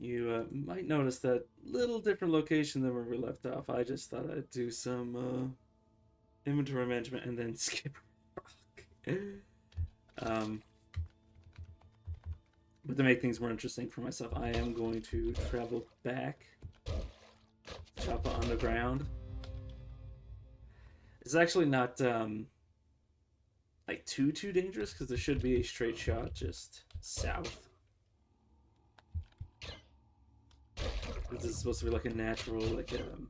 You might notice that little different location than where we left off. I just thought I'd do some inventory management and then skip rock. um, but to make things more interesting for myself, I am going to travel back, chop it on the ground. It's actually not like too dangerous because there should be a straight shot just south. This is supposed to be like a natural, like an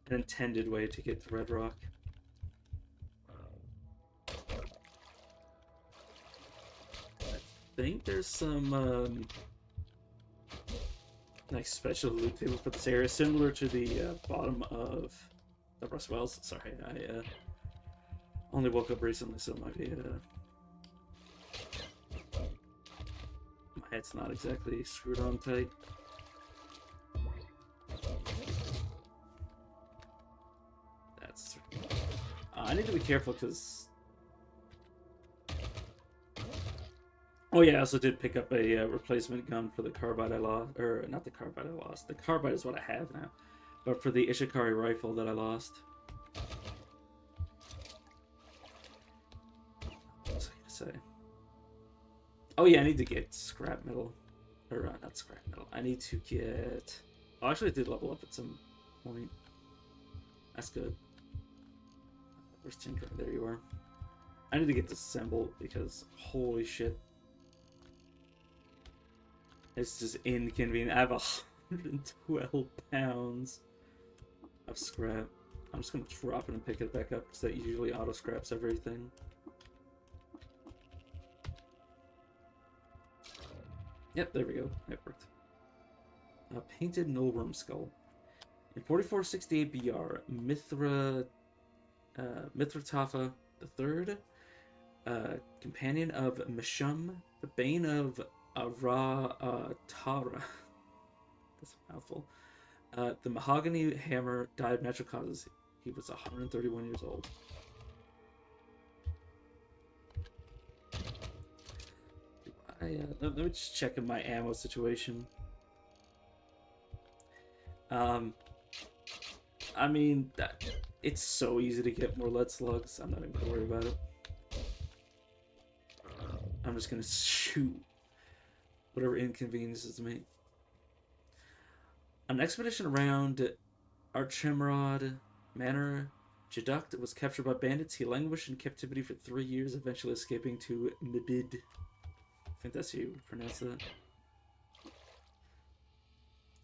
intended way to get to Red Rock. I think there's some like special loot table for this area, similar to the bottom of the Rust Wells. Sorry, I only woke up recently, so my head's not exactly screwed on tight. That's. I need to be careful because. Oh yeah, I also did pick up a replacement gun for the carbide I lost, or not the carbide I lost. The carbide is what I have now, but for the Ishikari rifle that I lost. What was I gonna say? Oh yeah, I need to get scrap metal, or not scrap metal. I need to get. Oh, actually, I did level up at some point. That's good. Where's Tinker? There you are. I need to get disassembled because holy shit. It's just inconvenient. I have 112 pounds of scrap. I'm just gonna drop it and pick it back up because that usually auto scraps everything. Yep, there we go. It worked. A painted nullworm skull. In 4468 BR, Mithratafa III, companion of Mishum, the bane of Tara. That's a mouthful. The mahogany hammer died of natural causes. He was 131 years old. Let me just check in my ammo situation. I mean, it's so easy to get more lead slugs. I'm not even gonna worry about it. I'm just gonna shoot whatever inconveniences me. An expedition around Archimrod Manor, Jeduk was captured by bandits. He languished in captivity for 3 years, eventually escaping to Mabid. I think that's how you pronounce that.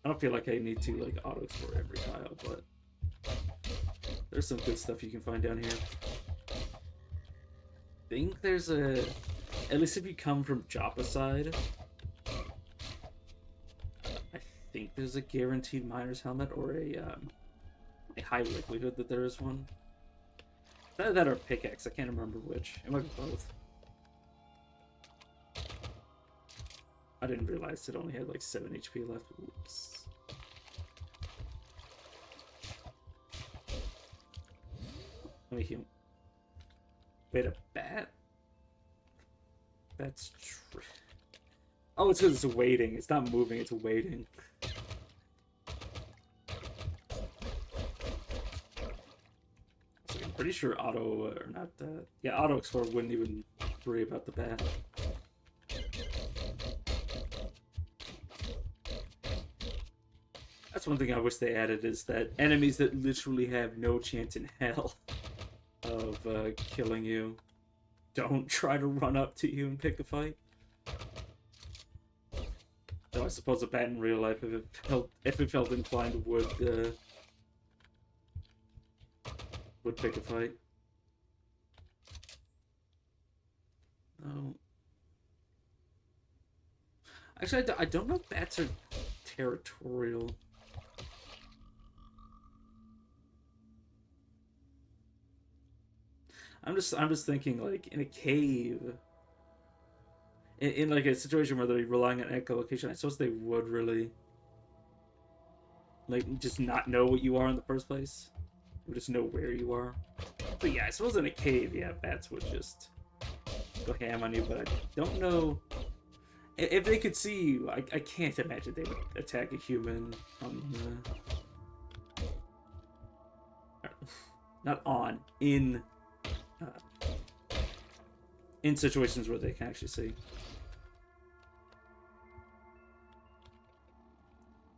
I don't feel like I need to like auto explore every tile, but there's some good stuff you can find down here. I think there's a, at least if you come from Joppa side, I think there's a guaranteed miner's helmet or a high likelihood that there is one. That or pickaxe, I can't remember which. It might be both. I didn't realize it only had like 7 HP left. Oops. Let me heal. Wait, a bat? That's true. Oh, it's because it's waiting. It's not moving, it's waiting. So I'm pretty sure auto, or not, yeah, auto explore wouldn't even worry about the bat. That's one thing I wish they added, is that enemies that literally have no chance in hell of killing you don't try to run up to you and pick a fight. Though I suppose a bat in real life, if it felt inclined, would pick a fight. Oh. Actually, I don't know if bats are territorial. I'm just thinking, like, in a cave, in like a situation where they're relying on echolocation, I suppose they would really, like, just not know what you are in the first place. They would just know where you are. But yeah, I suppose in a cave, yeah, bats would just go ham on you. But I don't know. If they could see you, I can't imagine they would attack a human on not on, in situations where they can actually see.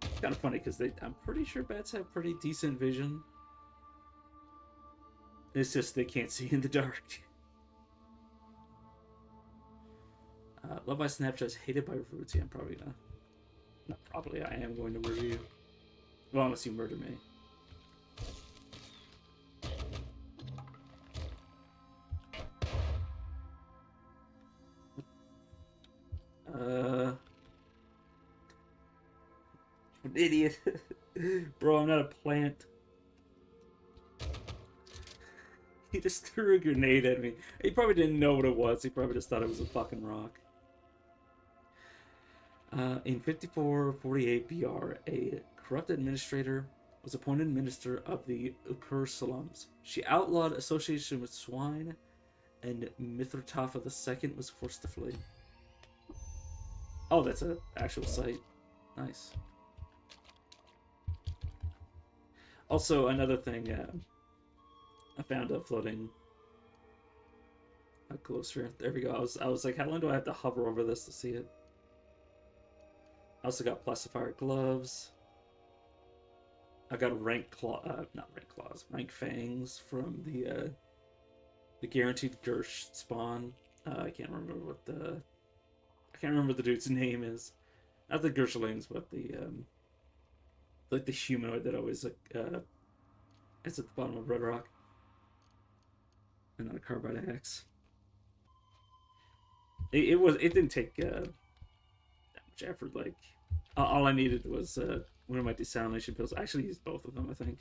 It's kind of funny because I'm pretty sure bats have pretty decent vision. It's just they can't see in the dark. Loved by Snapchats, hated by Roots. Yeah, I'm probably gonna. Not probably, I am going to murder you. Well, unless you murder me. An idiot. Bro, I'm not a plant. He just threw a grenade at me. He probably didn't know what it was. He probably just thought it was a fucking rock. In 5448 BR, a corrupt administrator was appointed minister of the Ukur slums. She outlawed association with swine, and Mithridates II was forced to flee. Oh, that's an actual site. Nice. Also, another thing I found floating closer. There we go. I was like, how long do I have to hover over this to see it? I also got Placifier gloves. I got rank rank fangs from the guaranteed Gersh spawn. I can't remember what the dude's name is. Not the Gershlings, but the like the humanoid that always is at the bottom of Red Rock. And then a carbide axe. It didn't take that much effort. Like all I needed was one of my desalination pills. I actually used both of them, I think,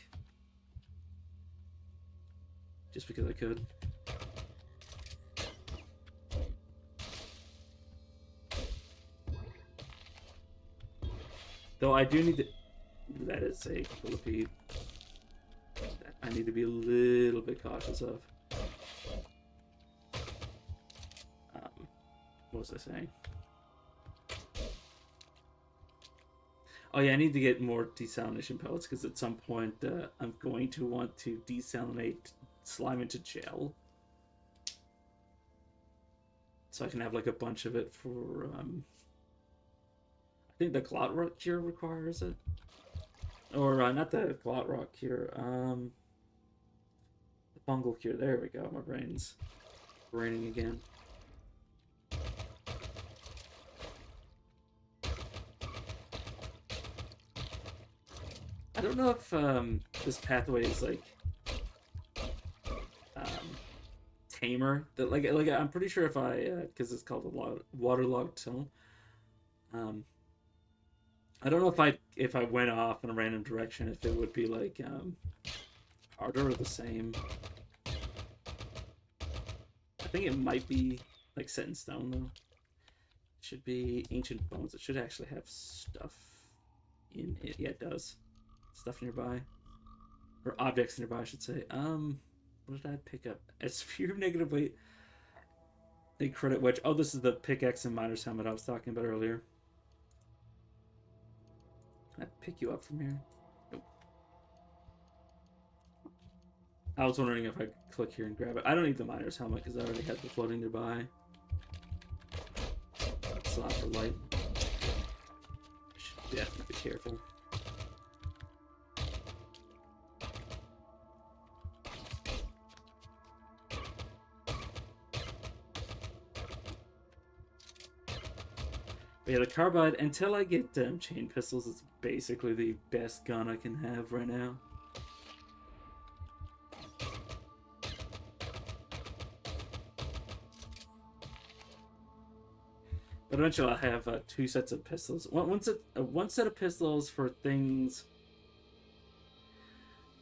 just because I could. Though I do need to. That is a millipede. I need to be a little bit cautious of. What was I saying? Oh yeah, I need to get more desalination pellets because at some point I'm going to want to desalinate slime into gel, so I can have like a bunch of it for. I think the Glot Rock cure requires it, or not the Glot Rock cure. The fungal cure. There we go. My brain's raining again. I don't know if this pathway is like tamer. That like I'm pretty sure if I because it's called a waterlogged tunnel. I don't know if I went off in a random direction if it would be like harder or the same. I think it might be like set in stone though. It should be ancient bones. It should actually have stuff in it. Yeah, it does. Stuff nearby, or objects nearby, I should say. What did I pick up? A sphere of negative weight. A credit wedge. Oh, this is the pickaxe and miner's helmet I was talking about earlier. Can I pick you up from here? Nope. I was wondering if I could click here and grab it. I don't need the miner's helmet because I already had the floating nearby. Slot for light. Should definitely be careful. But yeah, the carbide, until I get chain pistols, it's basically the best gun I can have right now. But eventually I'll have two sets of pistols. One set of pistols for things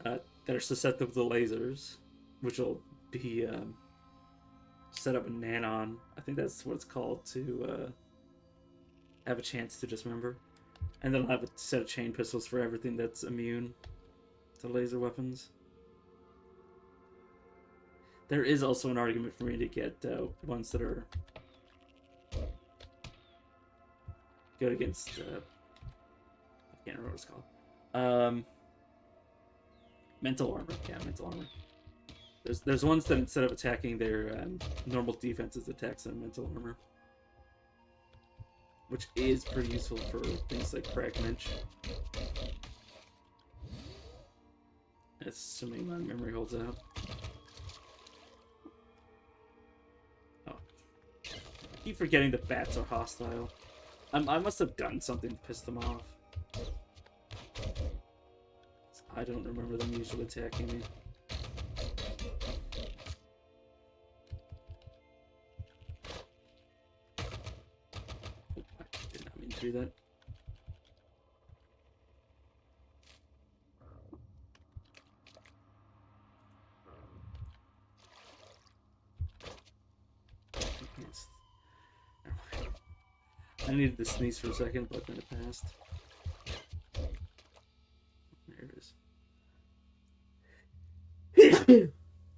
that are susceptible to lasers, which will be set up in Nanon. I think that's what it's called to have a chance to dismember. And then I'll have a set of chain pistols for everything that's immune to laser weapons. There is also an argument for me to get ones that are good against. I can't remember what it's called. Mental armor. Yeah, mental armor. There's ones that instead of attacking their normal defenses, attacks their mental armor, which is pretty useful for things like Crack Minch. Assuming my memory holds out. Oh, I keep forgetting the bats are hostile. I must have done something to piss them off. I don't remember them usually attacking me. Oh, I did not mean to do that. I needed to sneeze for a second, but then it passed. There it is.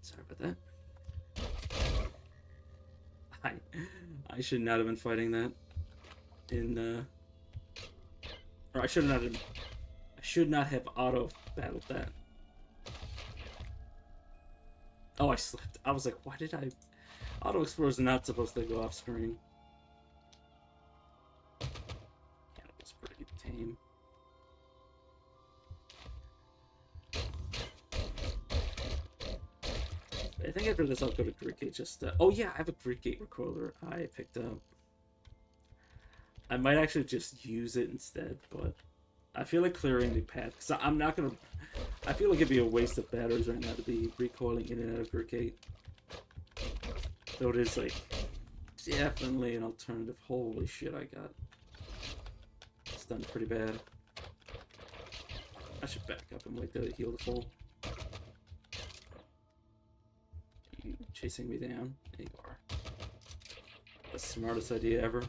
Sorry about that. I should not have been fighting that in or I should not have auto battled that. Oh, I slipped. I was like, why did I auto explore is not supposed to go off screen. Cannibal's pretty tame. I think after this I'll go to Greek Gate just oh yeah, I have a Greek Gate recoiler I picked up. I might actually just use it instead, but I feel like clearing the path because I'm not gonna. I feel like it'd be a waste of batteries right now to be recoiling in and out of Greek Gate. Though it is like definitely an alternative. Holy shit, I got it's done pretty bad. I should back up and wait till it heal the full. You chasing me down? There you are. The smartest idea ever.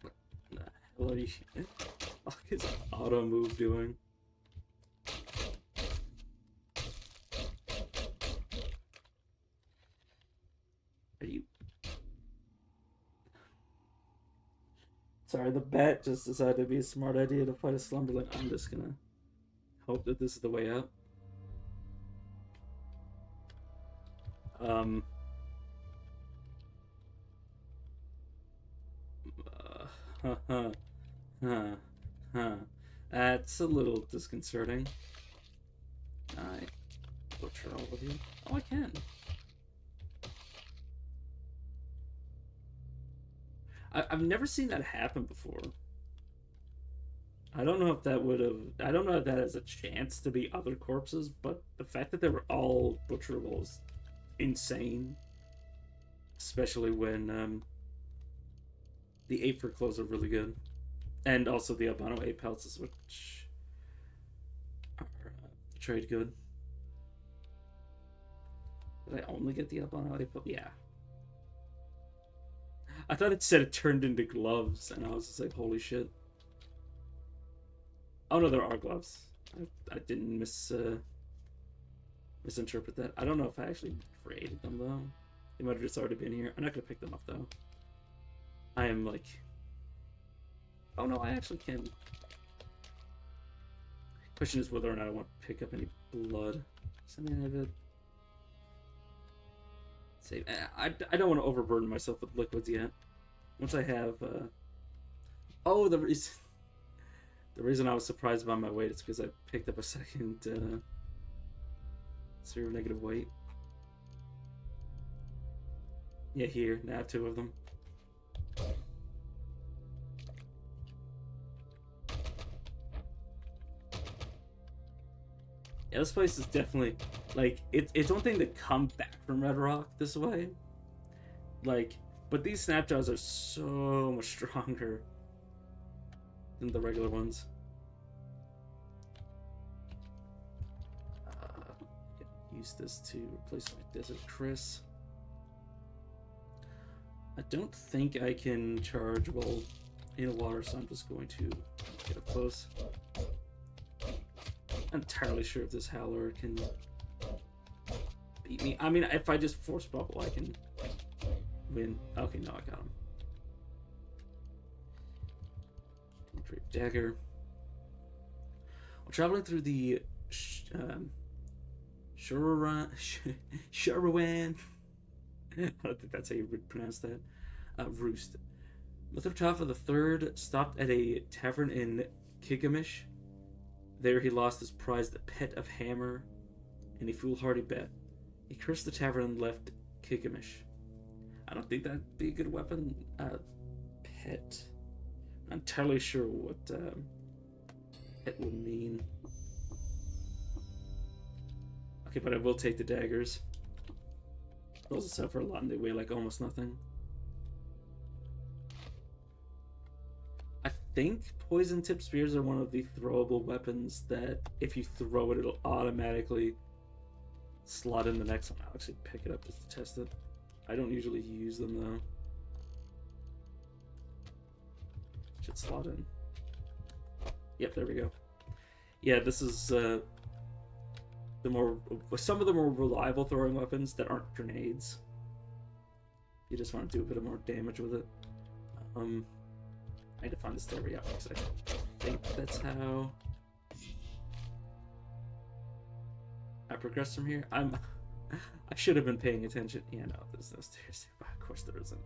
What the hell are you? What is auto move doing? Are you? Sorry, the bat just decided to be a smart idea to fight a Slumberland. I'm just gonna hope that this is the way out. That's a little disconcerting. I butcher all of you. Oh, I can. I've never seen that happen before. I don't know if that would have. I don't know if that has a chance to be other corpses, but the fact that they were all butcherable is insane. Especially when the Ape for clothes are really good, and also the albino ape pelts, which are trade good. Did I only get the albino ape? Yeah. I thought it said it turned into gloves, and I was just like, holy shit. Oh no, there are gloves. I didn't misinterpret that. I don't know if I actually created them though. They might have just already been here. I'm not gonna pick them up though. I am like, oh no, I actually can. Question is whether or not I want to pick up any blood. Something of it. Save. I don't want to overburden myself with liquids yet. Once I have, oh, the reason I was surprised by my weight is because I picked up a second seronegative weight. Yeah, here. Now I have 2 of them. Yeah, this place is definitely, like, it's one thing to come back from Red Rock this way. Like, but these snapjaws are so much stronger than the regular ones. Use this to replace my Desert Chris. I don't think I can charge while in water, so I'm just going to get up close. I'm entirely sure if this Howler can beat me. I mean, if I just force bubble, I can win. Okay, no, I got him. Dagger. While traveling through the Sharawan. I don't think that's how you would pronounce that. Roost. Mithridates III stopped at a tavern in Kigamish. There he lost his prize, the Pet of Hammer, in a foolhardy bet. He cursed the tavern and left Kigamish. I don't think that'd be a good weapon. Pet. I'm not entirely sure what pet would mean. Okay, but I will take the daggers. Those sell for a lot and they weigh like almost nothing. I think poison tip spears are one of the throwable weapons that if you throw it, it'll automatically slot in the next one. I'll actually pick it up just to test it. I don't usually use them though. Should slot in. Yep, there we go. Yeah, this is some of the more reliable throwing weapons that aren't grenades. You just want to do a bit of more damage with it. I need to find this theory out because I think that's how I progress from here. I should have been paying attention. Yeah, no, there's no stairs. Of course there isn't.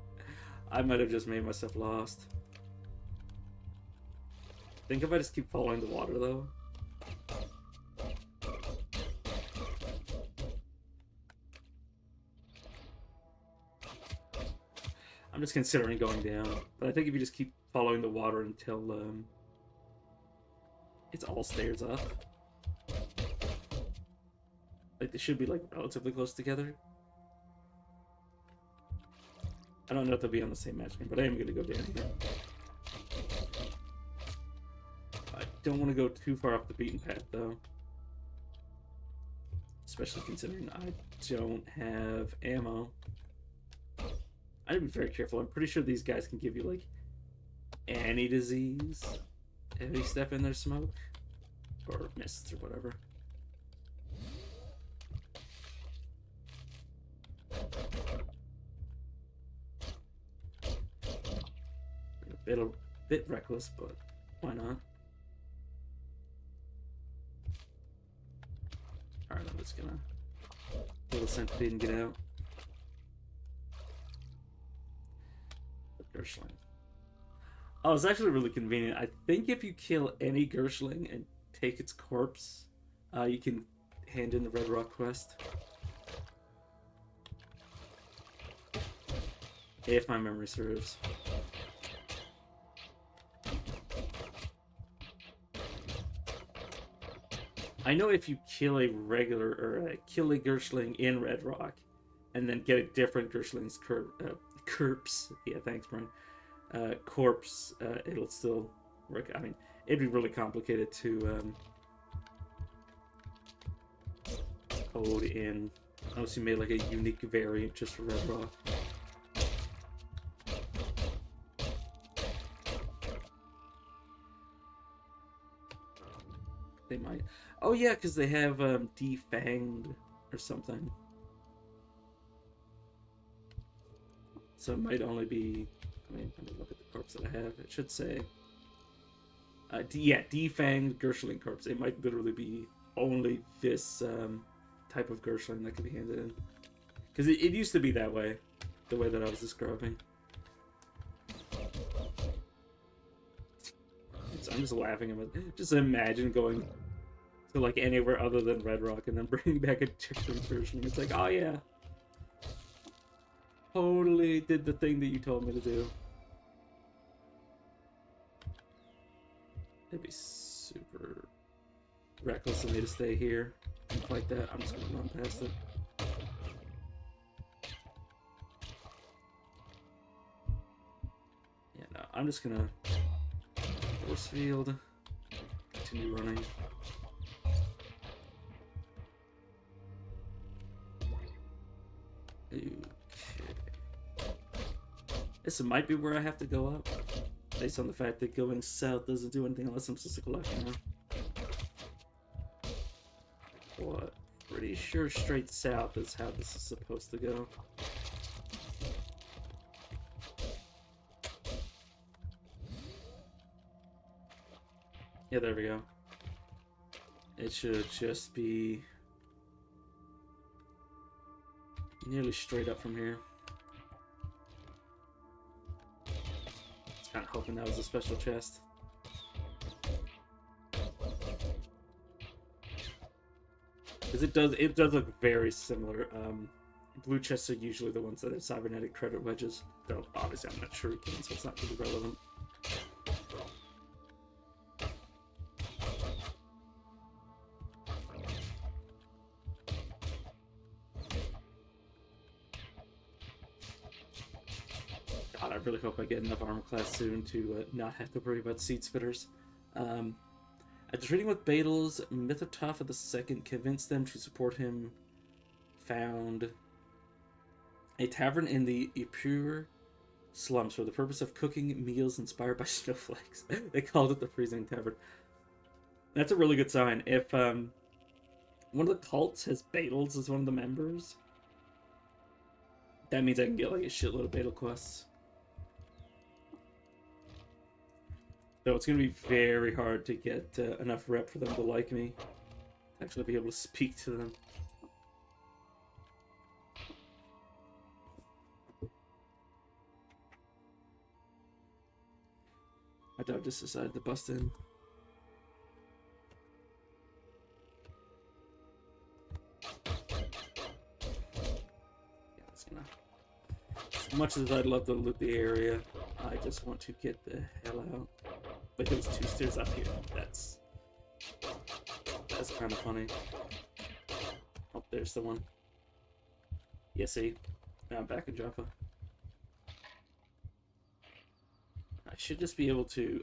I might have just made myself lost. I think if I just keep following the water though. I'm just considering going down, but I think if you just keep following the water until it's all stairs up. Like they should be like relatively close together. I don't know if they'll be on the same match screen, but I am gonna go down here. I don't want to go too far off the beaten path though. Especially considering I don't have ammo. I need to be very careful. I'm pretty sure these guys can give you like any disease if you step in their smoke or mists or whatever. A bit reckless, but why not? Alright, I'm just gonna kill the centipede and get out. The Gershling. Oh, it's actually really convenient. I think if you kill any Gershling and take its corpse, you can hand in the Red Rock quest. If my memory serves. I know if you kill a regular or kill a Gershling in Red Rock, and then get a different Gershling's corpse. Yeah, thanks, Brian. Corpse. It'll still work. I mean, it'd be really complicated to code in. Unless you made like a unique variant just for Red Rock. They might. Oh yeah, because they have defanged or something. So it might only be. I mean, let me look at the corpse that I have. It should say. Yeah, defanged Gershling corpse. It might literally be only this type of Gershling that can be handed in. Because it used to be that way, the way that I was describing. I'm just laughing at it. Just imagine going to like anywhere other than Red Rock and then bringing back a different version. It's like, oh yeah, totally did the thing that you told me to do. It'd be super reckless of me to stay here and fight that. I'm just gonna run past it. Yeah, no, I'm just gonna force field, continue running. Okay. This might be where I have to go up, based on the fact that going south doesn't do anything unless I'm supposed to collect more. What? Pretty sure straight south is how this is supposed to go. Yeah, there we go. It should just be nearly straight up from here. Just kind of hoping that was a special chest. Because it does look very similar. Blue chests are usually the ones that have cybernetic credit wedges. Though obviously I'm not sure it can, so it's not really relevant. God, I really hope I get enough armor class soon to not have to worry about seed spitters. After trading with Beetles, Mithotapha II convinced them to support him. Found a tavern in the Epure slums for the purpose of cooking meals inspired by snowflakes. They called it the Freezing Tavern. That's a really good sign. If one of the cults has Beetles as one of the members, that means I can get like a shitload of Beetle quests. Though it's going to be very hard to get enough rep for them to like me. Actually be able to speak to them. My dog just decided to bust in. Yeah, that's gonna... As much as I'd love to loot the area, I just want to get the hell out. But there's 2 stairs up here. That's kind of funny. Oh, there's the one. Yeah, see? Now I'm back in Jaffa. I should just be able to...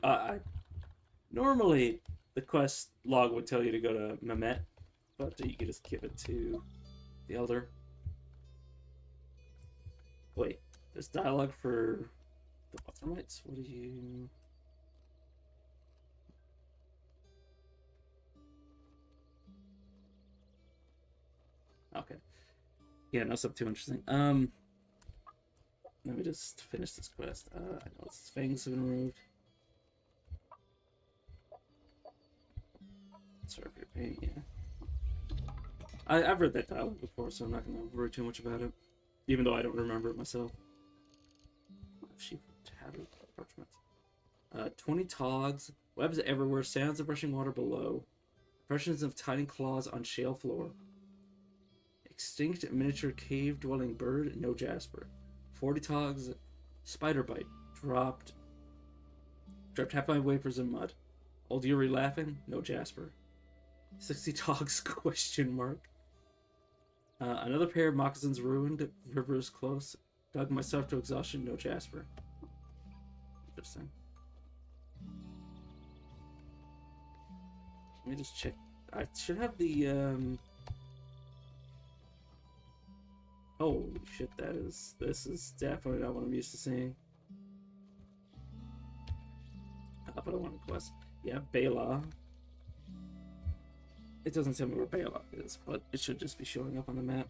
normally, the quest log would tell you to go to Mehmet, but you can just give it to the Elder. Wait, there's dialogue for the Bottomites? What do you... Okay. Yeah, no stuff too interesting. Let me just finish this quest. I know its fangs have been removed. Serve your pain, yeah. I've read that dialogue before, so I'm not going to worry too much about it. Even though I don't remember it myself. Sheep tablet parchment. 20 togs. Webs everywhere. Sounds of rushing water below. Impressions of tiny claws on shale floor. Extinct miniature cave-dwelling bird. No Jasper. 40 togs. Spider bite. Dropped half my wafers in mud. Old Yuri laughing. No Jasper. 60 togs? Question mark. Another pair of moccasins ruined. River is close. Dug myself to exhaustion. No Jasper. Interesting. Let me just check. I should have the holy shit, this is definitely not what I'm used to seeing. But I want to quest. Yeah, Bela. It doesn't tell me where Bela is, but it should just be showing up on the map.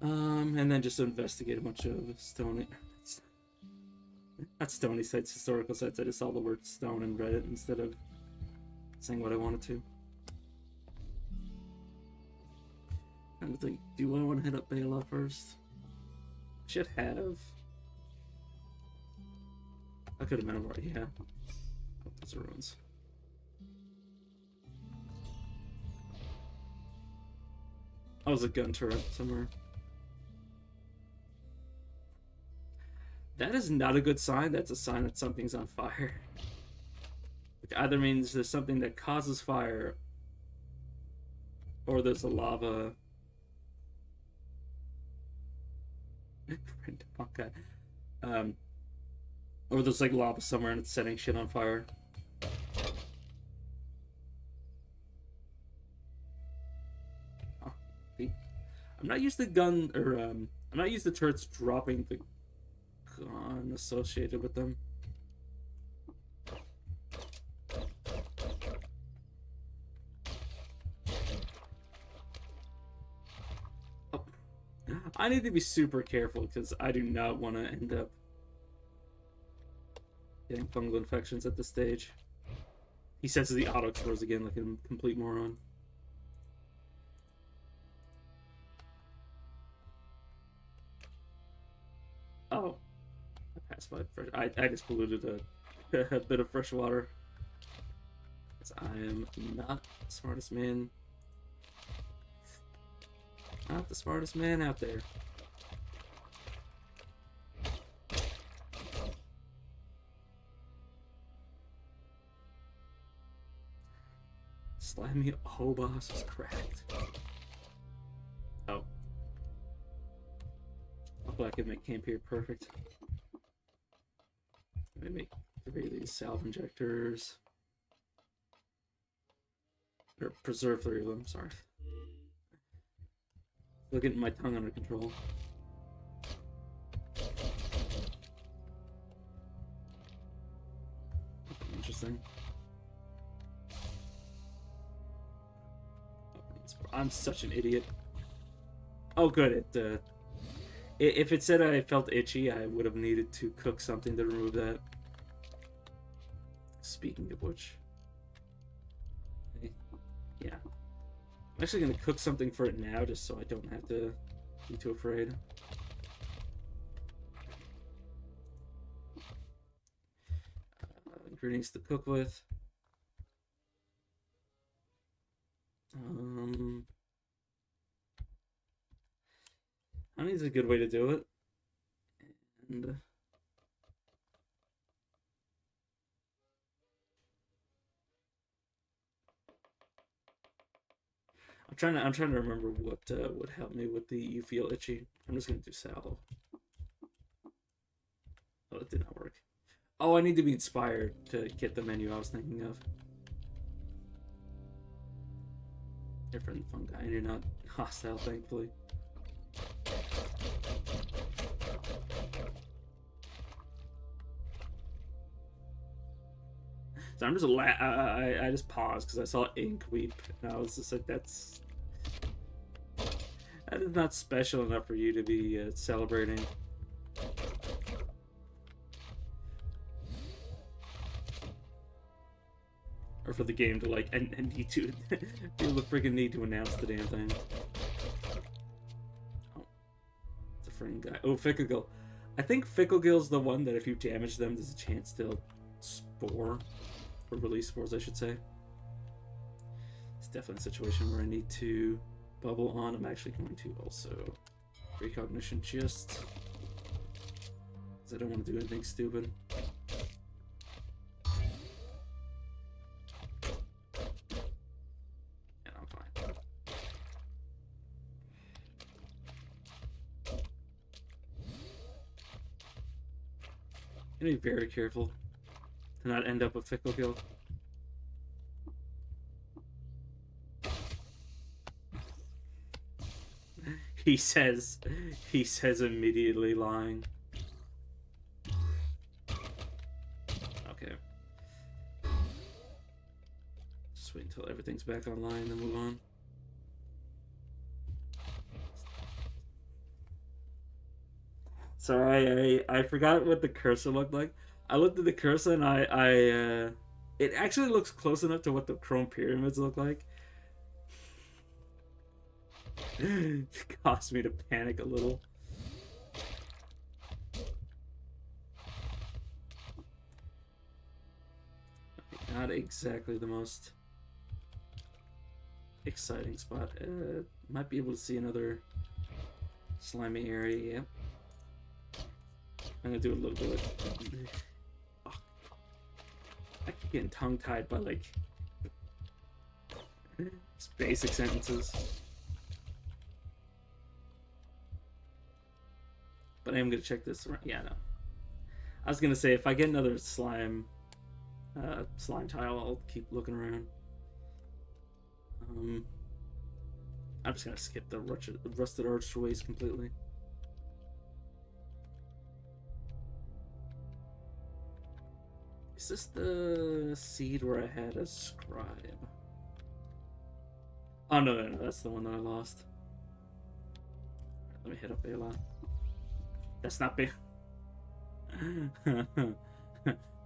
And then just investigate a bunch of stony... Not stony sites, historical sites. I just saw the word stone and read it instead of saying what I wanted to. I think, do I want to hit up Bela first? Should have. I could have memorized, yeah. Oh, those are ruins. Oh, there's a gun turret somewhere. That is not a good sign. That's a sign that something's on fire. Which either means there's something that causes fire, or there's a lava. Okay. Or there's like lava somewhere and it's setting shit on fire. Oh, I'm not used to gun or I'm not used to turrets dropping the gun associated with them. Oh. I need to be super careful because I do not want to end up getting fungal infections at this stage. He sets the auto explores again like a complete moron. Oh, I passed by fresh. I just polluted a bit of fresh water. Because I am not the smartest man. Not the smartest man out there. Slimy Hobos is cracked. Oh. Hopefully I can make camp here perfect. Let me make 3 of these salve injectors. Or preserve 3 of them, sorry. Still getting my tongue under control. Interesting. I'm such an idiot. Oh, good. If it said I felt itchy, I would have needed to cook something to remove that. Speaking of which, yeah, I'm actually gonna cook something for it now, just so I don't have to be too afraid. Ingredients to cook with. Honey is a good way to do it. And I'm trying to remember what would help me with the you feel itchy. I'm just gonna do salve. Oh, it did not work. Oh, I need to be inspired to get the menu I was thinking of. Different fungi, and you're not hostile, thankfully. So I'm just I just paused because I saw ink weep, and I was just like, that is not special enough for you to be celebrating. Or for the game to like and need to feel the freaking need to announce the damn thing. Oh, it's a freaking guy. Oh, Ficklegill. I think Ficklegill's the one that if you damage them, there's a chance they'll spore. Or release spores, I should say. It's definitely a situation where I need to bubble on. I'm actually going to also recognition just because I don't want to do anything stupid. Yeah, I'm fine. I'm gonna be very careful to not end up with Ficklegill. He says immediately lying. Okay. Just wait until everything's back online, then move on. Sorry, I forgot what the cursor looked like. I looked at the cursor and it actually looks close enough to what the chrome pyramids look like. It caused me to panic a little. Not exactly the most exciting spot. Might be able to see another slimy area. Yep. I'm gonna do a little bit of... Oh. I keep getting tongue-tied by like just basic sentences. But I am gonna check this around. Yeah, no. I was gonna say if I get another slime tile, I'll keep looking around. I'm just gonna skip the rusted archways completely. Is this the seed where I had a scribe? Oh no, that's the one that I lost. Let me hit up Bela. That's not Bela.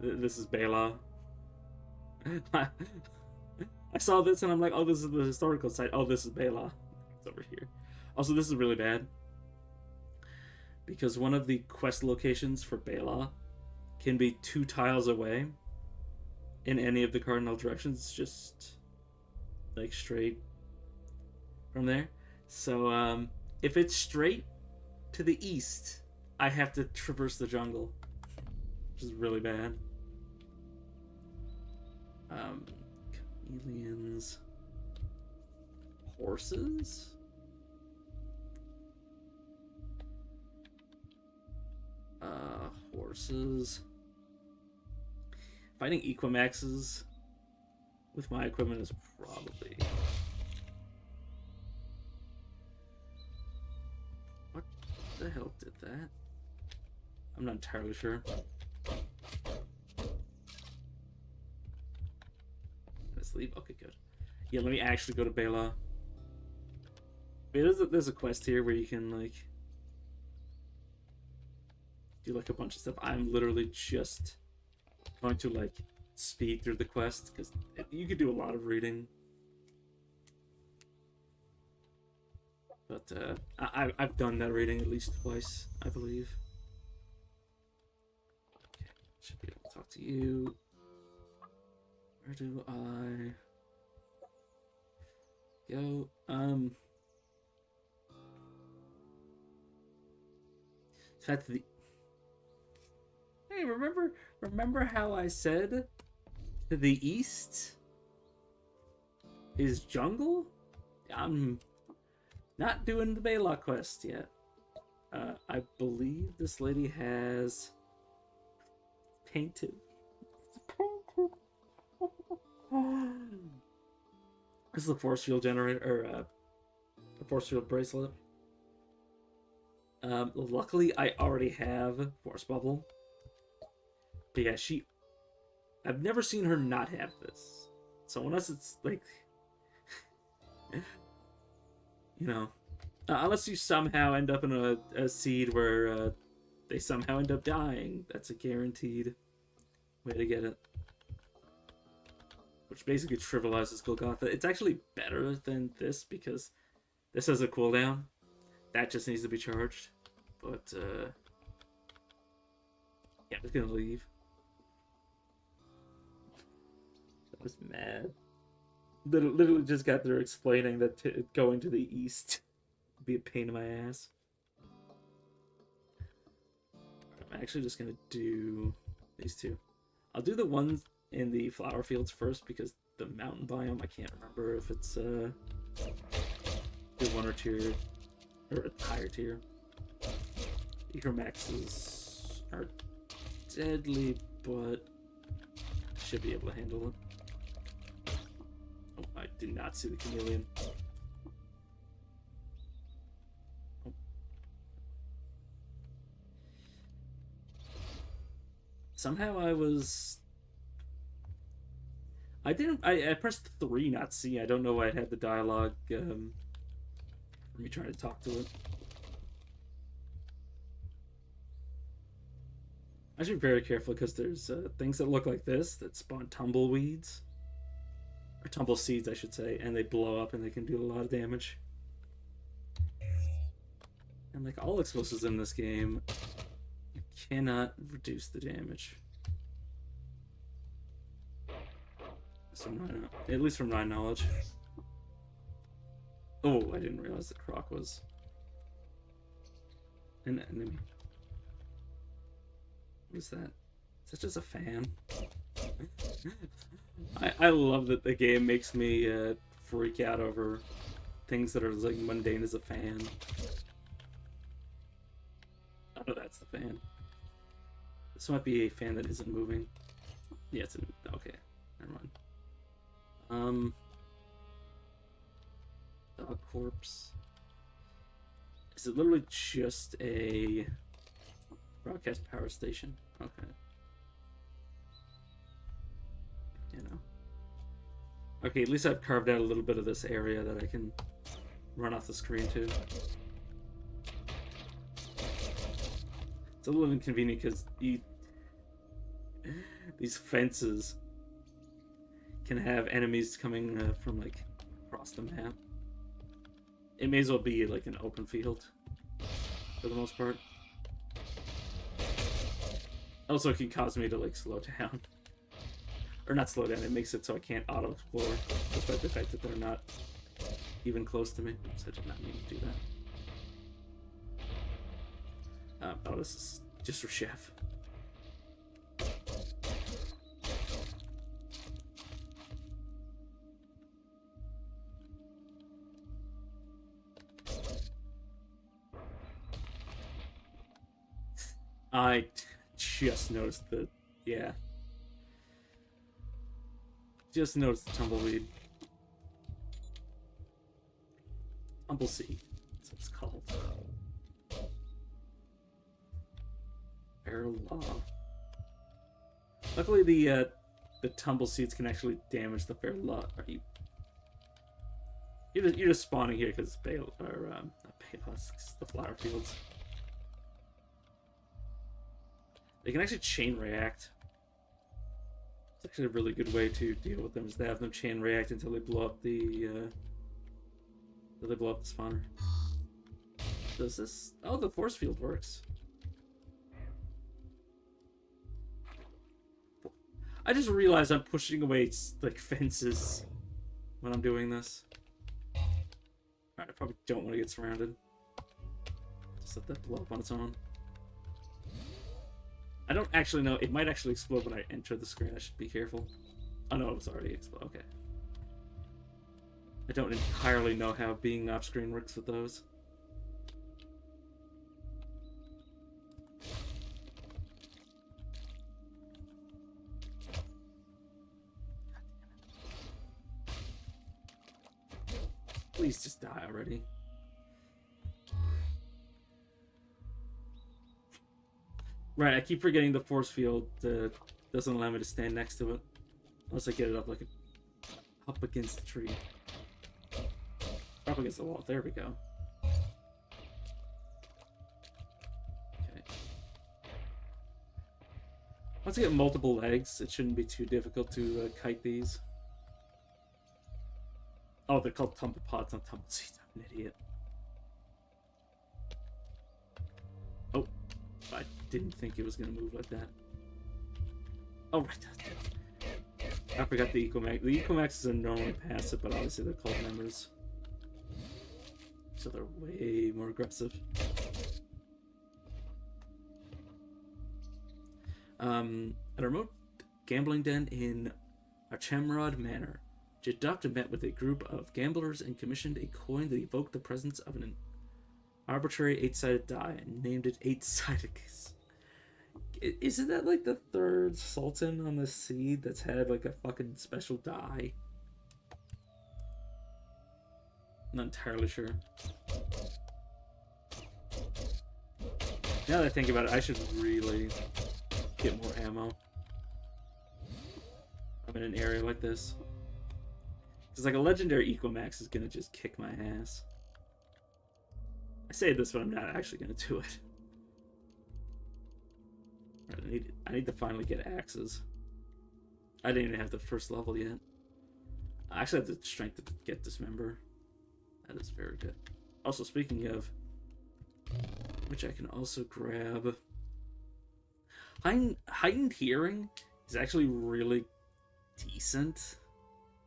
This is Bela. I saw this and I'm like, oh, this is the historical site. Oh, this is Bela. It's over here. Also, this is really bad. Because one of the quest locations for Bela can be 2 tiles away in any of the cardinal directions, just like straight from there. So if it's straight to the east, I have to traverse the jungle, which is really bad. Chameleons, horses. Horses. Fighting Equimaxes with my equipment is probably... What the hell did that? I'm not entirely sure. Let's leave. Okay, good. Yeah, let me actually go to Bela. There's a quest here where you can, like, do, like, a bunch of stuff. I'm literally just going to, like, speed through the quest, because you could do a lot of reading. But, I've done that reading at least twice, I believe. Okay, should be able to talk to you. Where do I go? That's the... Hey, remember how I said to the east is jungle? I'm not doing the Bela quest yet. I believe this lady has painted. This is a force field generator, or a force field bracelet. Luckily, I already have Force Bubble. But yeah, I've never seen her not have this. So unless it's like... you know... unless you somehow end up in a seed where they somehow end up dying. That's a guaranteed way to get it. Which basically trivializes Golgotha. It's actually better than this because this has a cooldown. That just needs to be charged. But, yeah, I'm just gonna leave. I was mad. Literally just got there explaining that going to the east would be a pain in my ass. I'm actually just gonna do these two. I'll do the ones in the flower fields first because the mountain biome, I can't remember if it's the 1 or 2 or a higher tier. Equimaxes are deadly, but I should be able to handle them. Oh, I did not see the chameleon. Oh. Somehow I pressed 3, not C. I don't know why it had the dialogue for me trying to talk to it. I should be very careful because there's things that look like this that spawn tumbleweeds. Or tumble seeds, I should say, and they blow up and they can do a lot of damage. And like all explosives in this game, you cannot reduce the damage. At least from my knowledge. Oh, I didn't realize the croc was an enemy. What is that? Is that just a fan? I love that the game makes me freak out over things that are as like mundane as a fan. Oh, that's the fan. This might be a fan that isn't moving. Yeah, it's okay. Never mind. Dog corpse. Is it literally just a broadcast power station? Okay. You know. Okay, at least I've carved out a little bit of this area that I can run off the screen to. It's a little inconvenient because these fences, can have enemies coming from like across the map. It may as well be like an open field for the most part. Also, it can cause me to like slow down. Or not slow down, it makes it so I can't auto-explore, despite the fact that they're not even close to me. So I did not mean to do that. Oh, this is just for Chef. I just noticed the... yeah. Just noticed the tumbleweed. Tumbleseed. That's what it's called. Barrel law. Luckily, the tumble seeds can actually damage the barrel law. Are you? You're just spawning here because it's bale or not bale husks, the flower fields. They can actually chain react. It's actually a really good way to deal with them, is to have them chain react until they blow up the spawner. Does this? Oh, the force field works. I just realized I'm pushing away like fences when I'm doing this. Alright, I probably don't want to get surrounded. Just let that blow up on its own. I don't actually know. It might actually explode when I enter the screen. I should be careful. Oh no, it's already exploded. Okay. I don't entirely know how being off screen works with those. Please just die already. Right, I keep forgetting the force field doesn't allow me to stand next to it. Unless I get it up like up against the tree. Up against the wall. There we go. Okay. Once I get multiple legs, it shouldn't be too difficult to kite these. Oh, they're called tumble pods, not tumble seeds. I'm an idiot. Oh, I didn't think it was gonna move like that. Oh, right. I forgot the Ecomax. The Ecomaxes are normally passive, but obviously they're called members. So they're way more aggressive. At a remote gambling den in Archamrod Manor, Doctor met with a group of gamblers and commissioned a coin that evoked the presence of an arbitrary 8-sided die and named it 8-sided. Isn't that like the third Sultan on the seed that's had like a fucking special die? Not entirely sure. Now that I think about it, I should really get more ammo. I'm in an area like this. Because like a legendary Ecomax is gonna just kick my ass. I say this, but I'm not actually gonna do it. I need to finally get axes. I didn't even have the first level yet. I actually have the strength to get Dismember. That is very good. Also, speaking of which, I can also grab heightened hearing is actually really decent.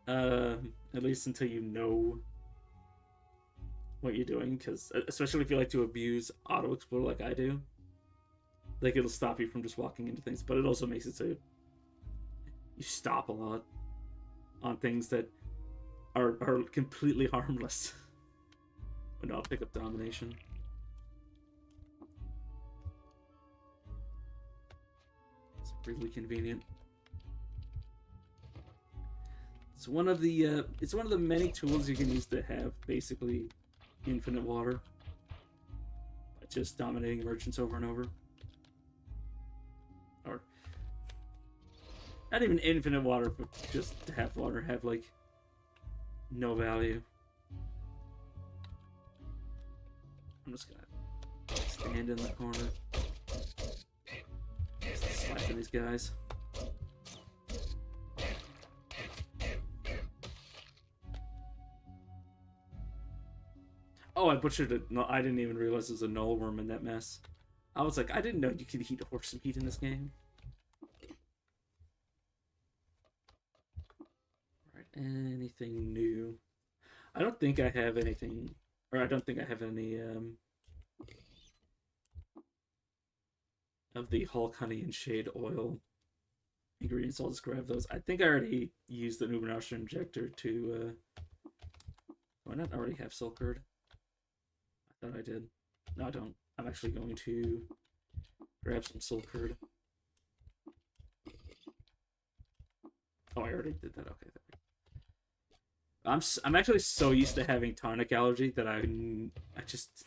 At least until you know what you're doing, because especially if you like to abuse auto explore like I do, like it'll stop you from just walking into things, but it also makes it so you stop a lot on things that are completely harmless. But no, I'll pick up domination. It's really convenient. It's one of the many tools you can use to have basically infinite water. By just dominating merchants over and over. Or not even infinite water, but just to have water have like no value. I'm just gonna stand in the corner. Just slapping these guys. Oh, I butchered it. No, I didn't even realize there was a null worm in that mess. I was like, I didn't know you could heat horse meat in this game. Right, anything new? I don't think I have anything, or I don't think I have any of the Hulk honey and shade oil ingredients. I'll just grab those. I think I already used the Numenasha injector to. Do I not already have Silk Herd? I thought I did. No, I don't. I'm actually going to grab some Silk Herd. Oh, I already did that. Okay. I'm actually so used to having tonic allergy that I just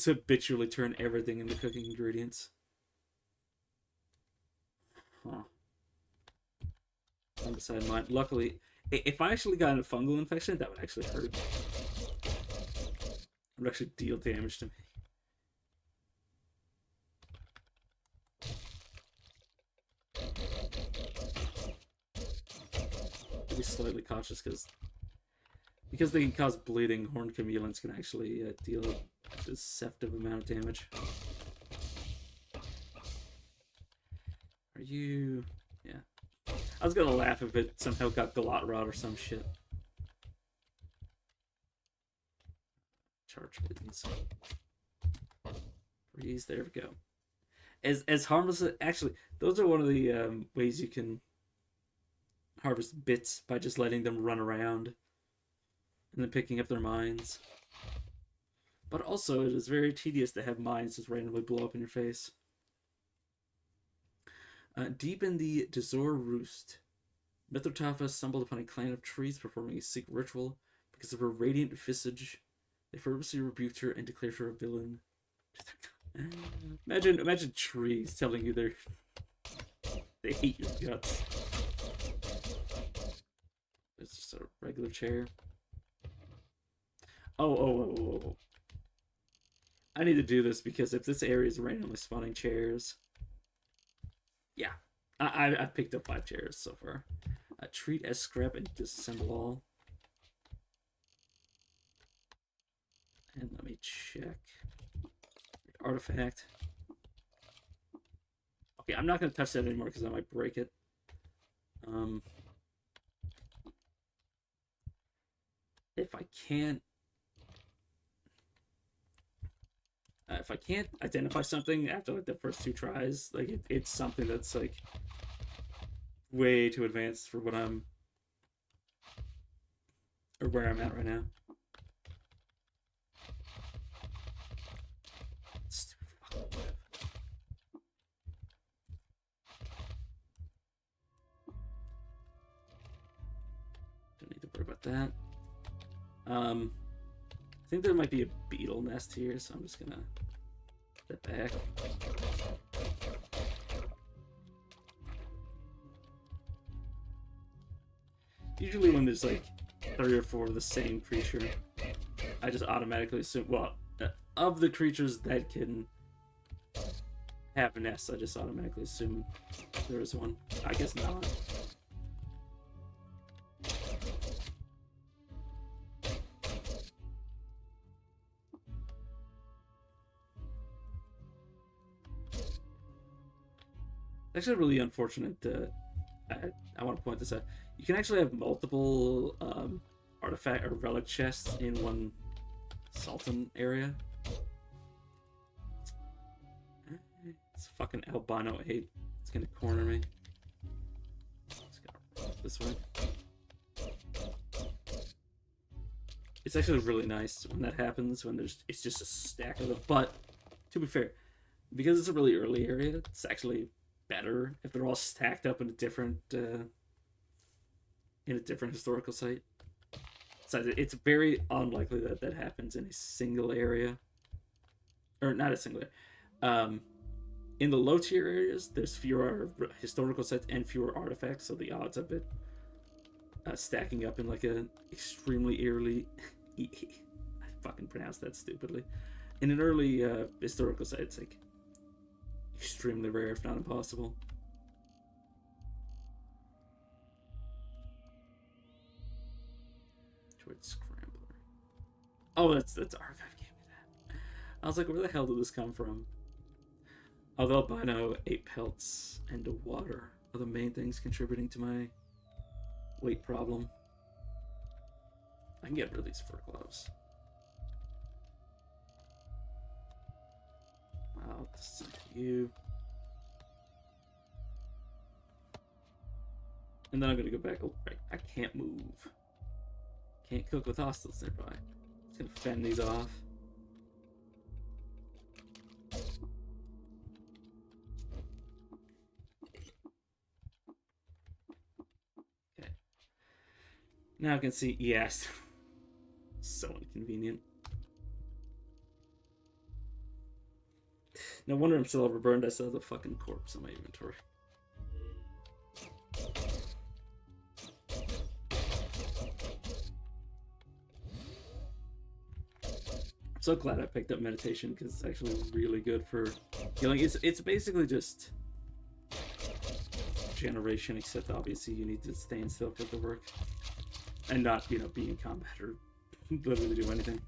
habitually turn everything into cooking ingredients. Huh. Undecided mind. Luckily, if I actually got a fungal infection, that would actually hurt. It would actually deal damage to me. Be slightly cautious because they can cause bleeding. Horned chameleons can actually deal a deceptive amount of damage. Are you? Yeah. I was gonna laugh if it somehow got Galat Rod or some shit. Charge please. Freeze. There we go. As harmless as, actually, those are one of the ways you can harvest bits by just letting them run around and then picking up their mines. But also, it is very tedious to have mines just randomly blow up in your face. Deep in the Dezor Roost, Mithridates stumbled upon a clan of trees performing a secret ritual. Because of her radiant visage, they fervently rebuked her and declared her a villain. Imagine trees telling you they hate your guts. It's just a regular chair. Oh. I need to do this because if this area is randomly spawning chairs. Yeah. I've picked up 5 chairs so far. Treat as scrap and disassemble all. And let me check. Artifact. Okay, I'm not going to touch that anymore because I might break it. If I can't identify something after like the first 2 tries, like it's something that's like way too advanced for what I'm or where I'm at right now. Stupid fucking web. Don't need to worry about that. I think there might be a beetle nest here, so I'm just gonna step back. Usually when there's like 3 or 4 of the same creature, I just automatically assume, well, of the creatures that can have nests, I just automatically assume there is one. I guess not. It's actually really unfortunate that I want to point this out. You can actually have multiple artifact or relic chests in one Sultan area. It's fucking albino 8. It's gonna corner me. Just gotta roll this way. It's actually really nice when that happens, when it's just a stack of them. But to be fair, because it's a really early area, it's actually better if they're all stacked up in a different historical site. So it's very unlikely that that happens in a single area, or not a single area. In the low tier areas, there's fewer historical sites and fewer artifacts, so the odds of it stacking up in like an extremely early I fucking pronounced that stupidly. In an early historical site, it's like extremely rare, if not impossible. Towards Scrambler. Oh, that's Archive gave me that. I was like, where the hell did this come from? Although albino, 8 pelts, and water are the main things contributing to my weight problem. I can get rid of these fur gloves. Wow, this is you. And then I'm gonna go back. Oh, right. I can't move. Can't cook with hostiles nearby. Just gonna fend these off. Okay. Now I can see. Yes. So inconvenient. No wonder I'm still overburned. I still have the fucking corpse in my inventory. I'm so glad I picked up meditation because it's actually really good for healing. It's basically just generation, except obviously you need to stand still for it to work. And not, you know, be in combat or literally do anything.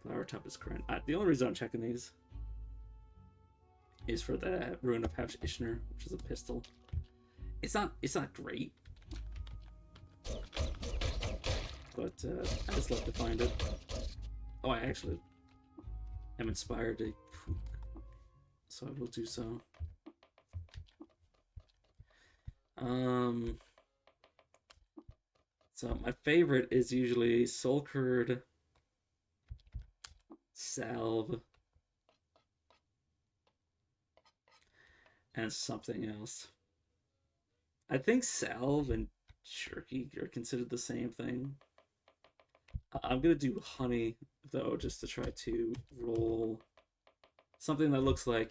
Flower top is current. The only reason I'm checking these is for the Ruin of House Ishner, which is a pistol. It's not great, but I just love to find it. Oh, I actually am inspired to cook, so I will do so. So my favorite is usually Soul Curd, Salve, and something else. I think Salve and Jerky are considered the same thing. I'm gonna do honey though, just to try to roll something that looks like.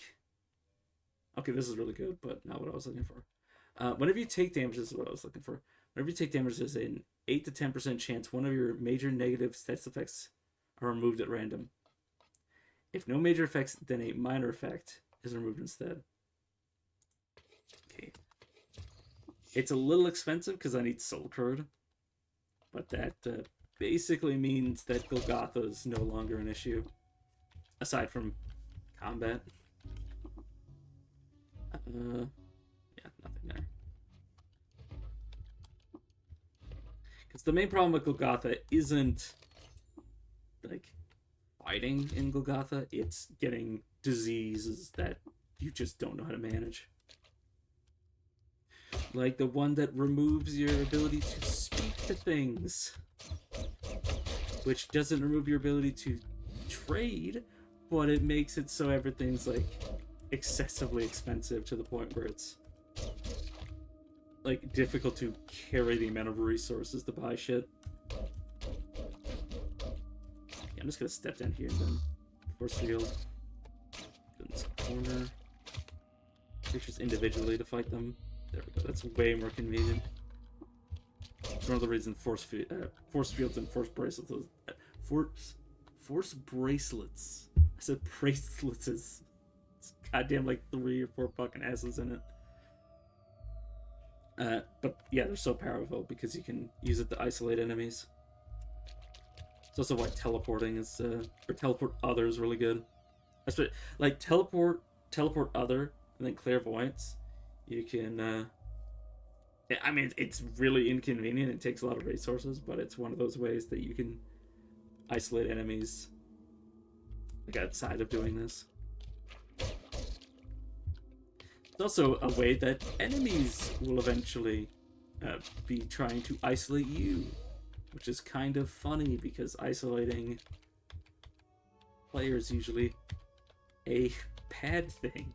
Okay, this is really good, but not what I was looking for. Whenever you take damage, this is what I was looking for. Whenever you take damage, there's an 8 to 10% chance one of your major negative stats effects are removed at random. If no major effects, then a minor effect is removed instead. Okay. It's a little expensive because I need Soul Curd, but that basically means that Golgotha is no longer an issue, aside from combat. Yeah, nothing there. Because the main problem with Golgotha isn't like fighting in Golgotha, it's getting diseases that you just don't know how to manage. Like the one that removes your ability to speak to things, which doesn't remove your ability to trade, but it makes it so everything's like excessively expensive to the point where it's like difficult to carry the amount of resources to buy shit. Yeah, I'm just gonna step down here and then force field. In this corner. Creatures individually to fight them. There we go. That's way more convenient. It's one of the reasons force fields and force bracelets. Force bracelets. I said bracelets. It's goddamn like 3 or 4 fucking S's in it. But yeah, they're so powerful because you can use it to isolate enemies. It's also why teleporting is, or teleport other is really good. That's what, like teleport other, and then clairvoyance. You can, I mean, it's really inconvenient. It takes a lot of resources, but it's one of those ways that you can isolate enemies, like outside of doing this. It's also a way that enemies will eventually be trying to isolate you, which is kind of funny because isolating players is usually a bad thing.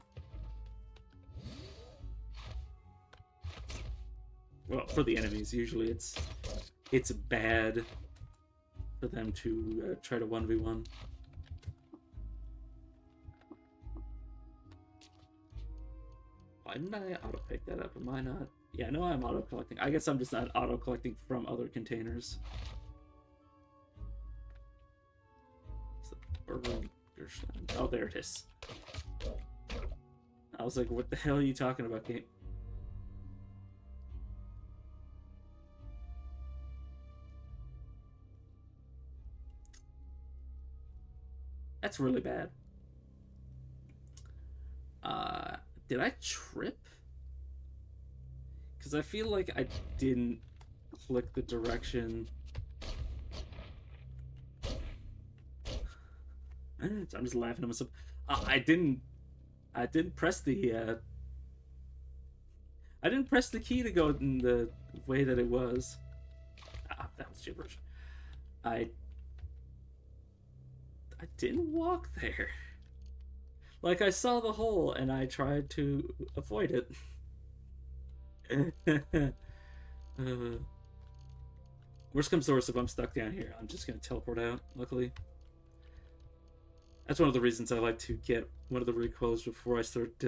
Well, for the enemies, usually it's bad for them to try to 1v1. Why didn't I auto-pick that up? Am I not? Yeah, no, I'm auto-collecting. I guess I'm just not auto-collecting from other containers. Oh, there it is. I was like, what the hell are you talking about, game? That's really bad. Did I trip? Because I feel like I didn't click the direction. So I'm just laughing at myself. I didn't press the I didn't press the key to go in the way that it was. That was gibberish. I didn't walk there. Like, I saw the hole and I tried to avoid it. Worst comes to worst, if I'm stuck down here, I'm just gonna teleport out, luckily. That's one of the reasons I like to get one of the recoils before I start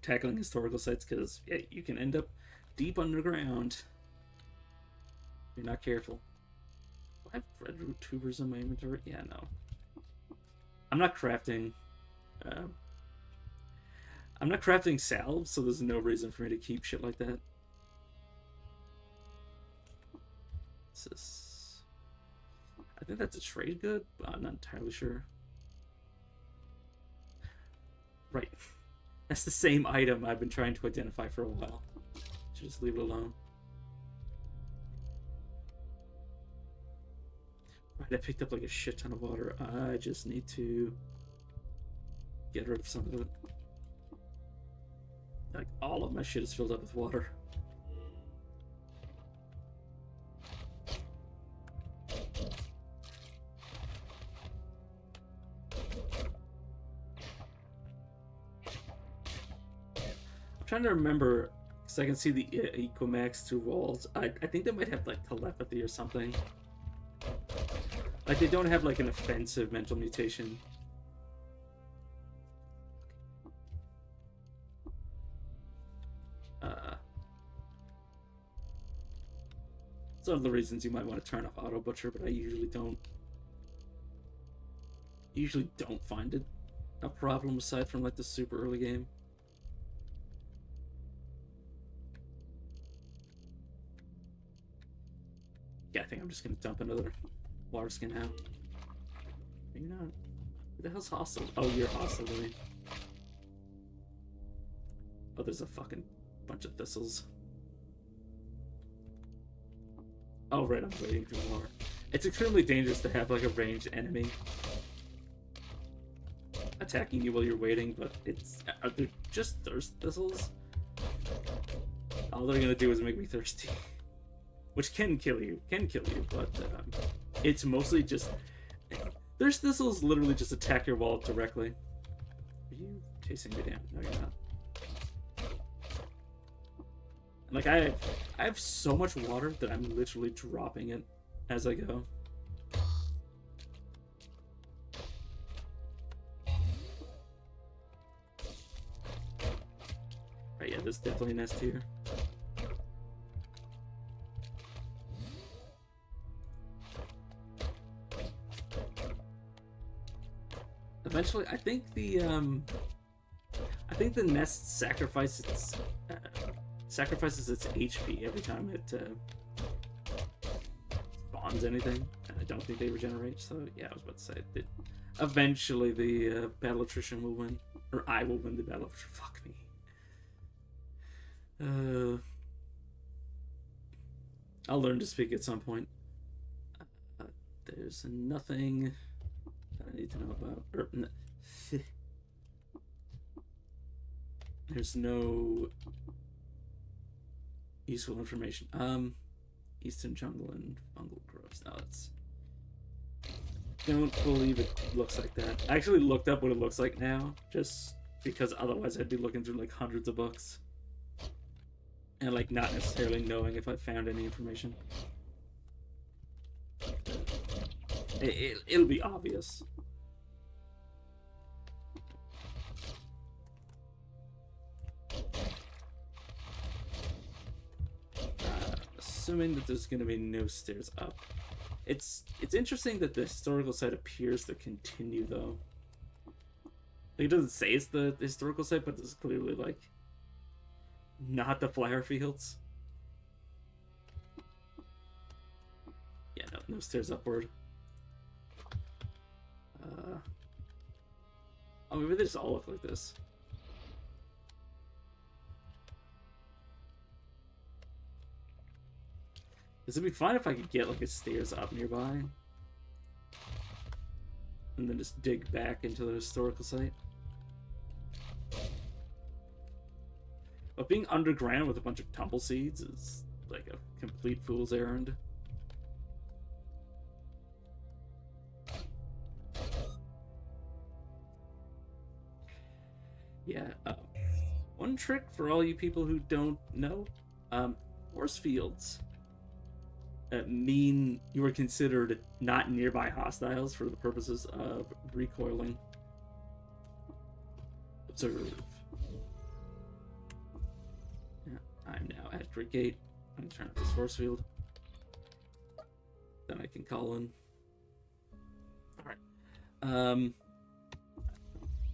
tackling historical sites, because yeah, you can end up deep underground if you're not careful. Do I have red root tubers in my inventory? Yeah, no. I'm not crafting salves, so there's no reason for me to keep shit like that. What's this? I think that's a trade good, but I'm not entirely sure. Right. That's the same item I've been trying to identify for a while. Should just leave it alone. Right, I picked up like a shit ton of water. I just need to get rid of some of it. Like, all of my shit is filled up with water. I'm trying to remember, because I can see the Equimax through walls. I think they might have like telepathy or something. Like, they don't have like an offensive mental mutation. It's one of the reasons you might want to turn off Auto Butcher, but I usually don't. Usually don't find it a problem aside from like the super early game. Yeah, I think I'm just gonna dump another water skin out. Maybe not. Who the hell's hostile? Oh, you're hostile to me. Oh, there's a fucking bunch of thistles. Oh, right, I'm waiting through water. It's extremely dangerous to have like a ranged enemy attacking you while you're waiting, but are they just thirst thistles? All they're gonna do is make me thirsty. Which can kill you, but it's mostly just... Thirst thistles literally just attack your wallet directly. Are you chasing me down? No, you're not. Like, I have so much water that I'm literally dropping it as I go. Right, yeah, there's definitely a nest here. Eventually, I think the nest sacrifices its HP every time it spawns anything, and I don't think they regenerate. So yeah, I was about to say that eventually the battle attrition will win, or I will win the battle attrition. Fuck me. I'll learn to speak at some point. There's nothing that I need to know about. There's no useful information. Eastern jungle and fungal growths. No, that's... I don't believe it looks like that. I actually looked up what it looks like now, just because otherwise I'd be looking through like hundreds of books. And like not necessarily knowing if I found any information. It'll be obvious. Assuming that there's going to be no stairs up. It's interesting that the historical site appears to continue, though. Like, it doesn't say it's the historical site, but it's clearly, like, not the flower fields. Yeah, no stairs upward. Oh, maybe they just all look like this. This would be fine if I could get like a stairs up nearby. And then just dig back into the historical site. But being underground with a bunch of tumble seeds is like a complete fool's errand. Yeah, one trick for all you people who don't know, force fields mean you are considered not nearby hostiles for the purposes of recoiling. Observe. Yeah, I'm now at Great Gate. I'm gonna turn up this force field. Then I can call in. Alright.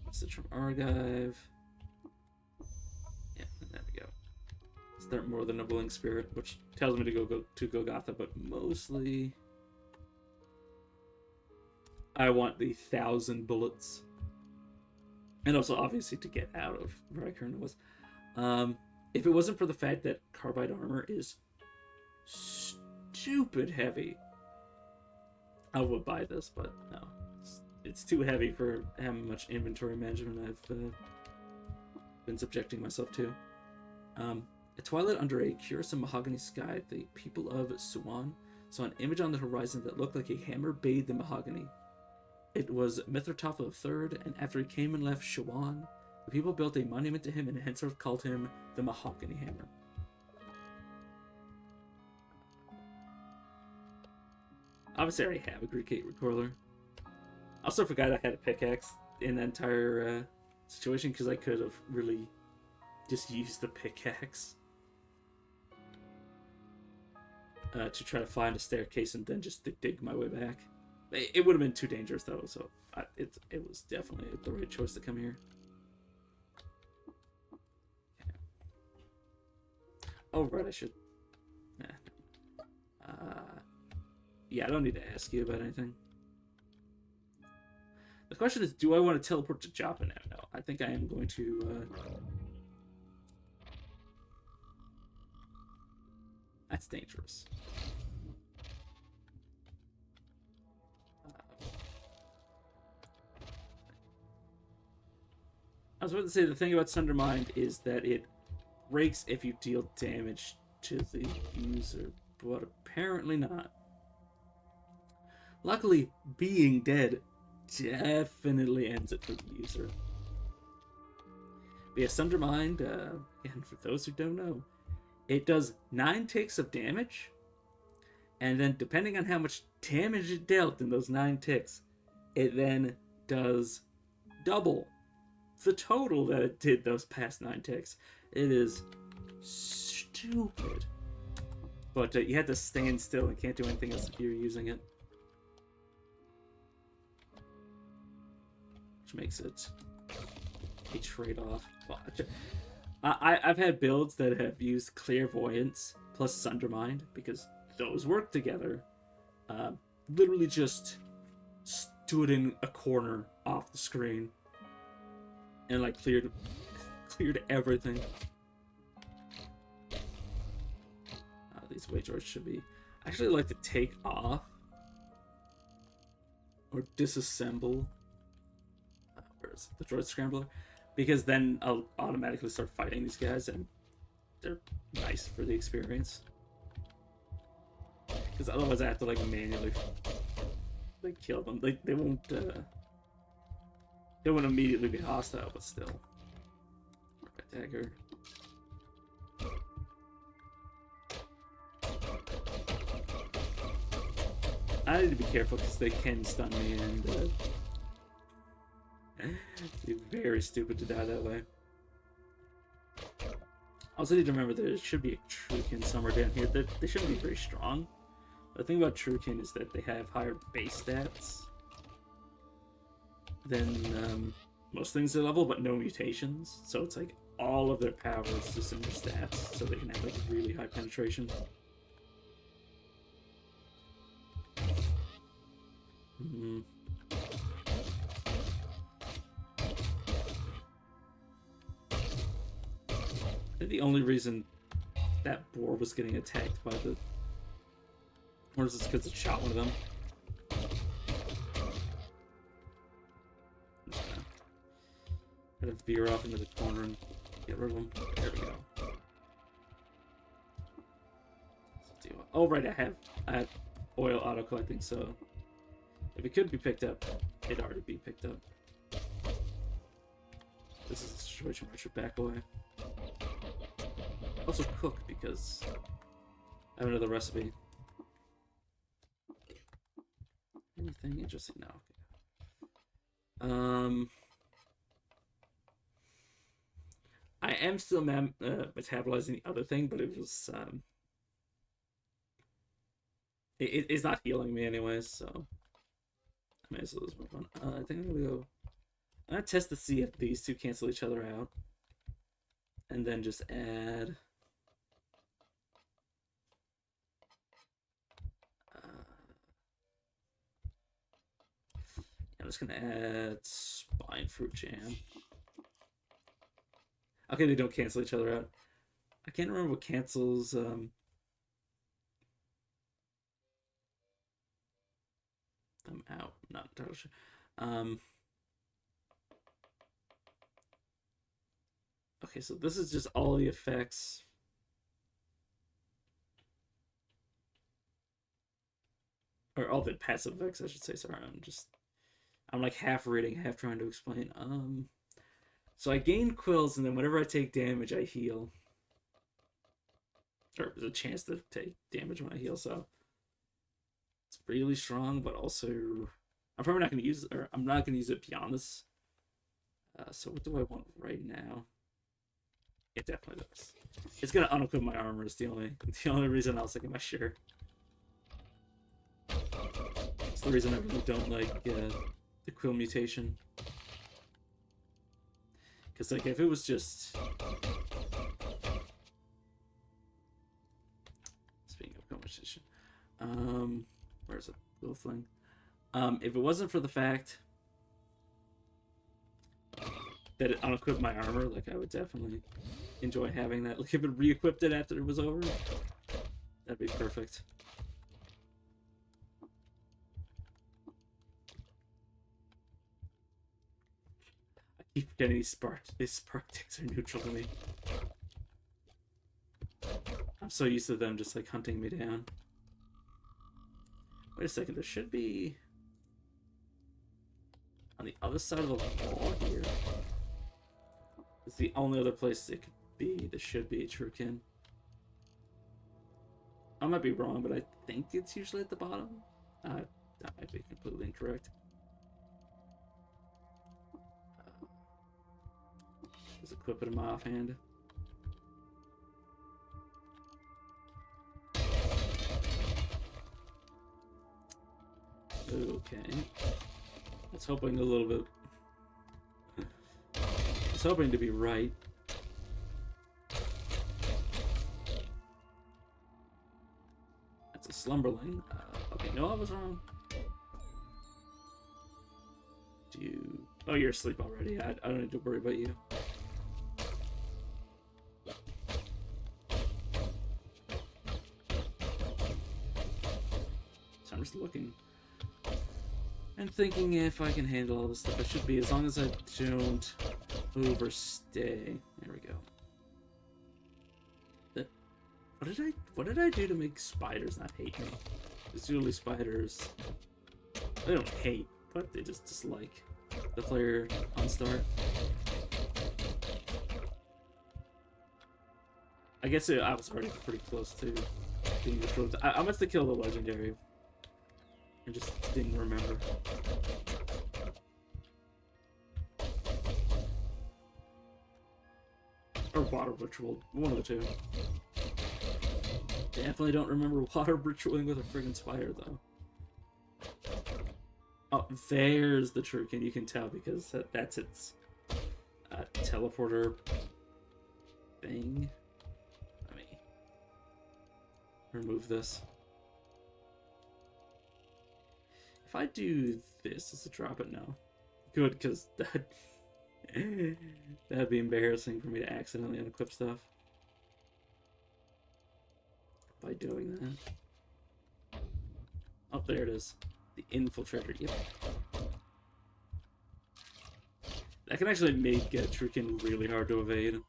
Message from Argive. Yeah, there we go. Start more than a willing spirit, which tells me to go to Golgotha, but mostly I want the 1,000 bullets. And also obviously to get out of where I currently was. If it wasn't for the fact that carbide armor is stupid heavy, I would buy this, but no. It's too heavy for how much inventory management I've been subjecting myself to. At twilight, under a curious mahogany sky, the people of Suwan saw an image on the horizon that looked like a hammer bathed in mahogany. It was Mithratopha III, and after he came and left Shawan, the people built a monument to him and henceforth called him the Mahogany Hammer. Obviously, I already have a Greek 8 recoiler. I also forgot I had a pickaxe in that entire situation because I could have really just used the pickaxe to try to find a staircase and then just dig my way back. It would have been too dangerous though, so it was definitely the right choice to come here. Oh right, I should. Yeah, I don't need to ask you about anything. The question is, do I want to teleport to Joppa now? No, I think I am going to... That's dangerous. I was about to say, the thing about Sundermind is that it breaks if you deal damage to the user, but apparently not. Luckily, being dead definitely ends it for the user. But yeah, Sundermind, and for those who don't know, it does 9 ticks of damage, and then depending on how much damage it dealt in those 9 ticks, it then does double the total that it did those past 9 ticks. It is stupid. But you have to stand still and can't do anything else if you're using it. Which makes it a trade-off. Well, I've had builds that have used Clairvoyance plus Sundermind because those work together. Literally just stood in a corner off the screen and like cleared everything. These wage orders should be. I actually like to take off or disassemble. Where's the droid scrambler? Because then I'll automatically start fighting these guys, and they're nice for the experience. Because otherwise, I have to like manually like kill them. They won't immediately be hostile, but still. Dagger. I need to be careful because they can stun me, and it'd be very stupid to die that way. Also need to remember there should be a Truekin somewhere down here. They shouldn't be very strong. The thing about Truekin is that they have higher base stats than most things at level, but no mutations. So it's like all of their power is just in their stats, so they can have like really high penetration. The only reason that boar was getting attacked by the... Or is this because it shot one of them? Gotta veer off into the corner and get rid of them. There we go. Oh, right, I have oil auto collecting, so if it could be picked up, it'd already be picked up. This is a situation where I should back away. Also cook because I have another recipe. Anything interesting? No. Okay. I am still metabolizing the other thing, but it was it's not healing me anyways, so I may as well just move on. I think I'm gonna go. I'm gonna test to see if these two cancel each other out, and then just add. I'm just gonna add spine fruit jam. Okay, they don't cancel each other out. I can't remember what cancels. I'm out. Not entirely sure. Okay, so this is just all the effects. Or all the passive effects, I should say. Sorry, I'm like half reading, half trying to explain. So I gain quills, and then whenever I take damage, I heal. Or there's a chance to take damage when I heal, so it's really strong, but also I'm probably not going to use it, or I'm not going to use it beyond this. So what do I want right now? It definitely does. It's going to unequip my armor. Is the only reason I was thinking my shirt. It's the reason I really don't like the quill mutation. Because like if it was just speaking of conversation, where's it? Little thing. If it wasn't for the fact that it unequipped my armor, like I would definitely enjoy having that. Like if it re-equipped it after it was over, that'd be perfect. I keep forgetting these spark ticks are neutral to me. I'm so used to them just like hunting me down. Wait a second, there should be on the other side of the wall here. It's the only other place it could be. There should be a Trukin. I might be wrong, but I think it's usually at the bottom. That might be completely incorrect. Just equip it in my offhand. Okay. I was hoping a little bit. I was hoping to be right. That's a slumberling. Okay, no, I was wrong. Do you... Oh, you're asleep already. I don't need to worry about you. So I'm just looking. And thinking if I can handle all this stuff. I should be, as long as I don't overstay. There we go. What did I do to make spiders not hate me? Because usually spiders, they don't hate, but they just dislike the player on start. I guess I was already pretty close to being destroyed. I must have killed a legendary. I just didn't remember. Or water ritual, one of the two. Definitely don't remember water ritualing with a friggin' spider though. Oh, there's the Trukin. You can tell because that's its teleporter thing. Let me remove this. If I do this, does it drop it? No. Good, because that'd be embarrassing for me to accidentally unequip stuff. by doing that. Oh, there it is. The infiltrator. Yep. That can actually make Trukin really hard to evade.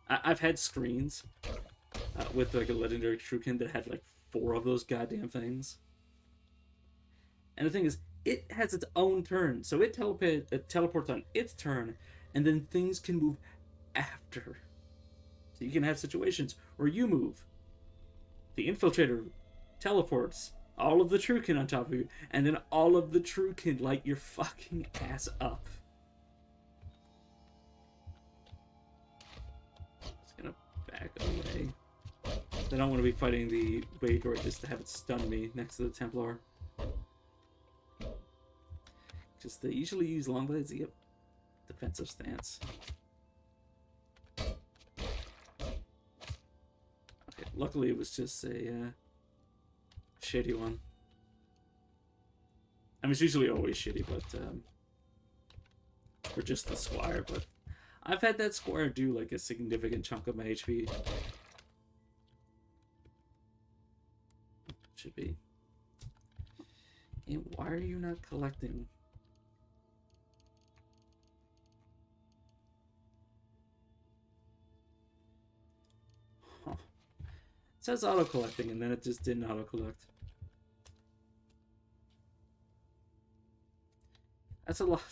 I've had screens with like a legendary Trukin that had like 4 of those goddamn things. And the thing is, it has its own turn, so it teleports on its turn, and then things can move after. So you can have situations where you move, the infiltrator teleports, all of the Trukin on top of you, and then all of the Trukin light your fucking ass up. Just gonna back away. I don't want to be fighting the Waydroid just to have it stun me next to the Templar. Just they usually use long blades. Yep. Defensive stance. Okay, luckily it was just a shitty one. I mean, it's usually always shitty, but or just the Squire, but I've had that Squire do like a significant chunk of my HP. Should be. And why are you not collecting? Huh. It says auto collecting, and then it just didn't auto collect. That's a lot.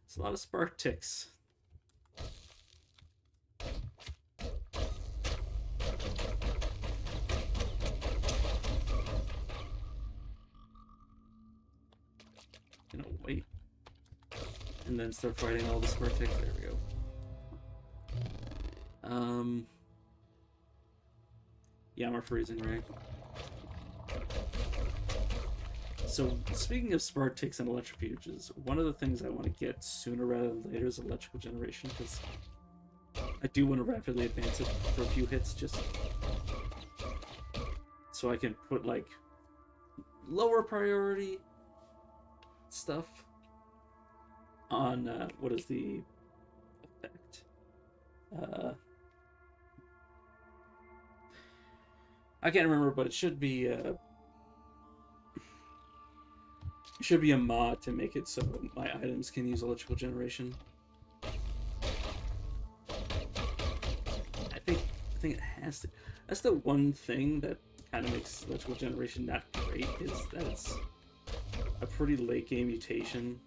It's a lot of spark ticks. Wait. And then start fighting all the spark ticks. There we go. Yeah, I'm freezing, right? So, speaking of Spartix and electrofuges, one of the things I want to get sooner rather than later is electrical generation, because I do want to rapidly advance it for a few hits, just so I can put, like, lower priority stuff on, what is the effect? I can't remember, but it should be a mod to make it so my items can use electrical generation. I think it has to. That's the one thing that kind of makes electrical generation not great, is that it's a pretty late game mutation.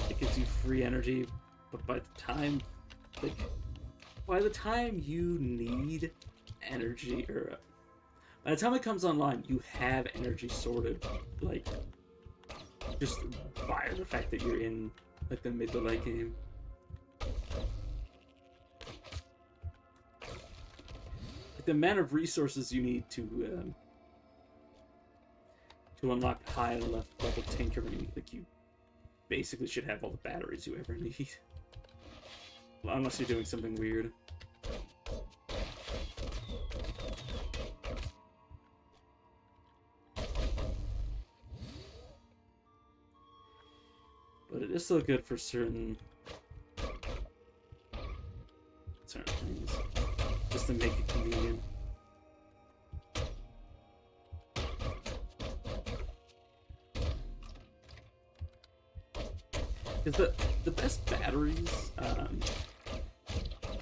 It gives you free energy, but by the time you need energy, or by the time it comes online, you have energy sorted, like, just by the fact that you're in like the mid to late game. Like, the amount of resources you need to unlock high level tinkering, like, you basically should have all the batteries you ever need. Well, unless you're doing something weird. But it is still good for certain things, just to make it convenient. Because the best batteries,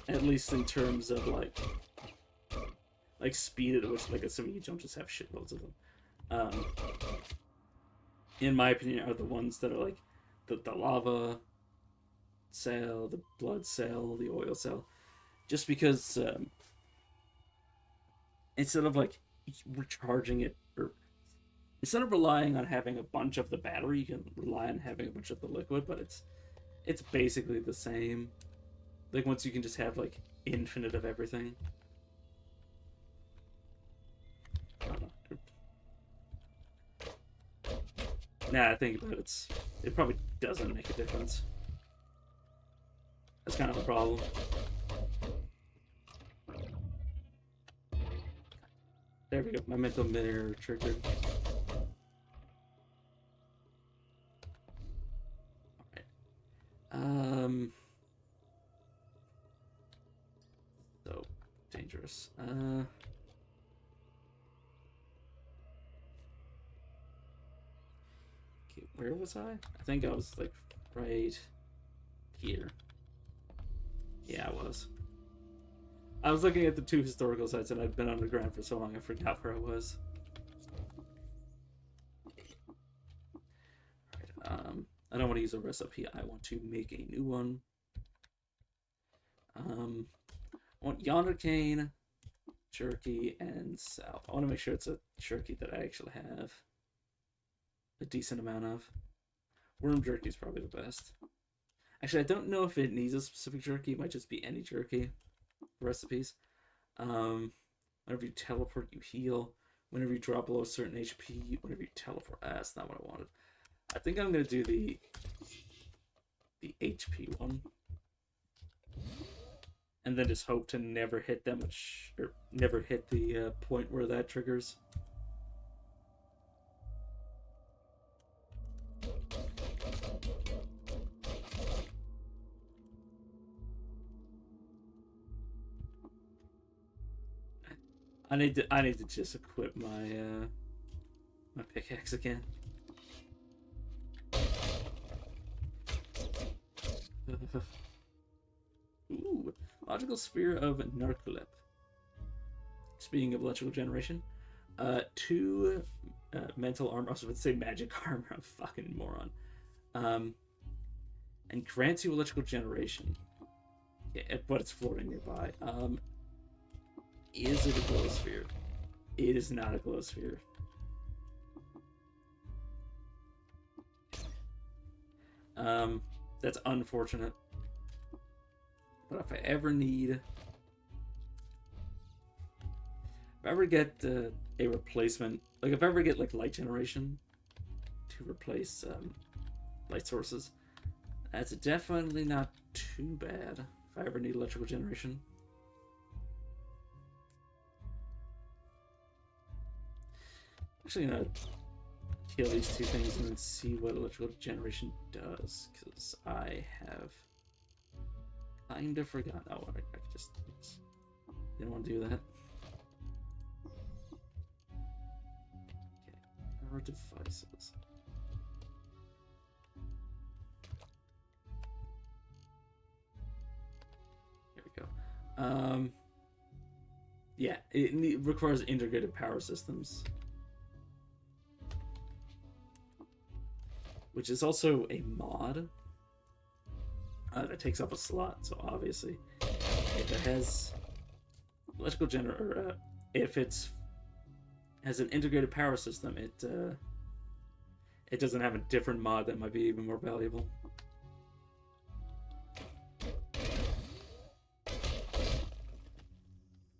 at least in terms of like speed at which, like, assuming you don't just have shitloads of them, in my opinion, are the ones that are like the lava cell, the blood cell, the oil cell, just because instead of like recharging it, or instead of relying on having a bunch of the battery, you can rely on having a bunch of the liquid, but it's basically the same. Like, once you can just have like infinite of everything. I don't know. Nah, I think about it, it probably doesn't make a difference. That's kind of a problem. There we go. My mental mirror triggered. Alright. So dangerous. Where was I? I think I was like right here. Yeah, I was. I was looking at the 2 historical sites and I'd been underground for so long I forgot where I was. Alright, I don't want to use a recipe. I want to make a new one. I want yonder cane, jerky, and salt. I want to make sure it's a jerky that I actually have a decent amount of. Worm jerky is probably the best. Actually, I don't know if it needs a specific jerky. It might just be any jerky recipes. Whenever you teleport, you heal. Whenever you drop below a certain HP, whenever you teleport. That's not what I wanted. I think I'm gonna do the HP one, and then just hope to never hit that much, or never hit the point where that triggers. I need to just equip my my pickaxe again. Ooh, logical sphere of Narcolip. Speaking of electrical generation, 2 mental armor. I was about to say magic armor. I'm a fucking moron. And grants you electrical generation. Yeah, but it's floating nearby. Is it a glow sphere? It is not a glow sphere. That's unfortunate. But if I ever get a replacement, like if I ever get like light generation to replace light sources, that's definitely not too bad. If I ever need electrical generation. Actually, I'm gonna kill these 2 things and then see what electrical generation does, because I have kind of forgotten. Oh, I just didn't want to do that. Okay, our devices. Here we go. Yeah, it requires integrated power systems, which is also a mod that takes up a slot. So obviously, if it has electrical generator, if it's has an integrated power system, it doesn't have a different mod that might be even more valuable.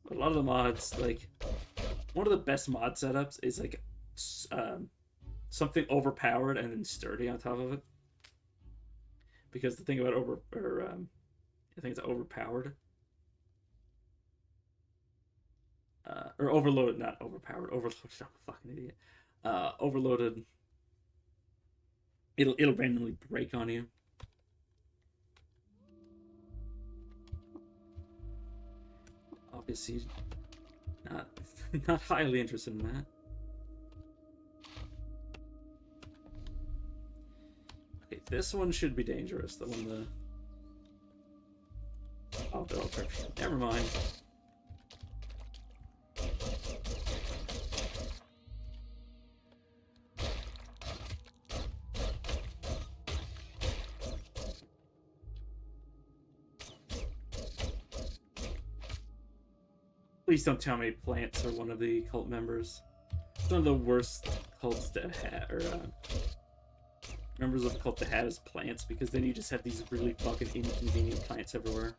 But a lot of the mods, like one of the best mod setups, is like something overpowered and then sturdy on top of it. Because the thing about I think it's overpowered. Or overloaded, not overpowered. Overloaded, I'm a fucking idiot. Overloaded. It'll randomly break on you. Obviously, not highly interested in that. Okay, this one should be dangerous. The one oh, they're all perfect. Never mind. Please don't tell me plants are one of the cult members. It's one of the worst cults to have, or members of the cult to have is plants, because then you just have these really fucking inconvenient plants everywhere.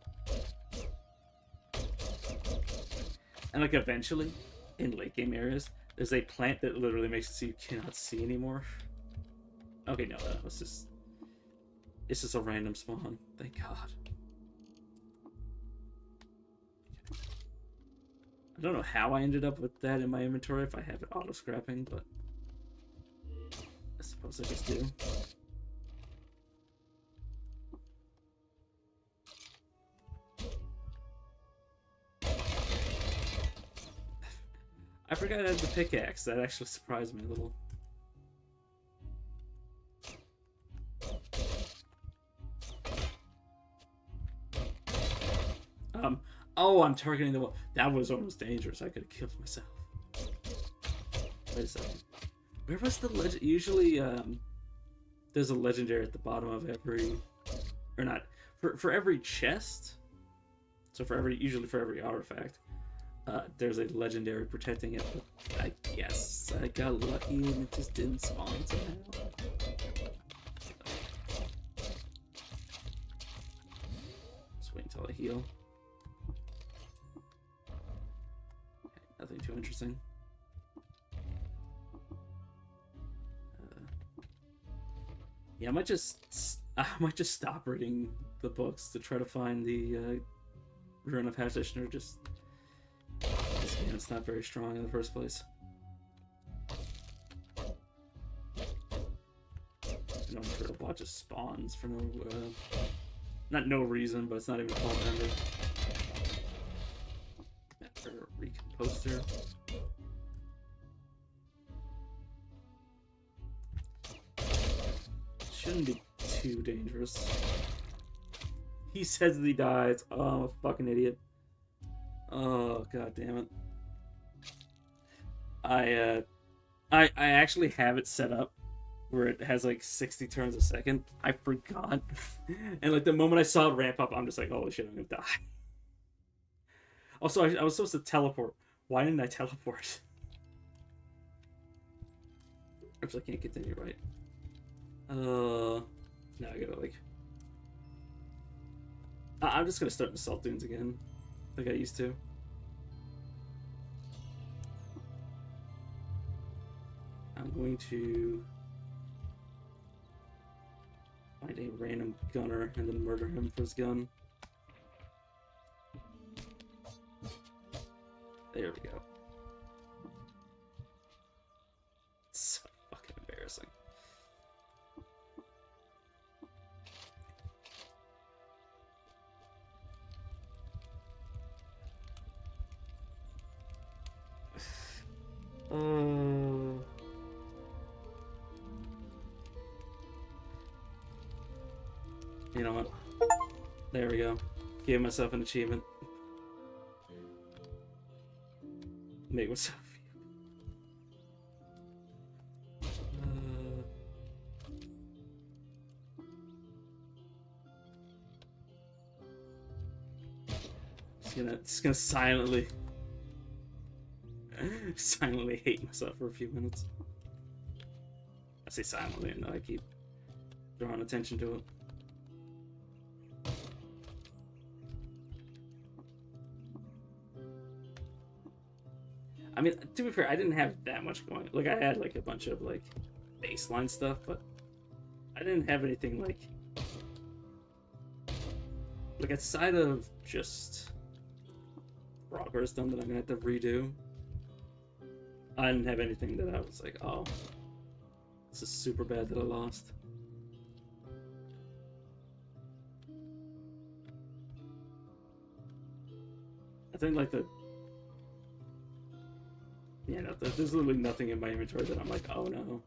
And like eventually, in late game areas, there's a plant that literally makes it so you cannot see anymore. Okay, no, it's just a random spawn. Thank God. I don't know how I ended up with that in my inventory if I have it auto scrapping, but I suppose I just do. I forgot I had the pickaxe. That actually surprised me a little. Oh, I'm targeting the wall. That was almost dangerous. I could have killed myself. Wait a second. Where was the legend? Usually, there's a legendary at the bottom of every, or not, for every chest. So usually for every artifact, there's a legendary protecting it. But I guess I got lucky and it just didn't spawn somehow. Just wait until I heal. Okay, nothing too interesting. Yeah, I might just stop reading the books to try to find the Ruin of Hiatus, or just this game is not very strong in the first place. You know, I'm sure a lot just spawns for no not no reason, but it's not even called member. Recomposter. Shouldn't be too dangerous. He says that he dies. Oh, I'm a fucking idiot. Oh, god damn it. I actually have it set up where it has like 60 turns a second. I forgot. And like the moment I saw it ramp up, I'm just like, holy shit, I'm gonna die. Also, I was supposed to teleport. Why didn't I teleport? Oops, I can't continue, right? Now I gotta like... I'm just gonna start the Salt Dunes again, like I used to. I'm going to find a random gunner and then murder him for his gun. There we go. It's so fucking embarrassing. You know what? There we go. Give myself an achievement. Make myself. Just gonna silently hate myself for a few minutes. I say silently, and I keep drawing attention to it. I mean, to be fair, I didn't have that much going. Like, I had like a bunch of like baseline stuff, but I didn't have anything like outside of just progress done that I'm gonna have to redo. I didn't have anything that I was like, oh, this is super bad that I lost. I think like there's literally nothing in my inventory that I'm like, oh no.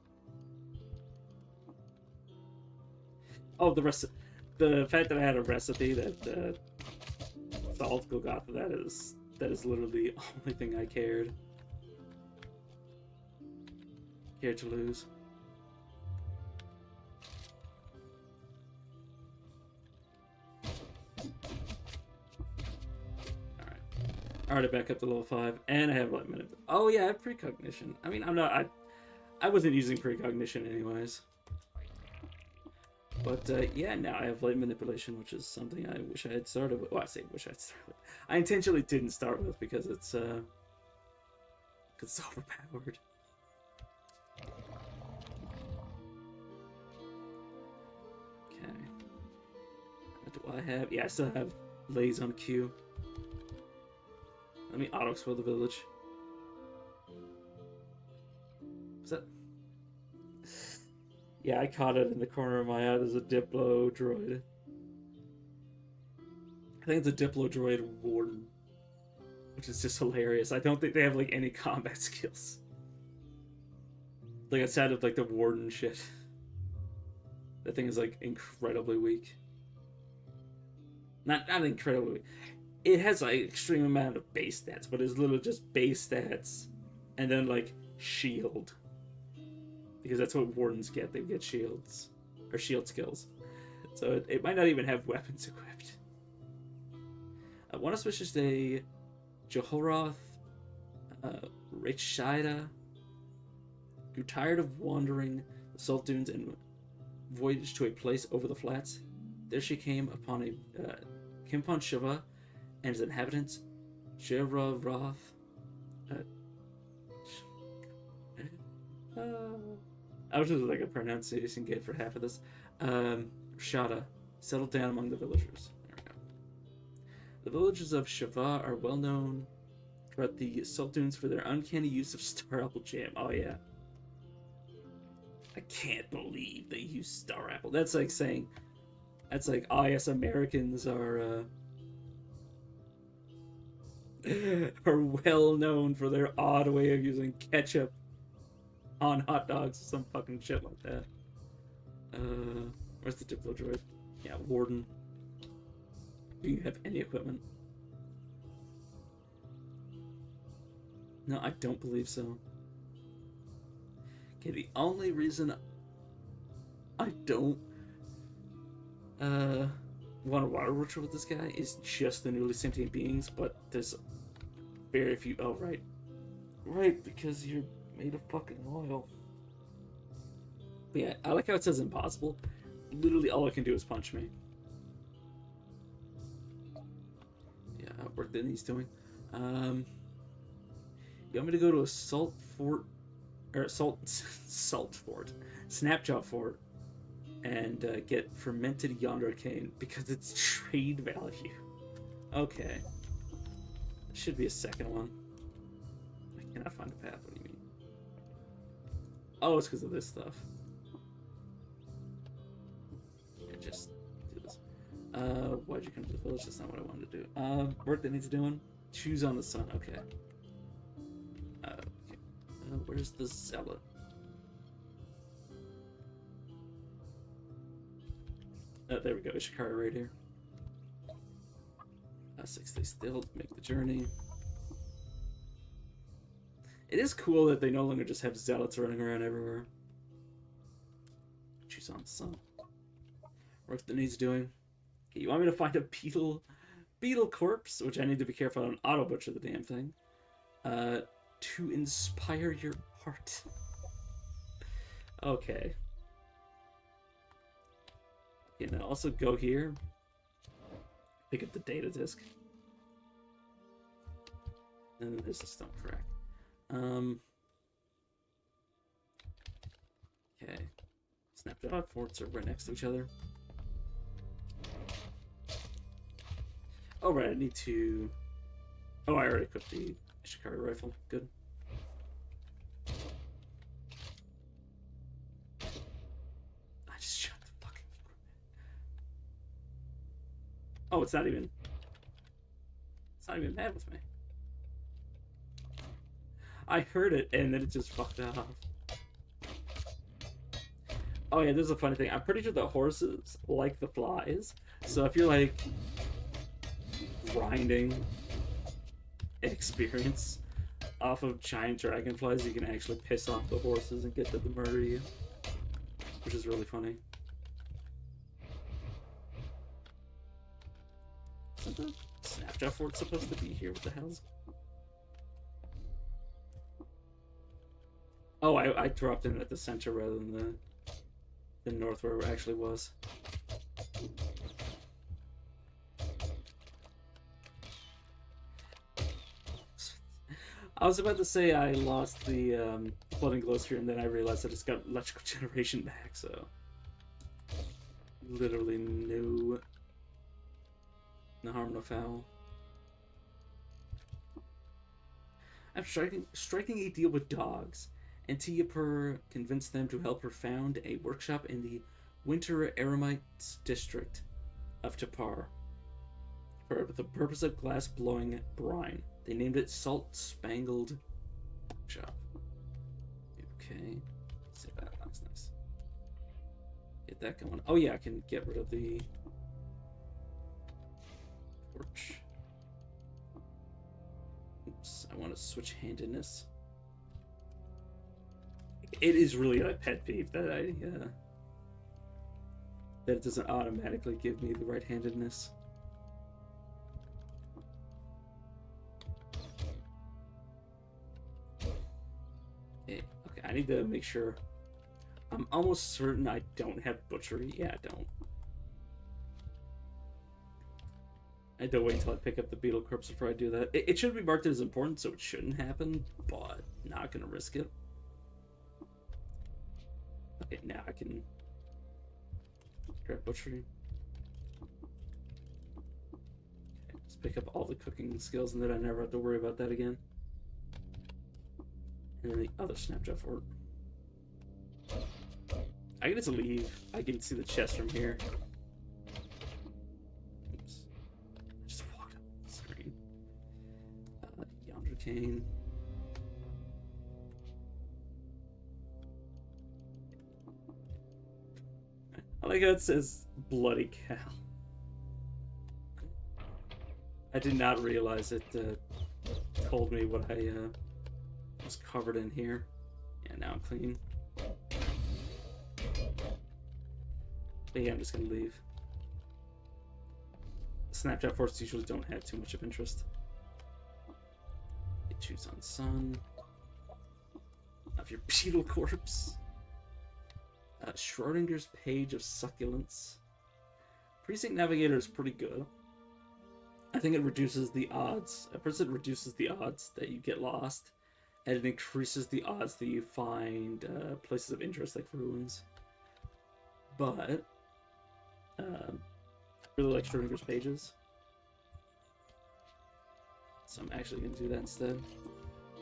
Oh, the fact that I had a recipe that Salt got, that is literally the only thing I cared to lose. Already back up to level 5, and I have like minute. Oh yeah, I have precognition. I mean, I wasn't using precognition anyways. But yeah, now I have light manipulation, which is something I wish I had started with. Well, I say wish I had started with. I intentionally didn't start with because it's overpowered. Okay. What do I have? Yeah, I still have Lays on Q. Let me auto-explode the village. Is that... Yeah, I caught it in the corner of my eye. There's a Diplo droid. I think it's a Diplo droid warden, which is just hilarious. I don't think they have like any combat skills. Like outside of like the warden shit. That thing is like incredibly weak. Not incredibly weak. it has like extreme amount of base stats, but it's literally just base stats, and then like shield, because that's what wardens get. They get shields or shield skills, so it might not even have weapons equipped. I want to switch to a Jehorath, Rachida. Grew tired of wandering the salt dunes and voyaged to a place over the flats. There she came upon Shiva and his inhabitants, Jehorath. I wish there was like a pronunciation guide for half of this. Shada settled down among the villagers. There we go. The villagers of Shiva are well known throughout the salt dunes for their uncanny use of star apple jam. Oh yeah. I can't believe they use star apple. That's like saying, that's like, oh yes, Americans are are well known for their odd way of using ketchup on hot dogs or some fucking shit like that. Where's the Diplo droid? Yeah, Warden. Do you have any equipment? No, I don't believe so. Okay, the only reason I don't want a water ritual with this guy is just the newly sentient beings, but there's very few. Oh, right. Right, because you're made of fucking oil. But yeah, I like how it says impossible. Literally all I can do is punch me. Yeah, work that he's doing. You want me to go to a salt fort, or salt fort, Snapjaw fort, and get fermented yonder cane because it's trade value. Okay, should be a second one. I cannot find a path. What do you mean? Oh, it's because of this stuff. Yeah, just do this. Why'd you come to the village? That's not what I wanted to do. Work that needs doing. Choose on the sun. Okay. Okay. Where's the zealot? Oh, there we go. Ishikara right here. 6 days still to make the journey. It is cool that they no longer just have zealots running around everywhere. Choose on the sun. Work that needs doing. Okay, you want me to find a beetle corpse, which I need to be careful I don't auto butcher the damn thing. To inspire your heart. Okay. You know, also go here. Pick up the data disk. And then there's the stone crack. Okay. Snapshot forts are right next to each other. Oh right, I need to. Oh, I already equipped the Ishikari rifle. Good. I just shot the fucking equipment. Oh, it's not even mad with me. I heard it and then it just fucked off. Oh yeah, there's a funny thing. I'm pretty sure the horses like the flies. So if you're like grinding experience off of giant dragonflies, you can actually piss off the horses and get them to murder you, which is really funny. Isn't the Snapjaw fort supposed to be here? What the hell's... Oh, I dropped in at the center rather than the north where it actually was. I was about to say I lost the floating glow sphere, and then I realized I just got electrical generation back, so literally no harm, no foul. I'm striking a deal with dogs. Antioper convinced them to help her found a workshop in the Winter Eremites district of Tapar for the purpose of glass blowing brine. They named it Salt Spangled Workshop. Okay. See that. That's nice. Get that going. Oh yeah, I can get rid of the torch. want to switch handedness. It is really a pet peeve that that it doesn't automatically give me the right-handedness. Okay, I need to make sure. I'm almost certain I don't have butchery. Yeah, I don't. I had to wait until I pick up the beetle corpse before I do that. It should be marked as important, so it shouldn't happen, but not gonna risk it. Okay, now I can grab butchery. Okay, just pick up all the cooking skills, and then I never have to worry about that again. And then the other snapshot fort. I get to leave. I can see the chest from here. Oops. I just walked up the screen. Yonder cane. I like how it says bloody cow. I did not realize it told me what I was covered in here. Yeah, now I'm clean. But yeah, I'm just gonna leave. Snapchat forts usually don't have too much of interest. You choose on sun. Of your beetle corpse. Schrodinger's page of succulents. Precinct Navigator is pretty good. I think it reduces the odds. At first, it reduces the odds that you get lost, and it increases the odds that you find places of interest like ruins. But I really like Schrodinger's pages, so I'm actually going to do that instead.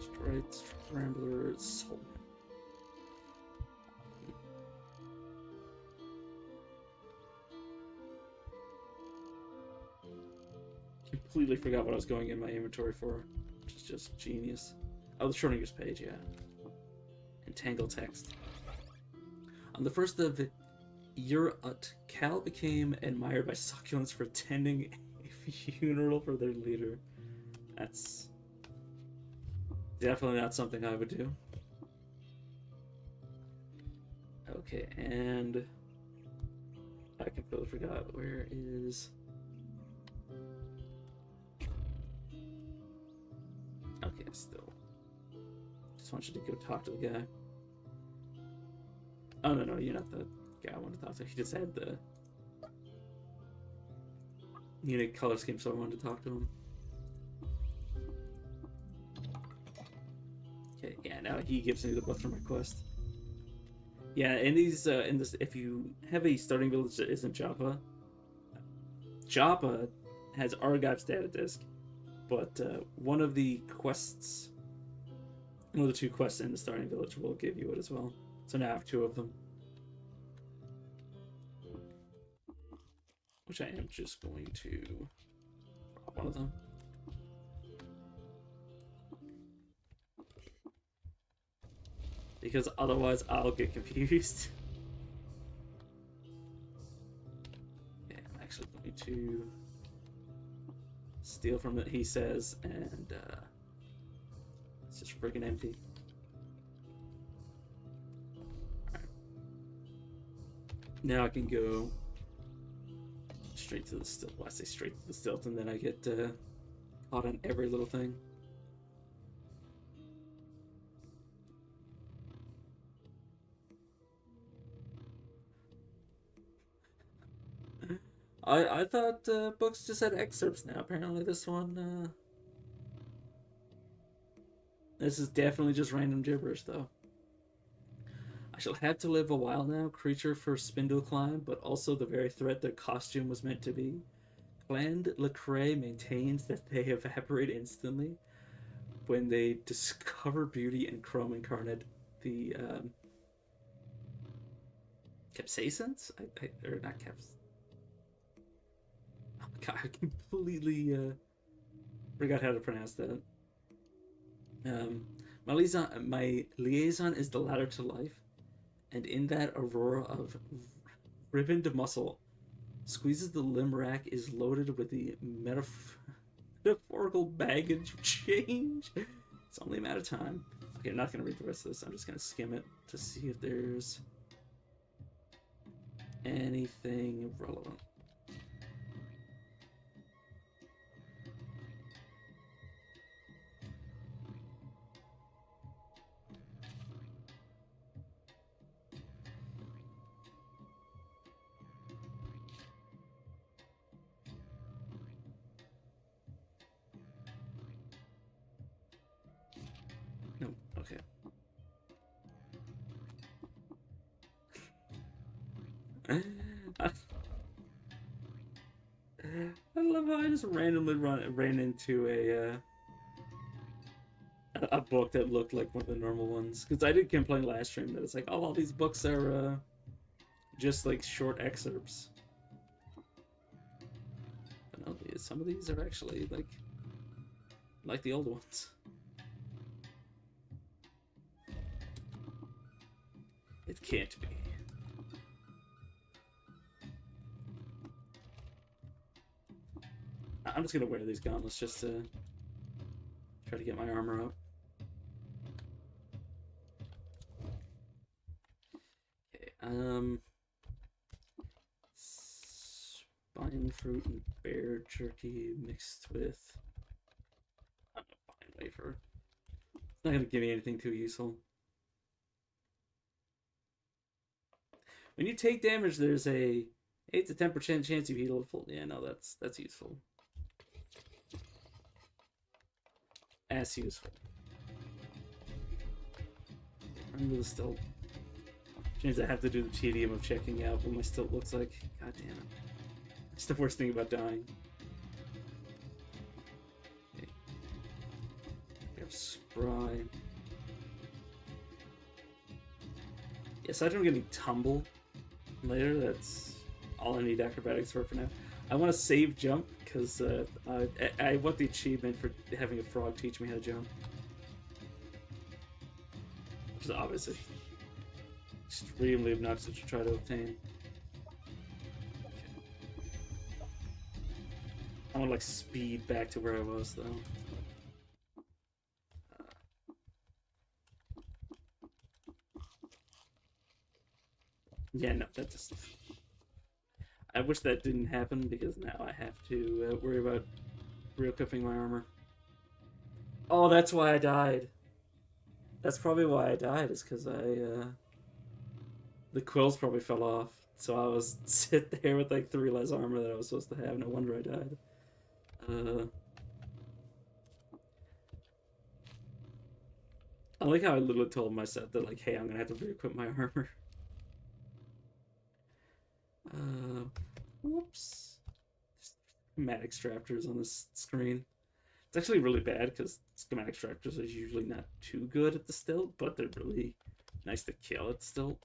Straight Scrambler Soul. Completely forgot what I was going in my inventory for, which is just genius. Oh, the Schrodinger's page, yeah. Entangle text. On the first of Urut, Cal became admired by succulents for attending a funeral for their leader. That's definitely not something I would do. Okay, and I completely forgot where is. Okay, still. Just want you to go talk to the guy. Oh, no, you're not the guy I want to talk to. He just had the unique color scheme, so I wanted to talk to him. Okay, yeah, now he gives me the buff for my quest. Yeah, in these, in this, if you have a starting village that isn't Joppa, Joppa has Argive's data disk. But one of the quests, one of the two quests in the starting village will give you it as well. So now I have two of them. Which I am just going to drop one of them. Because otherwise I'll get confused. Yeah, I'm actually going to steal from it, he says, and it's just freaking empty. Right. Now I can go straight to the stilt. Well, I say straight to the stilt, and then I get caught on every little thing. I thought books just had excerpts now. Apparently this one, this is definitely just random gibberish, though. I shall have to live a while now, creature for spindle climb, but also the very threat their costume was meant to be. Clan Lecrae maintains that they evaporate instantly when they discover beauty and chrome incarnate. The capsaicins? Or not caps. Oh my god, I completely forgot how to pronounce that. My liaison is the ladder to life, and in that aurora of ribboned muscle, squeezes the limb rack is loaded with the metaphorical baggage of change. It's only a matter of time. Okay, I'm not gonna read the rest of this. I'm just gonna skim it to see if there's anything relevant. Nope. Okay. I love how I just randomly ran into a book that looked like one of the normal ones, because I did complain last stream that it's like, oh, all these books are just like short excerpts. But no, some of these are actually like the old ones. It can't be. I'm just gonna wear these gauntlets just to try to get my armor up. Okay, spine fruit and bear jerky mixed with fine wafer. It's not gonna give me anything too useful. When you take damage, there's a 8 to 10% chance you heal full. Yeah, no, that's useful. As useful. Remember the stilt. James, I have to do the tedium of checking out what my stilt looks like. God damn it. It's the worst thing about dying. Okay. We have spry. Yes, I don't get any tumble later. That's all I need acrobatics for now. I want to save jump because I want the achievement for having a frog teach me how to jump. Which is obviously extremely obnoxious to try to obtain. Okay. I want to like speed back to where I was though. Yeah, no, that just... I wish that didn't happen because now I have to worry about re-equipping my armor. Oh, that's why I died. That's probably why I died, is because the quills probably fell off. So I was sit there with like 3 less armor that I was supposed to have. No wonder I died. I like how I literally told myself that like, hey, I'm gonna have to re-equip my armor. Whoops. Schematic extractors on this screen. It's actually really bad because schematic extractors are usually not too good at the stilt, but they're really nice to kill at the stilt.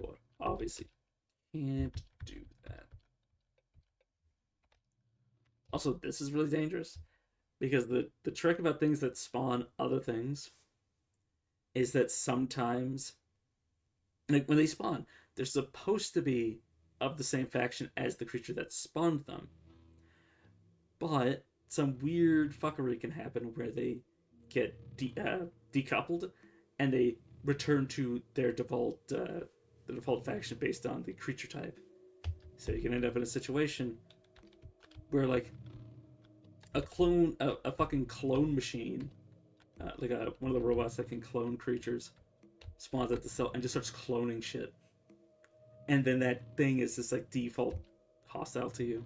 But obviously can't do that. Also, this is really dangerous because the trick about things that spawn other things is that sometimes, like when they spawn, they're supposed to be of the same faction as the creature that spawned them. But some weird fuckery can happen where they get decoupled and they return to their default the default faction based on the creature type. So you can end up in a situation where like a fucking clone machine, like one of the robots that can clone creatures, spawns at the cell and just starts cloning shit. And then that thing is just like default hostile to you.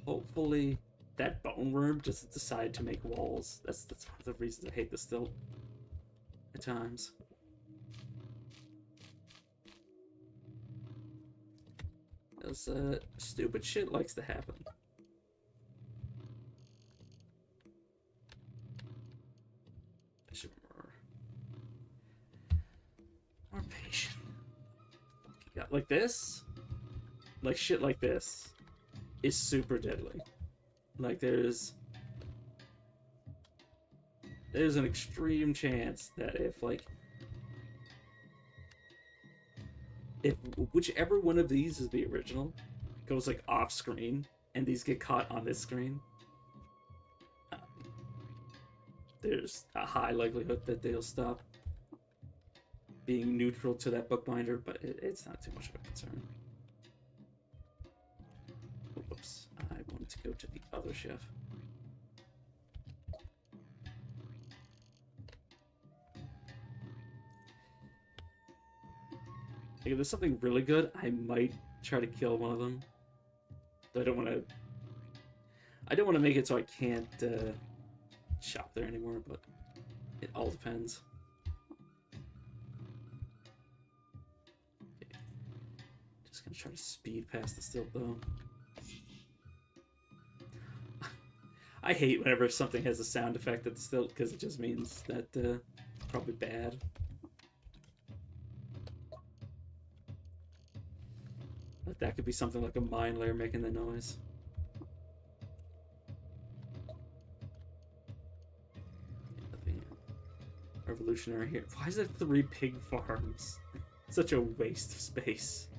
Hopefully that bone worm just decide to make walls. That's one of the reasons I hate the stilt at times. Because stupid shit likes to happen. I should be more patient. You got like this, like shit like this is super deadly. Like there's an extreme chance that if whichever one of these is the original goes like off screen and these get caught on this screen, there's a high likelihood that they'll stop being neutral to that bookbinder, but it's not too much of a concern. Whoops, I wanted to go to the other chef. Like, if there's something really good, I might try to kill one of them. But I don't want to make it so I can't shop there anymore, but it all depends. Okay. Just gonna try to speed past the stilt though. I hate whenever something has a sound effect at the stilt because it just means that it's probably bad. But that could be something like a mine layer making the noise. Nothing revolutionary here. Why is there 3 pig farms? Such a waste of space.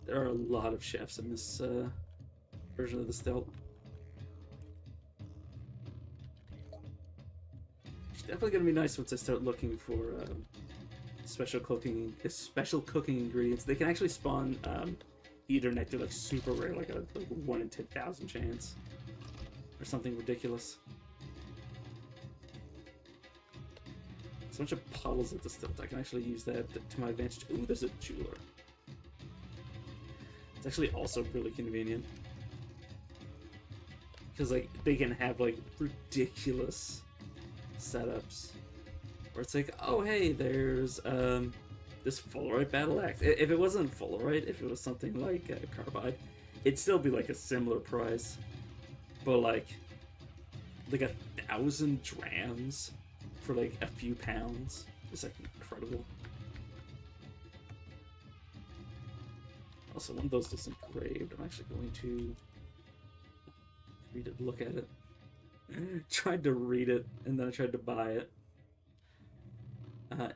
There are a lot of chefs in this version of the stilt. It's definitely gonna be nice once I start looking for special cooking ingredients. They can actually spawn Eater nectar like super rare, like a 1 in 10,000 chance, or something ridiculous. There's a bunch of puddles at the stilt. I can actually use that to my advantage. Ooh, there's a jeweler. It's actually also really convenient because like they can have like ridiculous setups where it's like, oh hey, there's this fullerite battle axe. If it wasn't fullerite, if it was something like carbide, it'd still be like a similar price, but like 1,000 drams for like a few pounds is like incredible. Also, one of those is engraved. I'm actually going to read it, look at it. Tried to read it, and then I tried to buy it.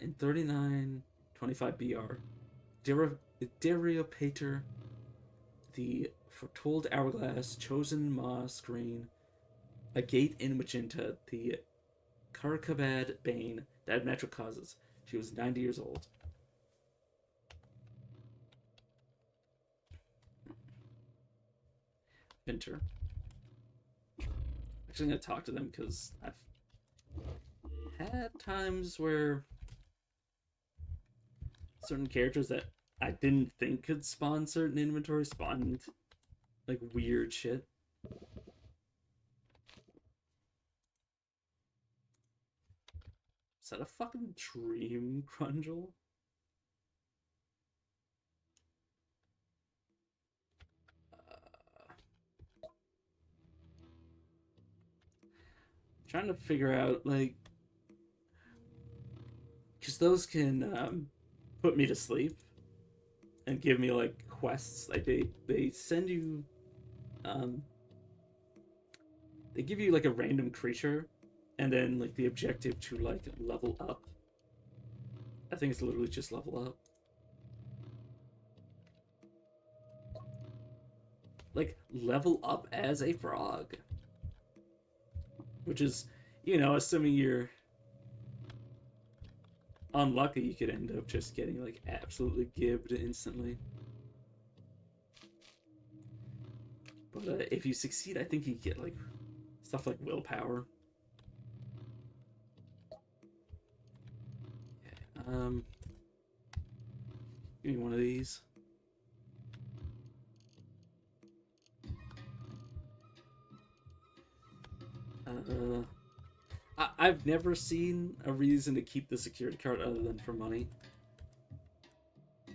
In 3925 BR, Dariopater, the foretold hourglass, chosen maw screen, a gate in magenta, the Karkabad Bane died of natural causes. She was 90 years old. Pinter. Actually, I'm gonna talk to them because I've had times where certain characters that I didn't think could spawn certain inventory spawned like weird shit. Is that a fucking dream, Crunchel? Trying to figure out, like, because those can put me to sleep and give me like quests. Like they send you, they give you like a random creature, and then like the objective to like level up. I think it's literally just level up. Like level up as a frog. Which is, you know, assuming you're unlucky, you could end up just getting like absolutely gibbed instantly. But if you succeed, I think you get like stuff like willpower. Okay, give me one of these. I've never seen a reason to keep the security card other than for money. So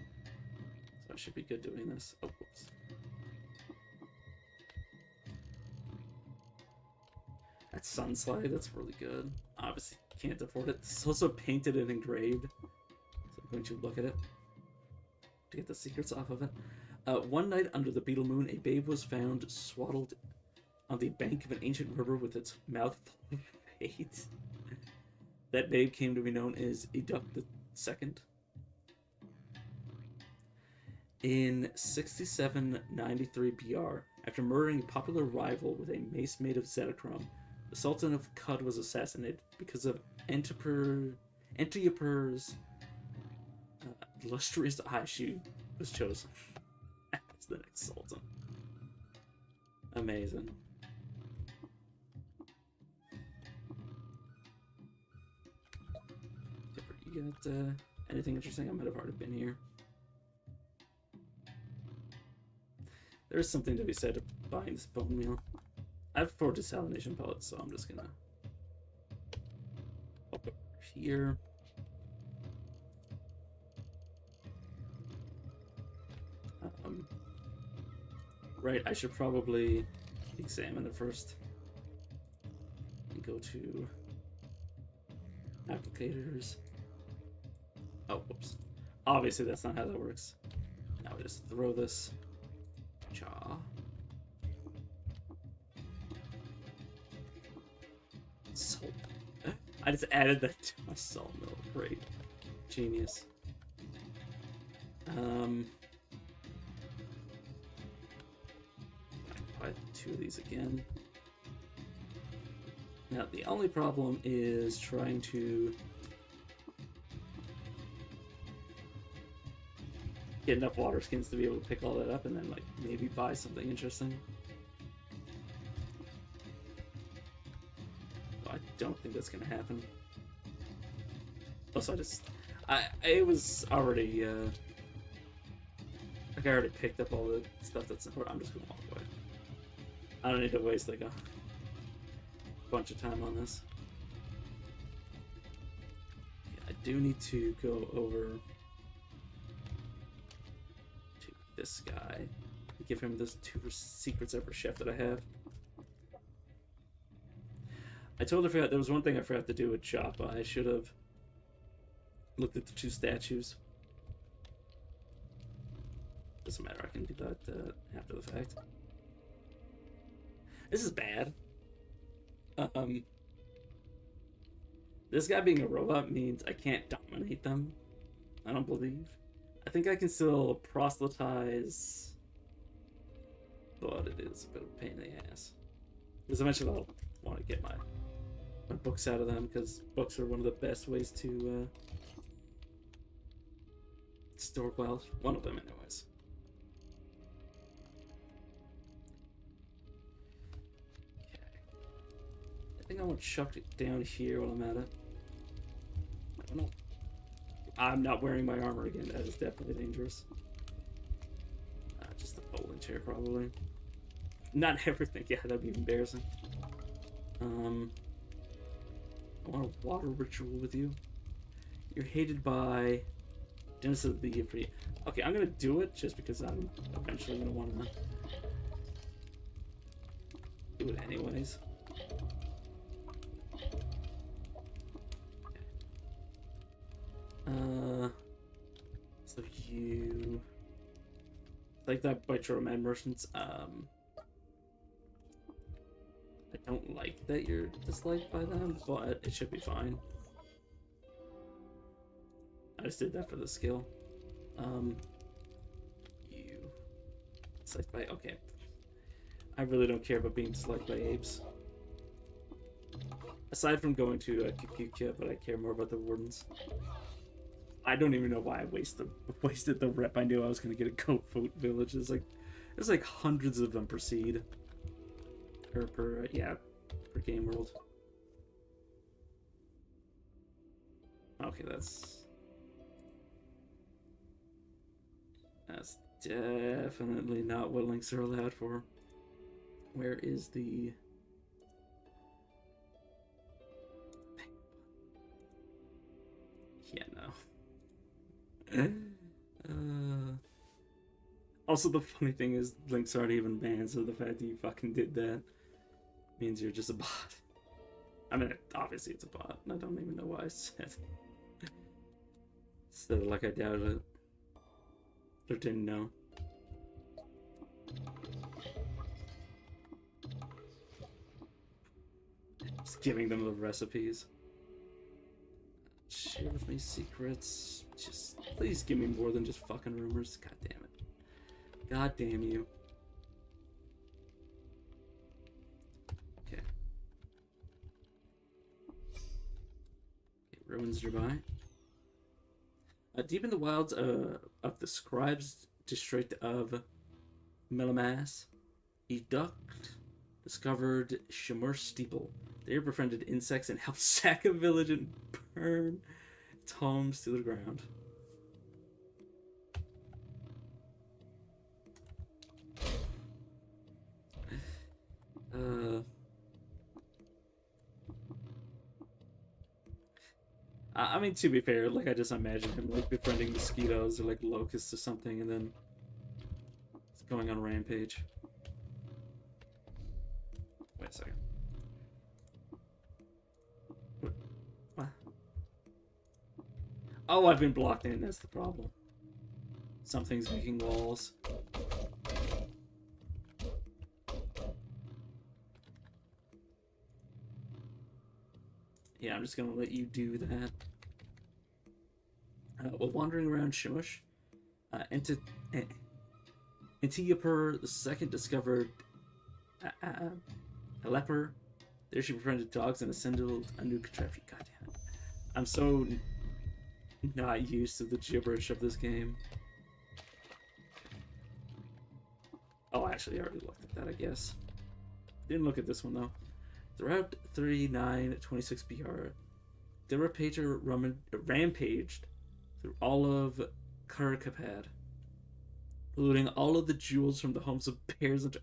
I should be good doing this. Oh, whoops. That Sunslide, that's really good. Obviously, can't afford it. It's also painted and engraved. So I'm going to look at it to get the secrets off of it. One night under the beetle moon, a babe was found swaddled on the bank of an ancient river with its mouth full of That babe came to be known as Eduk II. In 6793 BR, after murdering a popular rival with a mace made of Zetachrome, the Sultan of Qud was assassinated because of Antioper's illustrious Aishu was chosen as the next Sultan. Amazing. You got anything interesting? I might have already been here. There's something to be said about buying this bone meal. I have 4 desalination pellets, so I'm just gonna pop over here. Right, I should probably examine it first. And go to applicators. Oh, whoops. Obviously, that's not how that works. Now we just throw this. Cha. Salt. I just added that to my salt mill. Great. Genius. Buy 2 of these again. Now, the only problem is trying to get enough water skins to be able to pick all that up and then, like, maybe buy something interesting. I don't think that's gonna happen. Plus, I was already, like, I already picked up all the stuff that's important. I'm just gonna walk away. I don't need to waste, like, a bunch of time on this. Yeah, I do need to go over to this guy. Give him those 2 secrets every chef that I have. I totally forgot. There was one thing I forgot to do with Joppa. I should have looked at the 2 statues. Doesn't matter. I can do that after the fact. This is bad. This guy being a robot means I can't dominate them. I don't believe. I think I can still proselytize, but it is a bit of a pain in the ass. Because eventually I'll want to get my books out of them, because books are one of the best ways to store wealth. One of them, anyways. I think I want to chuck it down here while I'm at it. I'm not wearing my armor again. That is definitely dangerous. Just the bowling chair, probably. Not everything. Yeah, that'd be embarrassing. I want a water ritual with you. You're hated by Genesis of the Yipri. Okay, I'm gonna do it just because I'm eventually gonna want to do it anyways. So you like that by Roman merchants. I don't like that you're disliked by them, but it should be fine. I just did that for the skill. You disliked by, okay. I really don't care about being disliked by apes. Aside from going to Kikukia, but I care more about the wardens. I don't even know why I wasted the rep. I knew I was gonna get a goat village. There's like hundreds of them per seed. Or per game world. Okay, that's definitely not what links are allowed for. Where is the yeah, no. Also, the funny thing is, links aren't even banned, so the fact that you fucking did that means you're just a bot. I mean, obviously it's a bot, and I don't even know why I said like I doubted it. Or didn't know. Just giving them the recipes. Share with me secrets. Just please give me more than just fucking rumors. God damn it. God damn you. Okay. Ruins nearby. Deep in the wilds of the scribes district of Melamas, a duck discovered Shimmer Steeple. They befriended insects and helped sack a village and burn its homes to the ground. I mean, to be fair, like, I just imagine him, like, befriending mosquitoes or, like, locusts or something, and then it's going on a rampage. Wait a second. What? Oh, I've been blocked in, that's the problem. Something's making walls. Yeah, I'm just gonna let you do that. While wandering around Shimush, Antioper II discovered a leper. There she befriended dogs and assembled a new contraption. God damn it. I'm so not used to the gibberish of this game. Oh, actually, I already looked at that, I guess. Didn't look at this one, though. Throughout 3926 BR, the Rampager rampaged through all of Karkapad, looting all of the jewels from the homes of bears and...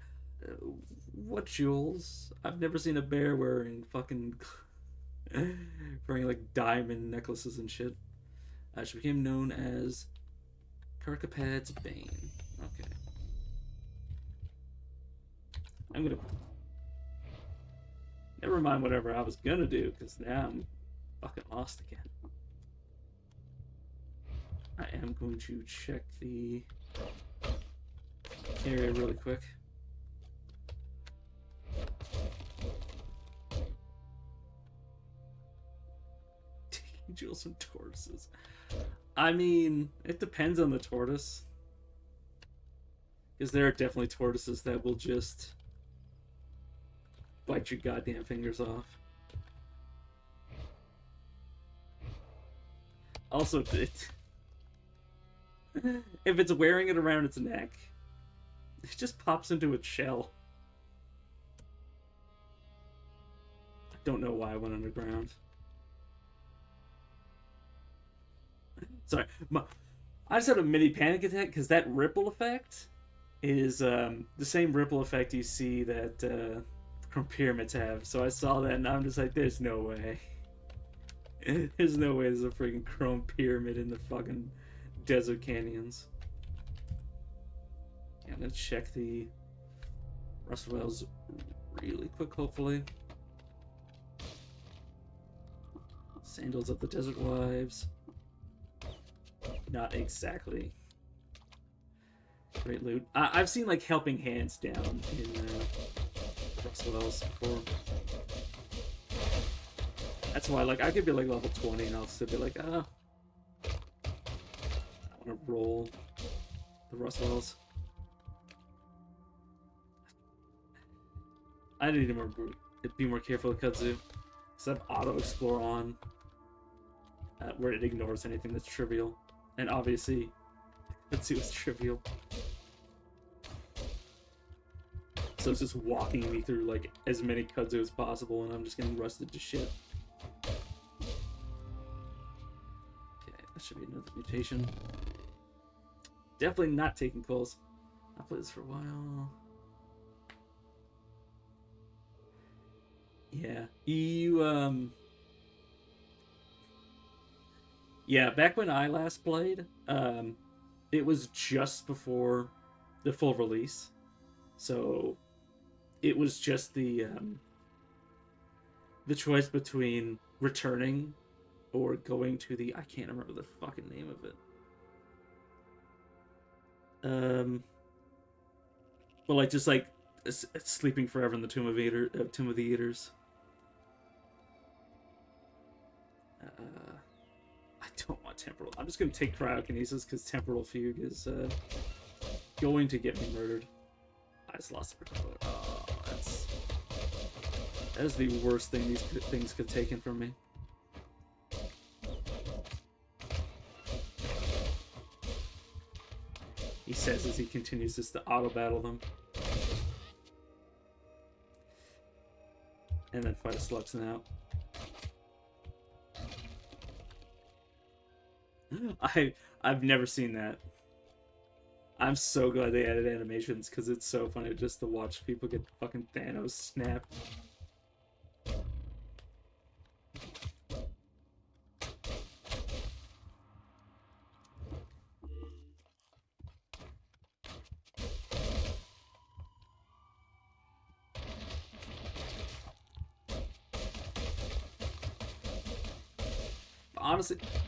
what jewels? I've never seen a bear wearing fucking... wearing, like, diamond necklaces and shit. She became known as Karkapad's Bane. Okay. I'm gonna... Never mind whatever I was gonna do, because now I'm fucking lost again. I am going to check the area really quick. Jewels and tortoises. I mean, it depends on the tortoise. Because there are definitely tortoises that will just bite your goddamn fingers off. Also, if it's wearing it around its neck, it just pops into its shell. I don't know why I went underground. Sorry, I just had a mini panic attack because that ripple effect is the same ripple effect you see that from pyramids have. So I saw that and I'm just like, there's no way. There's no way there's a freaking chrome pyramid in the fucking desert canyons. Yeah, I'm gonna check the Rust Wells really quick, hopefully. Sandals of the Desert Wives. Not exactly great loot. I've seen like helping hands down in Rust Wells before. That's why, like, I could be like level 20 and I'll still be like, I want to roll the Rust Wells. I need to be more careful with Kudzu. Because I have auto explore on, where it ignores anything that's trivial. And obviously, Kudzu is trivial. So it's just walking me through like as many Kudzu as possible, and I'm just getting rusted to shit. Okay, that should be another mutation. Definitely not taking calls. I'll play this for a while. Yeah, yeah, back when I last played, it was just before the full release, so it was just the choice between returning or going to the... I can't remember the fucking name of it. But like just like sleeping forever in the Tomb of the Eaters. I don't want temporal. I'm just gonna take cryokinesis because temporal fugue is going to get me murdered. I just lost the controller. Oh, that is the worst thing these things could have taken from me. He says as he continues just to auto-battle them. And then fight a Sluxen out. I've never seen that. I'm so glad they added animations because it's so funny just to watch people get fucking Thanos snapped.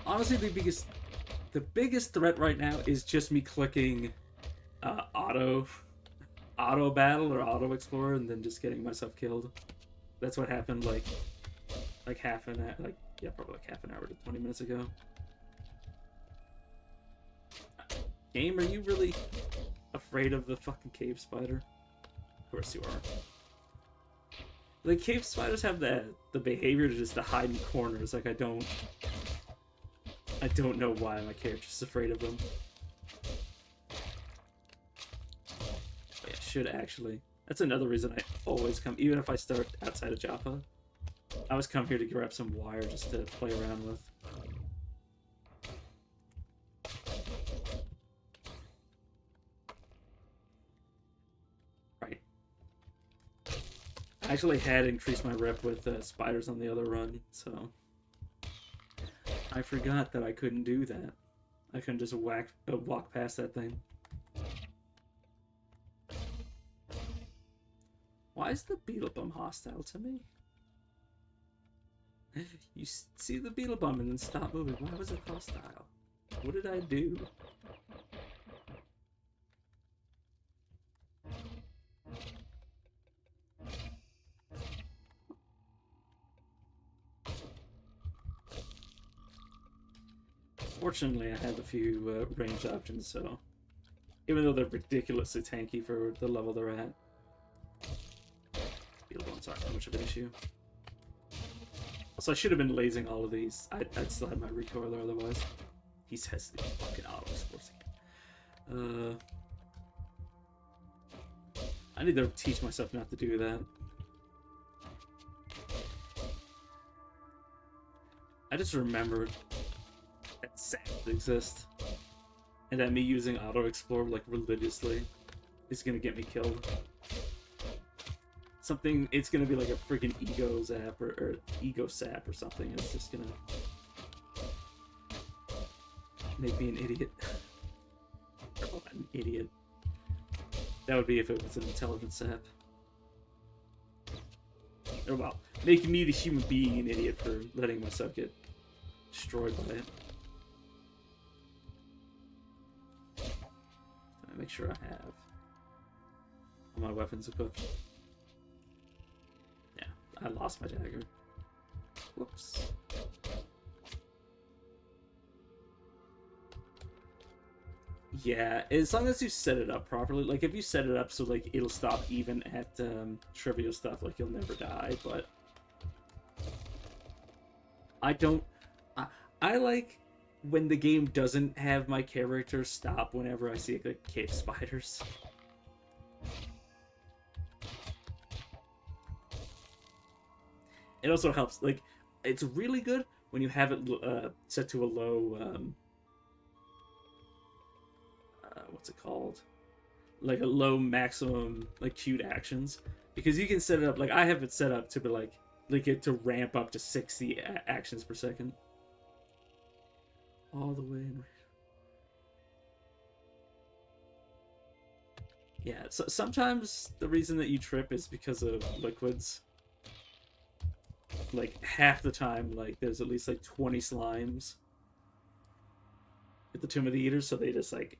Honestly, the biggest threat right now is just me clicking auto battle or auto explorer and then just getting myself killed. That's what happened like probably like half an hour to 20 minutes ago. Game, are you really afraid of the fucking cave spider? Of course you are. The cave spiders have the behavior to just to hide in corners. Like I don't know why my character's afraid of them. But yeah, should actually. That's another reason I always come, even if I start outside of Jaffa. I always come here to grab some wire just to play around with. Right. I actually had increased my rep with spiders on the other run, so I forgot that I couldn't do that. I couldn't just walk past that thing. Why is the beetle bum hostile to me? You see the beetle bum and then stop moving. Why was it hostile? What did I do? Fortunately, I had a few range options, so even though they're ridiculously tanky for the level they're at, beetle bums aren't much of an issue. So I should have been lasing all of these. I'd still have my recoiler otherwise. He says the fucking auto sports again. I need to teach myself not to do that. I just remembered that sand exists, and that me using auto explore like religiously is gonna get me killed. Something, it's gonna be like a freaking ego zap or ego sap or something. It's just gonna make me an idiot. Or not an idiot. That would be if it was an intelligent sap. Or well, making me the human being an idiot for letting myself get destroyed by it. Make sure I have all my weapons equipped. Yeah, I lost my dagger. Whoops. Yeah, as long as you set it up properly. Like, if you set it up so, like, it'll stop even at trivial stuff, like, you'll never die, but I like when the game doesn't have my character stop whenever I see, like, cave spiders. It also helps, like, it's really good when you have it set to a low, what's it called? Like a low maximum, like, queued actions. Because you can set it up, like, I have it set up to be, like it to ramp up to 60 actions per second. All the way in. Yeah, so sometimes the reason that you trip is because of liquids. Like, half the time, like, there's at least, like, 20 slimes at the Tomb of the Eaters, so they just, like,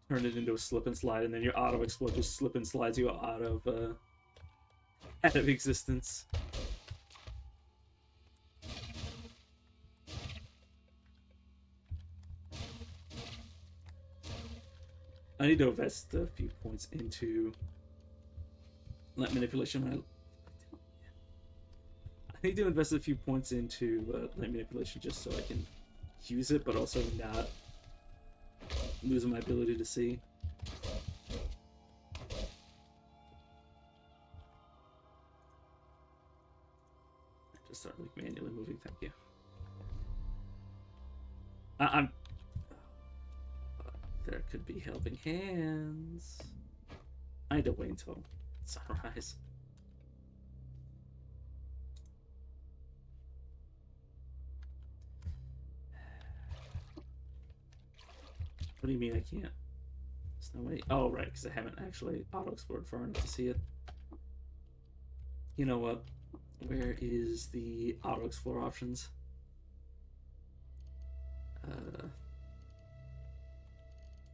turn it into a slip and slide, and then your auto explode just slip and slides you out of existence. I need to invest a few points into light manipulation. I need to invest a few points into light manipulation just so I can use it, but also not losing my ability to see. Just start like manually moving. Thank you. I'm. There could be helping hands. I need to wait until sunrise. What do you mean I can't? There's no way. Oh, right, because I haven't actually auto-explored far enough to see it. You know what? Where is the auto-explore options?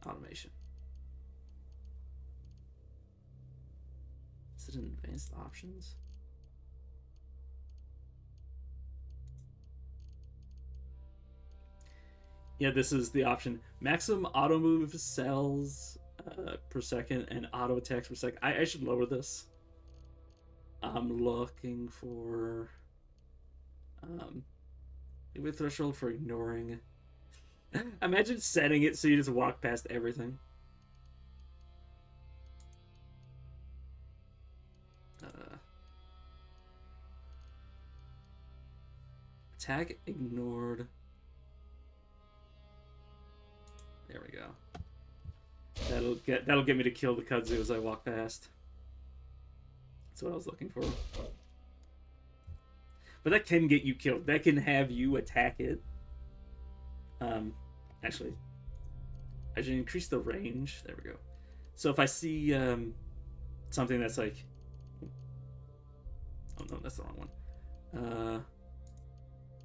Automation. Is it in advanced options? Yeah, this is the option. Maximum auto move cells per second and auto attacks per second. I should lower this. I'm looking for maybe a threshold for ignoring. Imagine setting it so you just walk past everything. Attack ignored. There we go. That'll get me to kill the kudzu as I walk past. That's what I was looking for. But that can get you killed. That can have you attack it. Actually, I should increase the range. There we go. So if I see something that's like, oh no, that's the wrong one.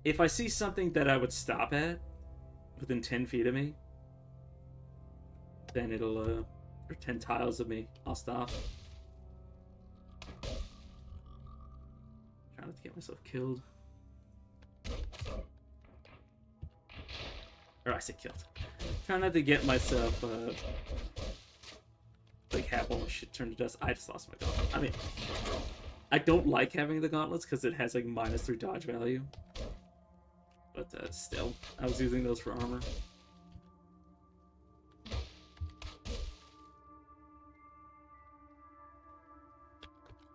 If I see something that I would stop at within 10 feet of me, then it'll or 10 tiles of me, I'll stop. Trying not to get myself killed. Or I said killed. Trying not to get myself like have all my shit turned to dust. I just lost my gauntlet. I mean, I don't like having the gauntlets because it has like -3 dodge value. But still, I was using those for armor.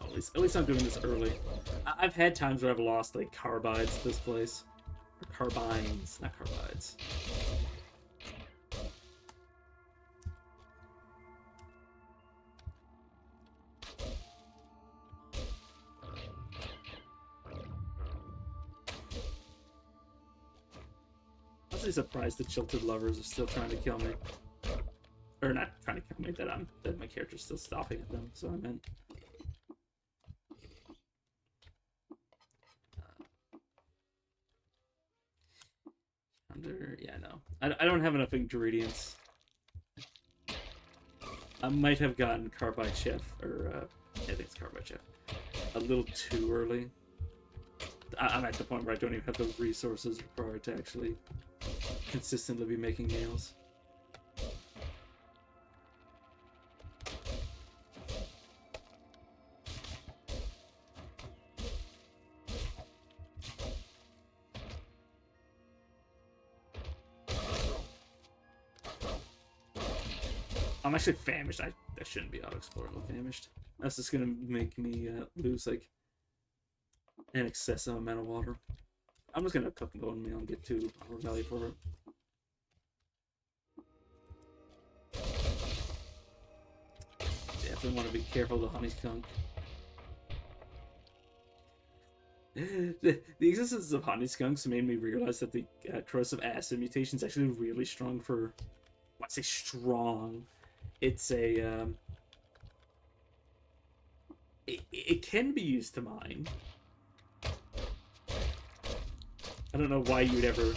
Oh, at least I'm doing this early. I've had times where I've lost like carbides to this place. Or carbines, not carbides. I'm actually surprised the Jilted Lovers are still trying to kill me. Or not trying to kill me, that my character's still stopping at them, so I meant. Yeah, no. I don't have enough ingredients. I might have gotten Carbide Chef, or I think it's Carbide Chef, a little too early. I'm at the point where I don't even have the resources required to actually consistently be making nails. I'm actually famished. I shouldn't be auto-exploring with famished. That's just gonna make me lose like an excessive amount of water. I'm just gonna cook bone meal and get 2 power value for it. Definitely want to be careful of the honey skunk. The existence of honey skunks made me realize that the corrosive acid mutation is actually really strong for. Well, I say strong. It's a it can be used to mine. I don't know why you'd ever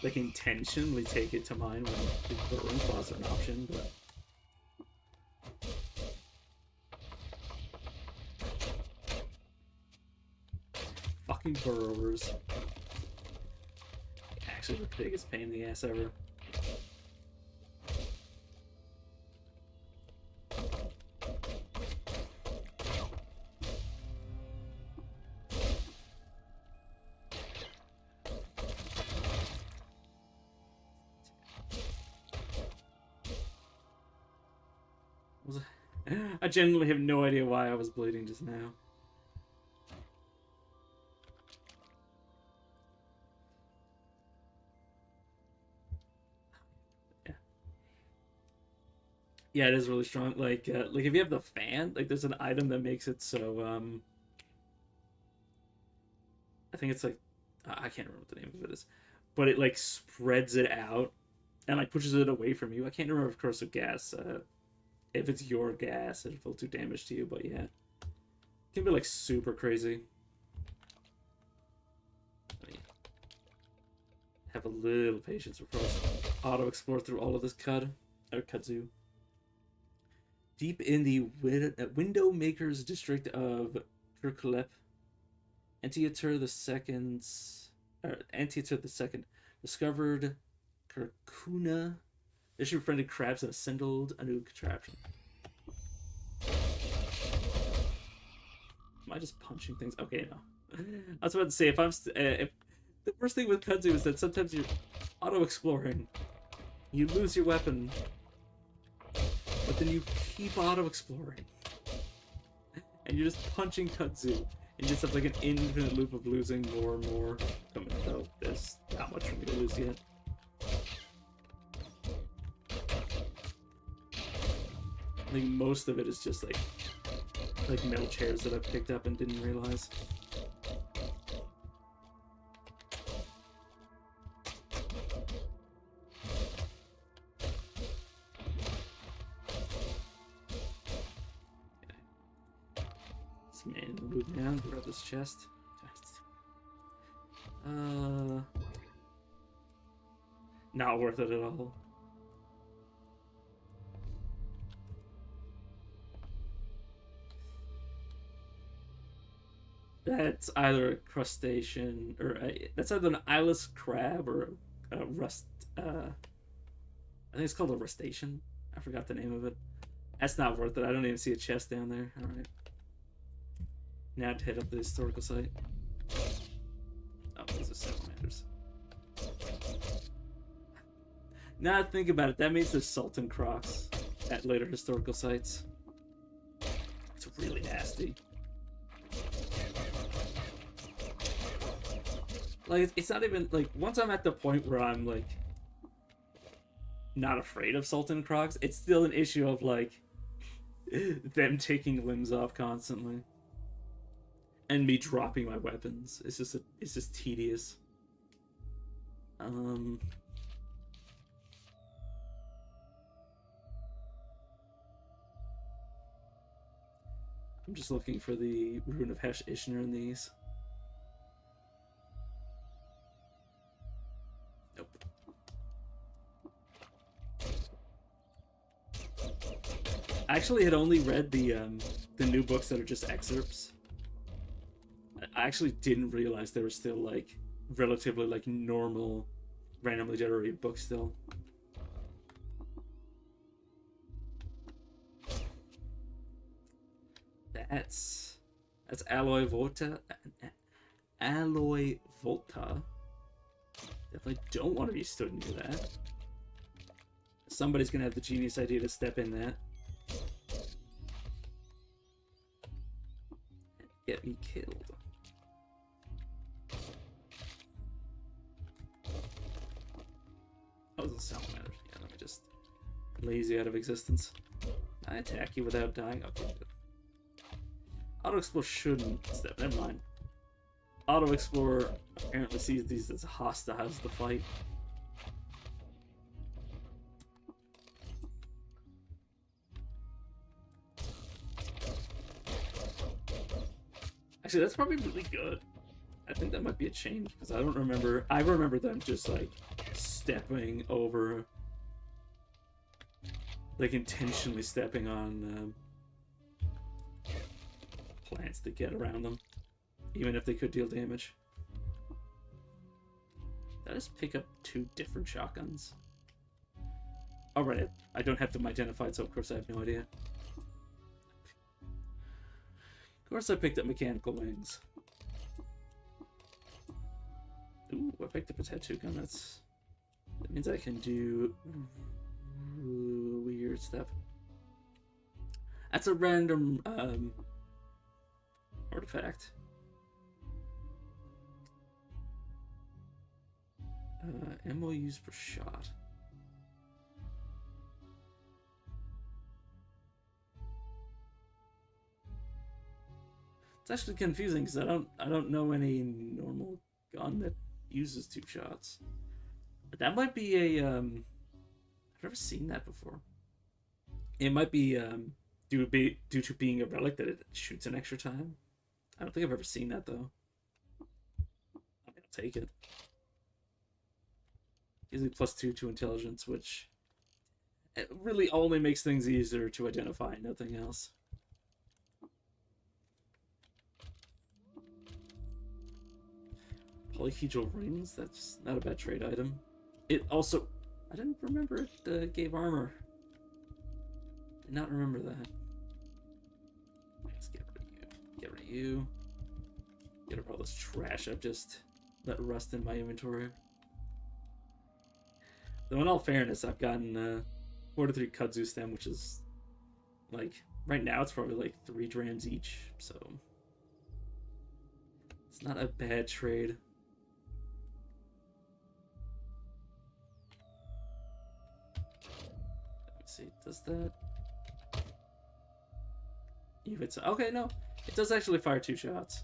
like intentionally take it to mine when the burrowing claws are an option, but fucking burrowers. Actually the biggest pain in the ass ever. Was I genuinely have no idea why I was bleeding just now. Yeah. Yeah, it is really strong. Like if you have the fan, like there's an item that makes it so I think it's like I can't remember what the name of it is, but it like spreads it out and like pushes it away from you. I can't remember if corrosive gas, if it's your gas, it'll do damage to you. But yeah, it can be like super crazy. Let me have a little patience before I auto explore through all of this kudzu. Deep in the window makers district of Kirklep, Antiatur the second discovered Kirkuna. This befriended crabs and assembled a new contraption. Am I just punching things? Okay, no. I was about to say if the worst thing with kudzu is that sometimes you're auto exploring, you lose your weapon, but then you keep auto exploring, and you're just punching kudzu. You just have like an infinite loop of losing more and more. Though there's not much for me to lose yet. I think most of it is just like metal chairs that I picked up and didn't realize. Man, move down, grab this chest. Not worth it at all. That's either a crustacean or that's either an eyeless crab or a rust. I think it's called a rustacean. I forgot the name of it. That's not worth it. I don't even see a chest down there. All right. Now to hit up the historical site. Oh, these are salamanders. Now that I think about it, that means there's Sultan Crocs at later historical sites. It's really nasty. Like, it's not even, like, once I'm at the point where I'm, like, not afraid of Sultan Crocs, it's still an issue of, like, them taking limbs off constantly. And me dropping my weapons. It's just tedious. I'm just looking for the Rune of Hesh Ishner in these. Nope. I actually had only read the new books that are just excerpts. I actually didn't realize there were still like relatively like normal randomly generated books still. That's Alloy Volta. Alloy Volta. Definitely don't want to be stood near that. Somebody's gonna have the genius idea to step in that. And get me killed. Oh, it doesn't sound matter. Yeah, let me just lazy out of existence. I attack you without dying. Okay, good. Auto Explorer shouldn't step. Never mind. Auto Explorer apparently sees these as hostiles to fight. Actually, that's probably really good. I think that might be a change because I don't remember. I remember them just like stepping over, like intentionally stepping on plants to get around them, even if they could deal damage. Did I just pick up 2 different shotguns? Alright, I don't have them identified, so of course I have no idea. Of course I picked up mechanical wings. Ooh, I picked up a tattoo gun. That means I can do weird stuff. That's a random artifact. Ammo used per shot. It's actually confusing because I don't know any normal gun that uses 2 shots. But that might be a I've never seen that before. It might be due to being a relic that it shoots an extra time. I don't think I've ever seen that though. I'll take it. Gives me +2 to intelligence, which it really only makes things easier to identify, nothing else. Polyhedral rings, that's not a bad trade item. It also, I didn't remember it gave armor. Did not remember that. Let's get rid of you. Get rid of you. Get rid of all this trash I've just let rust in my inventory. Though in all fairness, I've gotten 43 kudzu stem, which is like right now it's probably like 3 drams each, so it's not a bad trade. Let me see, does that? If it's okay, no, it does actually fire 2 shots.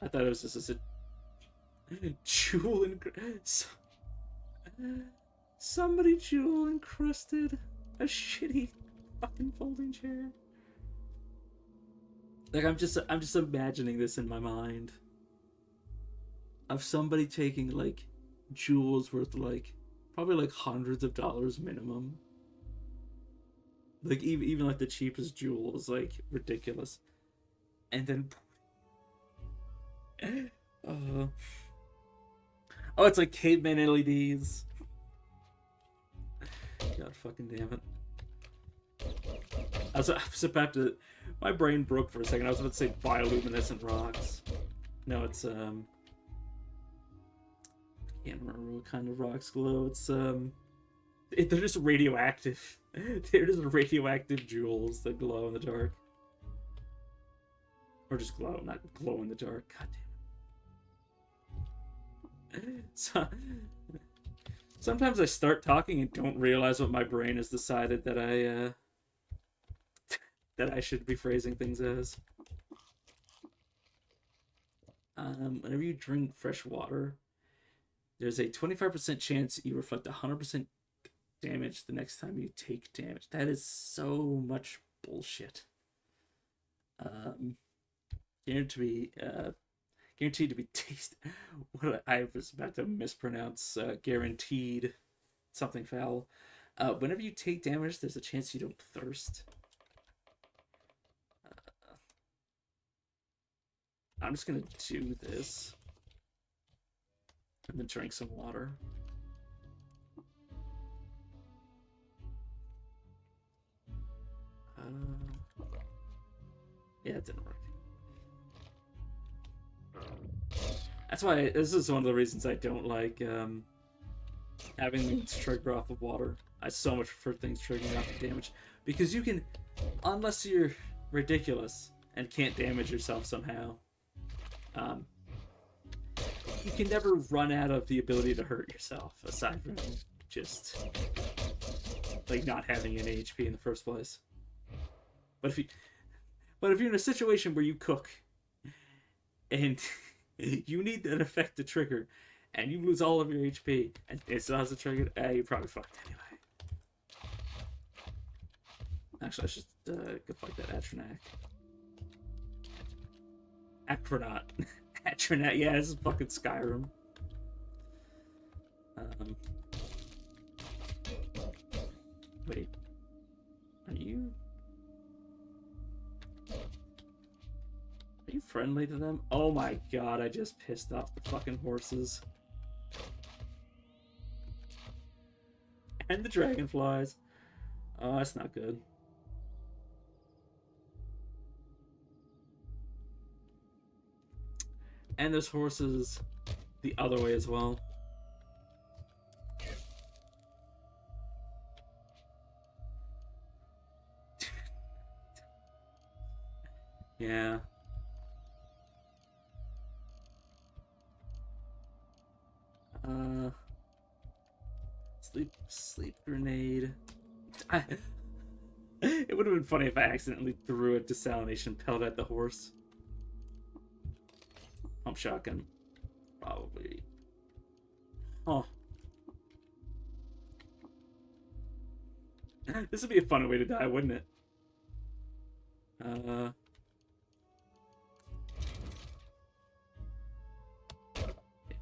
I thought it was just a jewel somebody jewel encrusted a shitty fucking folding chair. Like I'm just imagining this in my mind of somebody taking like jewels worth like probably like hundreds of dollars minimum. Like even like the cheapest jewel is like ridiculous, and then oh, it's like caveman LEDs. God fucking damn it. I was about to... My brain broke for a second. I was about to say bioluminescent rocks. No, it's, I can't remember what kind of rocks glow. It's, they're just radioactive. They're just radioactive jewels that glow in the dark. Or just glow, not glow in the dark. God damn it. So... Sometimes I start talking and don't realize what my brain has decided that I should be phrasing things as. Whenever you drink fresh water, there's a 25% chance you reflect 100% damage the next time you take damage. That is so much bullshit. Guaranteed to be tasted. What I was about to mispronounce. Guaranteed something foul. Whenever you take damage, there's a chance you don't thirst. I'm just gonna do this and then drink some water. Yeah, it didn't work. That's why this is one of the reasons I don't like having things trigger off of water. I so much prefer things triggering off of damage, because you can, unless you're ridiculous and can't damage yourself somehow, you can never run out of the ability to hurt yourself, aside from just like not having any HP in the first place. But if you're in a situation where you cook and you need that effect to trigger, and you lose all of your HP, and it still has a trigger, you're probably fucked anyway. Actually, I should go fight that Atronac. Acronaut. Atronaut, yeah, this is fucking Skyrim. Wait. Are you friendly to them? Oh my god, I just pissed off the fucking horses. And the dragonflies. Oh, that's not good. And there's horses the other way as well. Yeah. Sleep grenade. It would have been funny if I accidentally threw a desalination pellet at the horse. Pump shotgun. Probably. Oh. This would be a fun way to die, wouldn't it?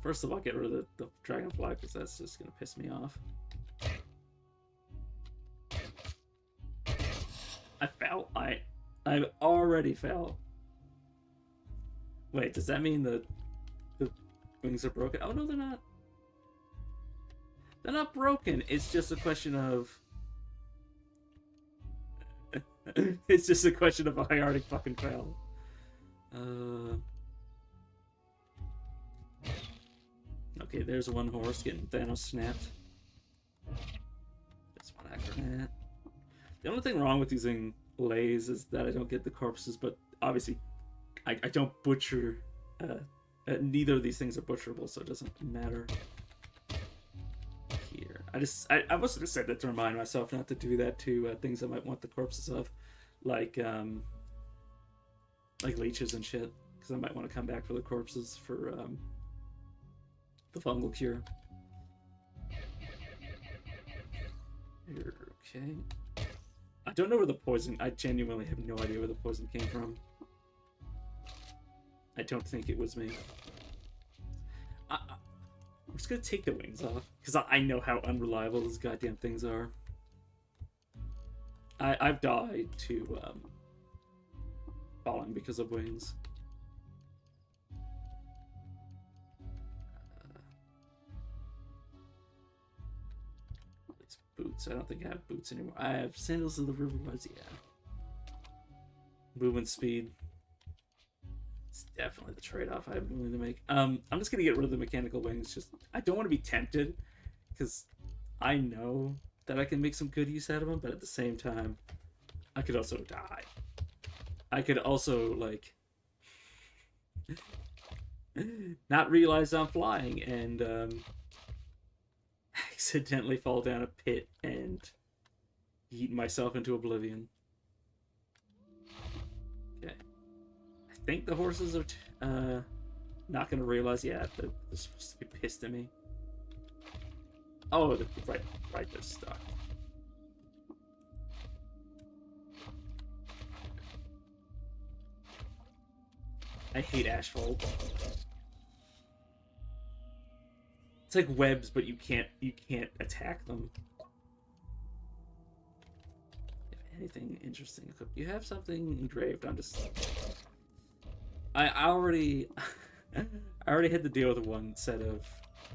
First of all, get rid of the dragonfly, because that's just gonna piss me off. I fell. I already fell. Wait, does that mean the wings are broken? Oh no, they're not. They're not broken. It's just a question of. It's just a question of a Hiatus fucking fail. Okay, there's one horse getting Thanos snapped. There's one acrobat. The only thing wrong with using lays is that I don't get the corpses, but obviously I don't butcher. Neither of these things are butcherable, so it doesn't matter. Here, I must have said that to remind myself not to do that to things I might want the corpses of, like leeches and shit, because I might want to come back for the corpses for the fungal cure. Okay. I don't know where the poison. I genuinely have no idea where the poison came from. I don't think it was me. I'm just gonna take the wings off, because I know how unreliable these goddamn things are. I've died to falling because of wings. These boots. I don't think I have boots anymore. I have sandals of the river woods. Yeah. Movement speed. It's definitely the trade-off I'm willing to make. I'm just gonna get rid of the mechanical wings. Just I don't want to be tempted, because I know that I can make some good use out of them, but at the same time, I could also die. I could also like not realize I'm flying and accidentally fall down a pit and eat myself into oblivion. Okay. I think the horses are not going to realize yet that they're supposed to be pissed at me. Oh, right, they're stuck. I hate asphalt. It's like webs, but you can't attack them. If anything interesting, you have something engraved. I already had to deal with one set of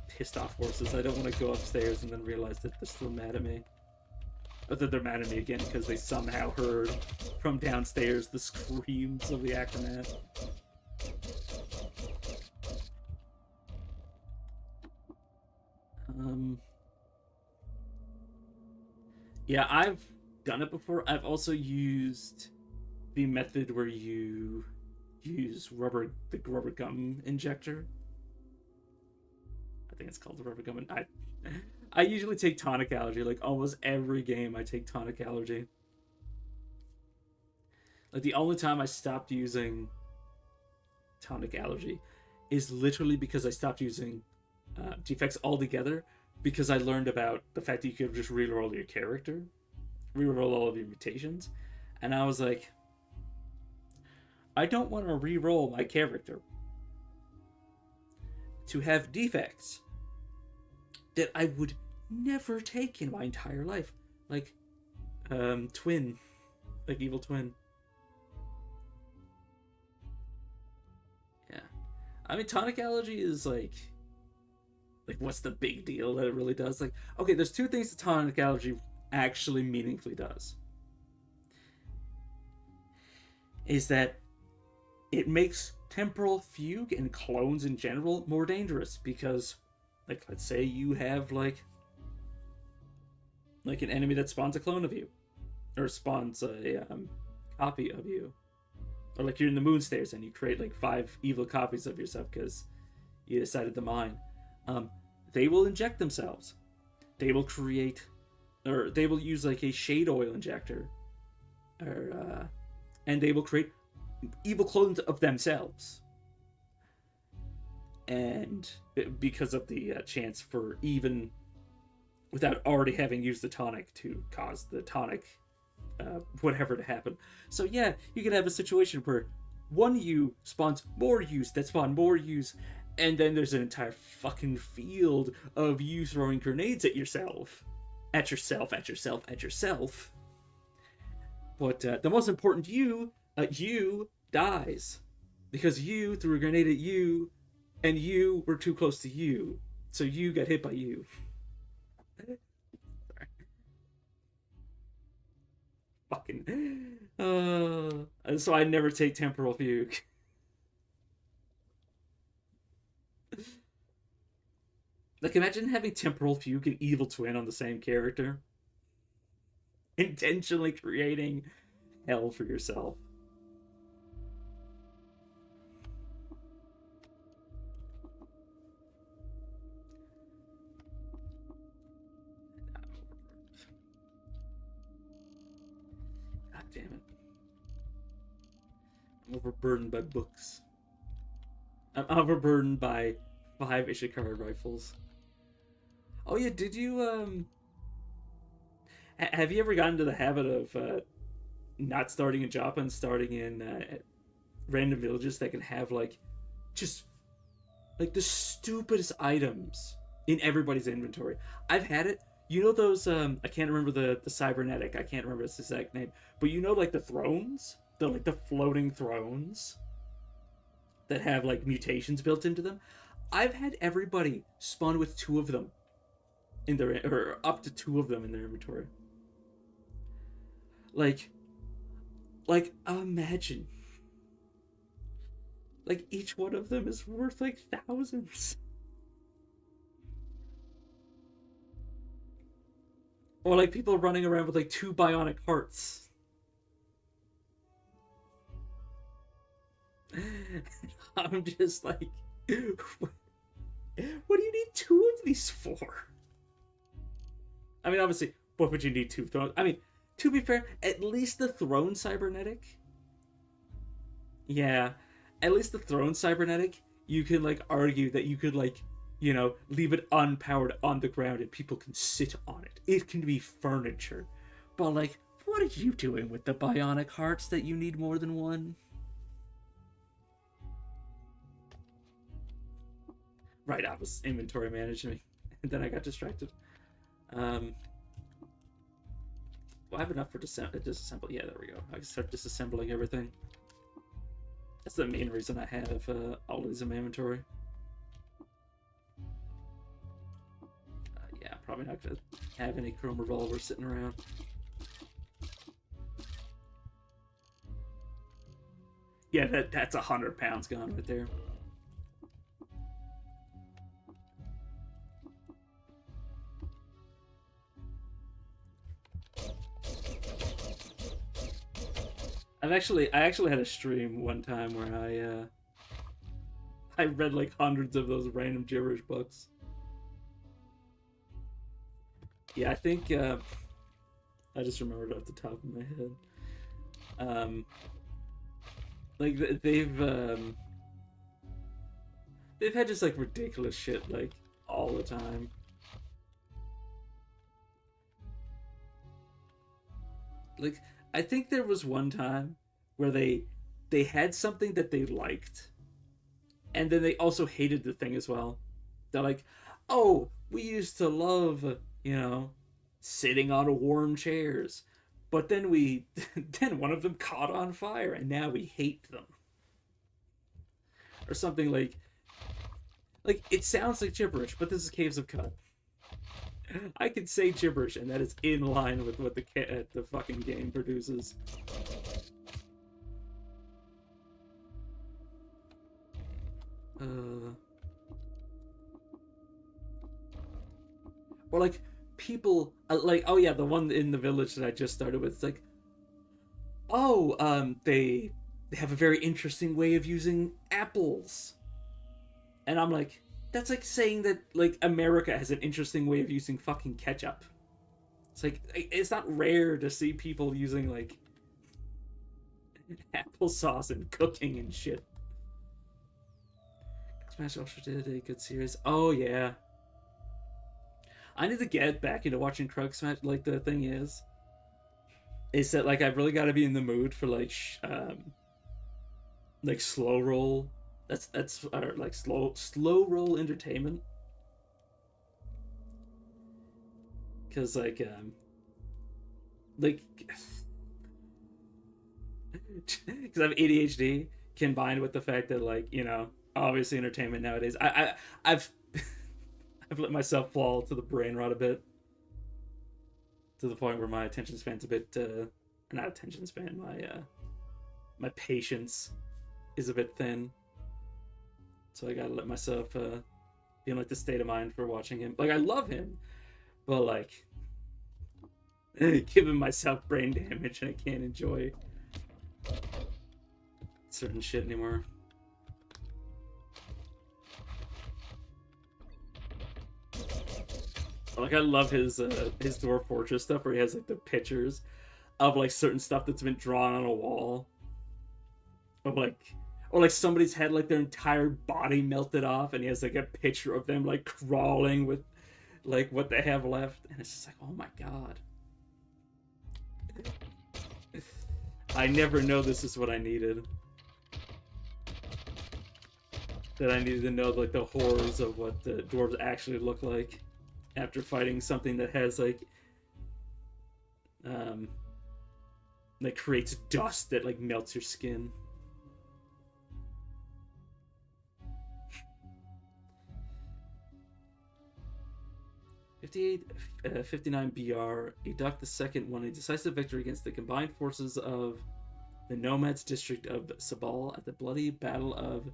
pissed off horses. I don't want to go upstairs and then realize that they're still mad at me. Or that they're mad at me again because they somehow heard from downstairs the screams of the acrobat. Yeah, I've done it before. I've also used the method where you use the rubber gum injector. I think it's called the rubber gum. And I usually take tonic allergy. Like almost every game, I take tonic allergy. Like the only time I stopped using tonic allergy is literally because I stopped using defects altogether, because I learned about the fact that you could just reroll your character, reroll all of your mutations, and I was like, I don't want to reroll my character to have defects that I would never take in my entire life, like twin, like evil twin. Yeah, I mean tonic allergy is like what's the big deal that it really does? Like, okay, there's two things that tonic allergy actually meaningfully does. Is that it makes temporal fugue and clones in general more dangerous, because, like, let's say you have like an enemy that spawns a clone of you, or spawns a copy of you. Or like you're in the moon stairs and you create like 5 evil copies of yourself because you decided to mine. Um, they will inject themselves. They will create, or they will use like a shade oil injector, or and they will create evil clones of themselves. And because of the chance for even without already having used the tonic to cause the tonic whatever to happen. So yeah, you can have a situation where one U spawns more U's that spawn more U's, and then there's an entire fucking field of you throwing grenades at yourself. At yourself, at yourself, at yourself. But the most important you dies. Because you threw a grenade at you, and you were too close to you. So you got hit by you. Fucking. So I never take temporal fugue. Like, imagine having temporal fugue and evil twin on the same character. Intentionally creating hell for yourself. God damn it. I'm overburdened by books. I'm overburdened by 5 Ishikara rifles. Oh yeah, did you have you ever gotten into the habit of not starting in Joppa and starting in random villages that can have like just like the stupidest items in everybody's inventory? I've had it. You know those I can't remember the cybernetic. I can't remember its exact name, but you know like the thrones, the floating thrones that have like mutations built into them. I've had everybody spawn with 2 of them in their, or up to 2 of them in their inventory. Like imagine, like each one of them is worth like thousands. Or like people running around with like 2 bionic hearts. I'm just like, what do you need 2 of these for? I mean, obviously, what would you need 2 thrones? I mean, to be fair, at least the throne cybernetic. Yeah, at least the throne cybernetic, you can like argue that you could like, leave it unpowered on the ground and people can sit on it. It can be furniture. But like, what are you doing with the bionic hearts that you need more than 1? Right, I was inventory managing, and then I got distracted. Well, I have enough for disassemble. Yeah, there we go. I can start disassembling everything. That's the main reason I have all these in my inventory. Yeah, probably not gonna have any chrome revolvers sitting around. Yeah, that's 100 pounds gone right there. I actually had a stream one time where I read like hundreds of those random gibberish books. Yeah, I think I just remembered off the top of my head. Like they've had just like ridiculous shit like all the time. Like, I think there was one time where they had something that they liked, and then they also hated the thing as well. They're like, "Oh, we used to love, sitting on warm chairs, but then then one of them caught on fire, and now we hate them." Or something like it sounds like gibberish, but this is Caves of Cut. I can say gibberish, and that is in line with what the fucking game produces. Or like people like, oh yeah, the one in the village that I just started with. It's like, oh, they have a very interesting way of using apples. And I'm like, that's like saying that like America has an interesting way of using fucking ketchup. It's like it's not rare to see people using like applesauce and cooking and shit. Smash Ultra did a good series. Oh yeah, I need to get back into watching Krug Smash. Like the thing is that like I've really got to be in the mood for like slow roll. That's like slow roll entertainment. Because like because I have ADHD combined with the fact that like obviously entertainment nowadays I've I've let myself fall to the brain rot a bit to the point where my attention span's a bit not attention span my patience is a bit thin, so I gotta let myself be in like the state of mind for watching him. Like I love him, but like giving myself brain damage and I can't enjoy certain shit anymore. Like I love his Dwarf Fortress stuff where he has like the pictures of like certain stuff that's been drawn on a wall, of like or like somebody's had like their entire body melted off and he has like a picture of them like crawling with like what they have left, and it's just like, oh my god. I never know this is what I needed. That I needed to know like the horrors of what the dwarves actually look like after fighting something that has like creates dust that like melts your skin. '58, 59 BR. Edok II won a decisive victory against the combined forces of the Nomads district of Sabal at the bloody Battle of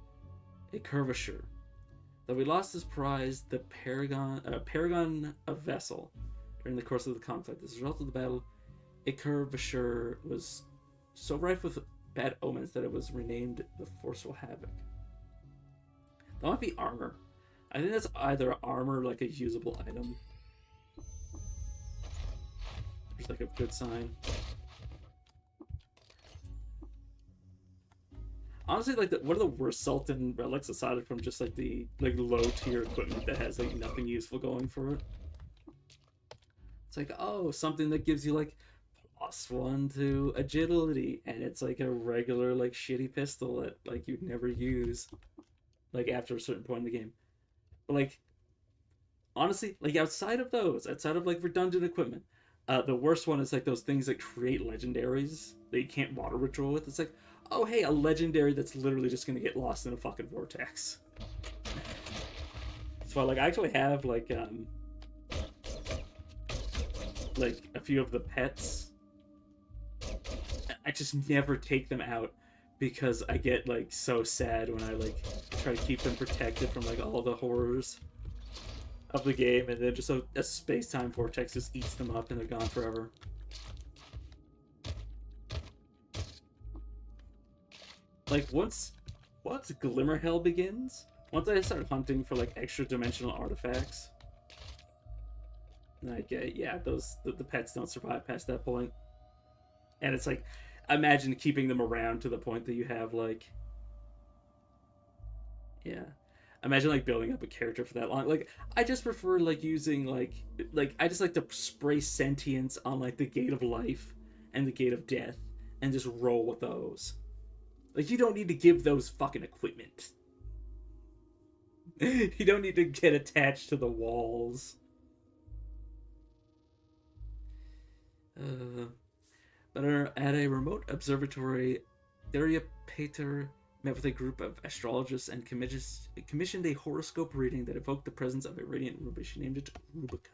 a Curvature. Though he lost his prize, the Paragon of Vessel, during the course of the conflict. As a result of the battle, a Curvature was so rife with bad omens that it was renamed the Forceful Havoc. That might be armor. I think that's either armor, like a usable item. There's like a good sign. Honestly, like one of the worst Sultan relics, aside from just like the like low tier equipment that has like nothing useful going for it. It's like, oh, something that gives you like +1 to agility, and it's like a regular like shitty pistol that like you'd never use like after a certain point in the game. But like honestly, like outside of like redundant equipment, the worst one is like those things that create legendaries that you can't water ritual with. It's like, oh hey, a legendary that's literally just gonna get lost in a fucking vortex. So like I actually have like a few of the pets. I just never take them out because I get like so sad when I like try to keep them protected from like all the horrors of the game, and then just a space-time vortex just eats them up and they're gone forever. Like once Glimmer Hell begins, once I start hunting for like extra dimensional artifacts, like yeah, the pets don't survive past that point. And it's like, imagine keeping them around to the point that you have like, yeah, imagine like building up a character for that long. Like I just prefer like using like I just like to spray sentience on like the Gate of Life and the Gate of Death and just roll with those. Like you don't need to give those fucking equipment. You don't need to get attached to the walls. But at a remote observatory, Daria Pater met with a group of astrologists and commissioned a horoscope reading that evoked the presence of a radiant ruby. She named it Rubica.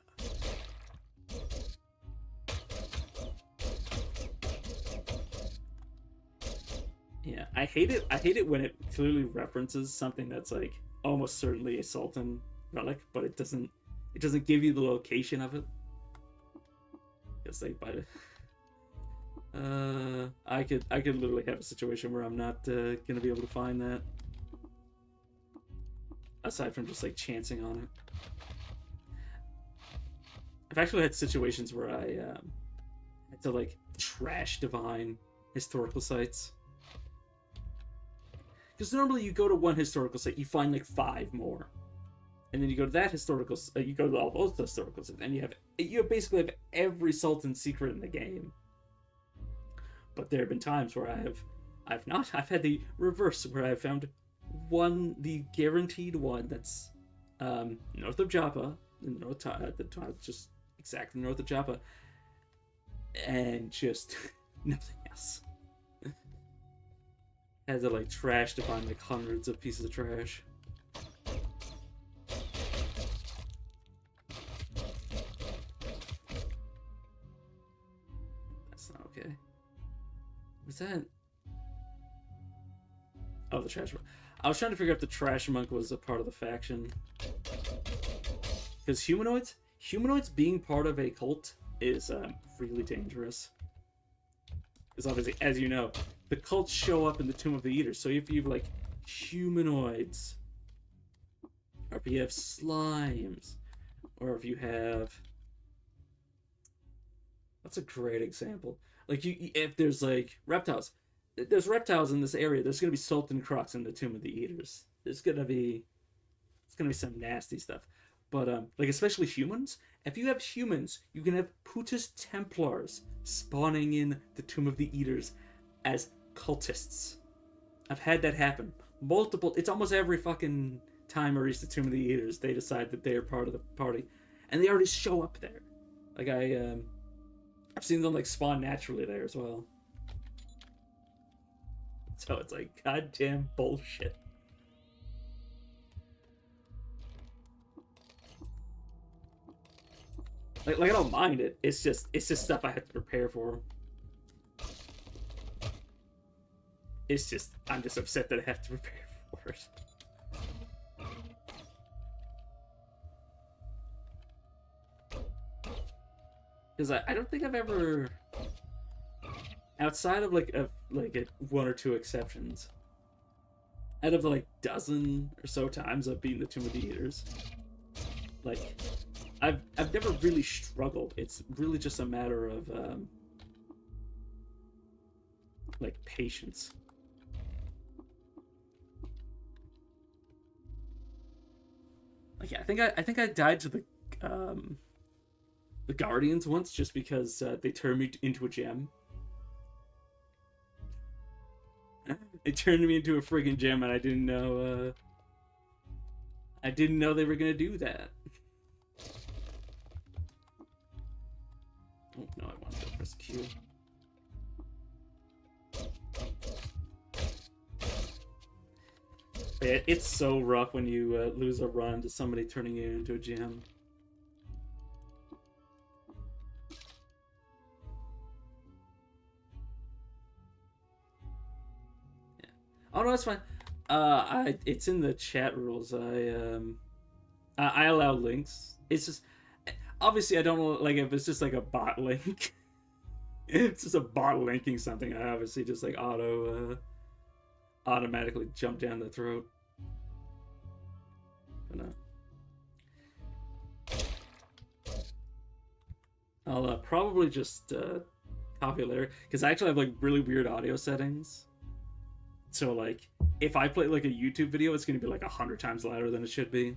Yeah, I hate it when it clearly references something that's like almost certainly a Sultan relic, but it doesn't give you the location of it. Because like I could literally have a situation where I'm not gonna be able to find that. Aside from just like chancing on it. I've actually had situations where I had to like trash divine historical sites. Because normally you go to one historical site, you find like 5 more, and then you go to that historical, you go to all those historical sites, and you basically have every Sultan secret in the game. But there have been times where I've had the reverse, where I've found the guaranteed one that's north of Joppa, in the north, just exactly north of Joppa, and just nothing else. Had to like trash to find like hundreds of pieces of trash. That's not okay. Was that? Oh, the trash monk. I was trying to figure out if the trash monk was a part of the faction. Because humanoids being part of a cult is really dangerous. Because obviously, as you know, the cults show up in the Tomb of the Eaters. So if you have like humanoids, or if you have slimes, or if you have, what's a great example? Like if there's like reptiles, there's reptiles in this area. There's gonna be Sultan Crux in the Tomb of the Eaters. It's gonna be some nasty stuff. But like especially humans. If you have humans, you can have Putus Templars spawning in the Tomb of the Eaters as cultists. I've had that happen multiple. It's almost every fucking time I reach the Tomb of the Eaters, they decide that they are part of the party, and they already show up there. Like I've seen them like spawn naturally there as well. So it's like goddamn bullshit. Like I don't mind it. It's just stuff I have to prepare for. I'm just upset that I have to prepare for it. Because I don't think I've ever, outside of like one or two exceptions, out of the like dozen or so times I've beaten the Tomb of the Eaters, like I've never really struggled. It's really just a matter of like patience. Like yeah, I think I died to the Guardians once just because they turned me into a gem. They turned me into a friggin' gem, and I didn't know. I didn't know they were gonna do that. Oh no, I want to press Q. It's so rough when you lose a run to somebody turning you into a gem. Yeah. Oh no, that's fine. It's in the chat rules. I allow links. It's just obviously I don't know, like if it's just like a bot link. It's just a bot linking something. I obviously just like automatically jump down the throat. But no. I'll probably just copy it later because I actually have like really weird audio settings. So like if I play like a YouTube video, it's gonna be like 100 times louder than it should be.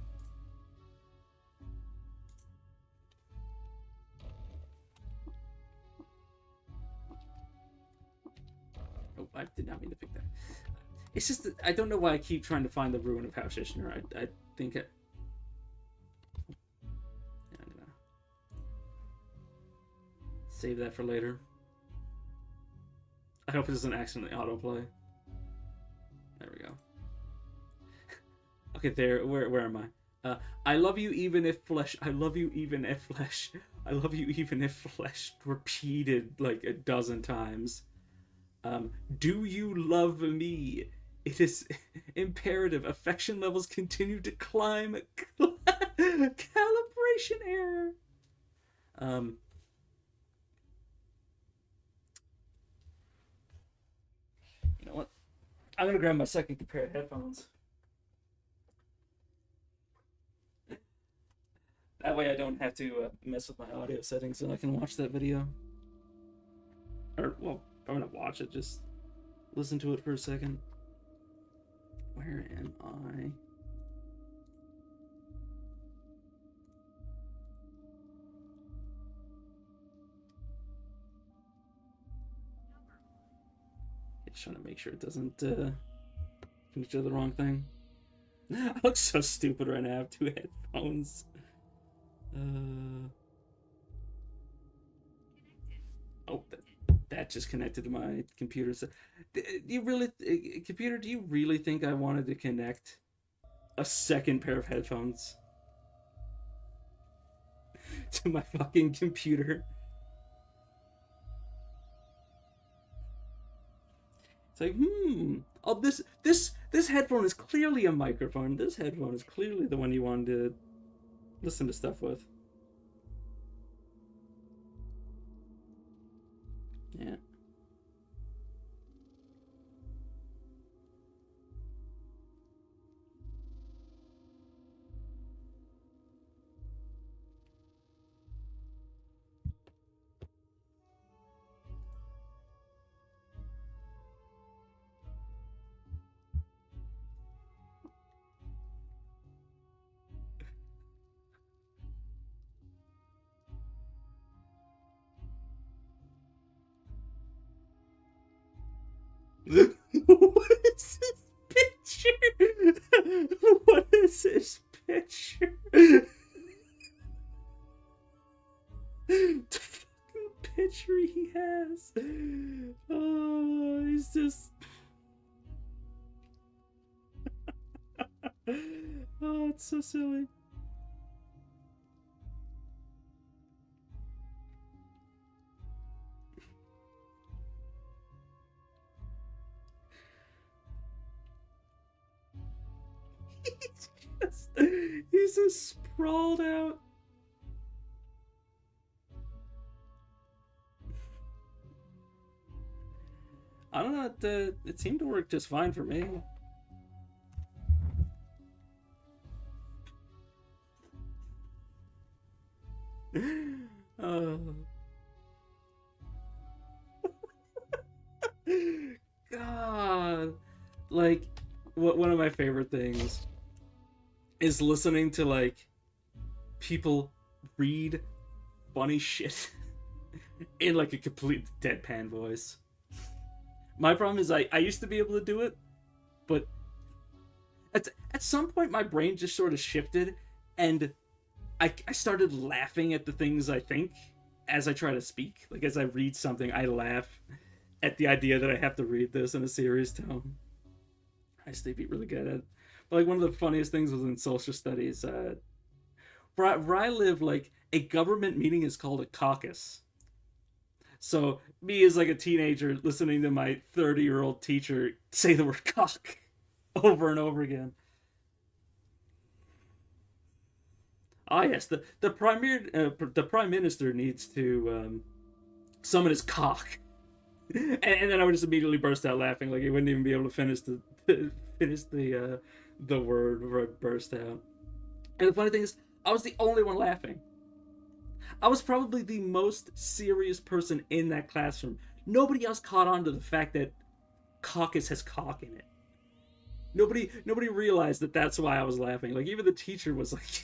Oh, I did not mean to pick that. It's just that I don't know why I keep trying to find the ruin of House Ishnar. I think it. I'm gonna save that for later. I hope it doesn't accidentally autoplay. There we go. Okay, there. Where am I? I love you even if flesh. I love you even if flesh. I love you even if flesh. Repeated like a dozen times. Do you love me? It is imperative. Affection levels continue to climb. Calibration error. You know what? I'm gonna grab my second pair of headphones. That way I don't have to mess with my audio settings and I can watch that video. Or, well, I'm gonna watch it, just listen to it for a second. Where am I? Just trying to make sure it doesn't finish to the wrong thing. I look so stupid right now. I have two headphones. Oh, that just connected to my computer. So, do you really, computer? Do you really think I wanted to connect a second pair of headphones to my fucking computer? It's like, oh, this headphone is clearly a microphone. This headphone is clearly the one you wanted to listen to stuff with. Yeah. What is this picture? What is this picture? The fucking picture he has. Oh, he's just. Oh, it's so silly. He's just sprawled out. I don't know. It seemed to work just fine for me. God, like, one of my favorite things is listening to like people read funny shit in like a complete deadpan voice. My problem is I used to be able to do it, but at some point my brain just sort of shifted, and I started laughing at the things I think as I try to speak. Like, as I read something, I laugh at the idea that I have to read this in a serious tone. I used to be really good at it. But like, one of the funniest things was in social studies. Where I live, like, a government meeting is called a caucus. So me as like a teenager listening to my 30-year-old teacher say the word cock over and over again. Ah, yes, the prime minister needs to summon his cock, and then I would just immediately burst out laughing, like he wouldn't even be able to finish the word where it burst out. And the funny thing is, I was the only one laughing. I was probably the most serious person in that classroom. Nobody else caught on to the fact that caucus has cock in it. Nobody realized that that's why I was laughing. Like, even the teacher was like,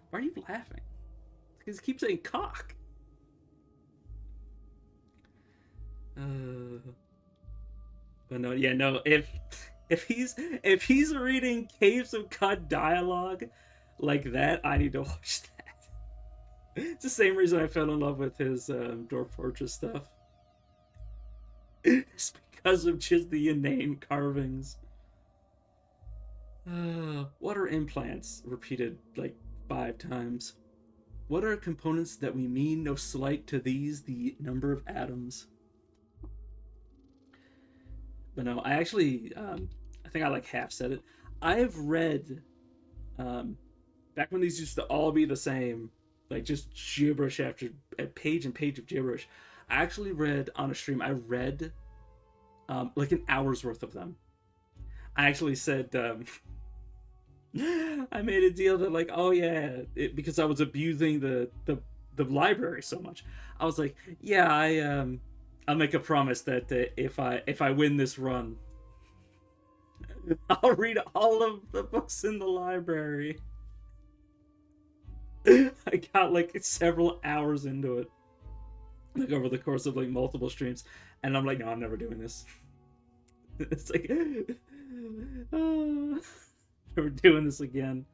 "Why are you laughing?" Because he keeps saying cock. But no, yeah, no. If he's reading Caves of Cud dialogue like that, I need to watch that. It's the same reason I fell in love with his Dwarf Fortress stuff. It's because of just the inane carvings. What are implants? Repeated like 5 times. What are components that we mean no slight to these, the number of atoms? But no, I actually, I think I like half said it. I've read, back when these used to all be the same, like just gibberish after a page and page of gibberish. I actually read on a stream, I read like an hour's worth of them. I actually said, I made a deal that like, oh yeah, because I was abusing the library so much. I was like, yeah, I'll make a promise that if I win this run, I'll read all of the books in the library. I got like several hours into it, like over the course of like multiple streams, and I'm like, no, I'm never doing this. It's like, never doing this again.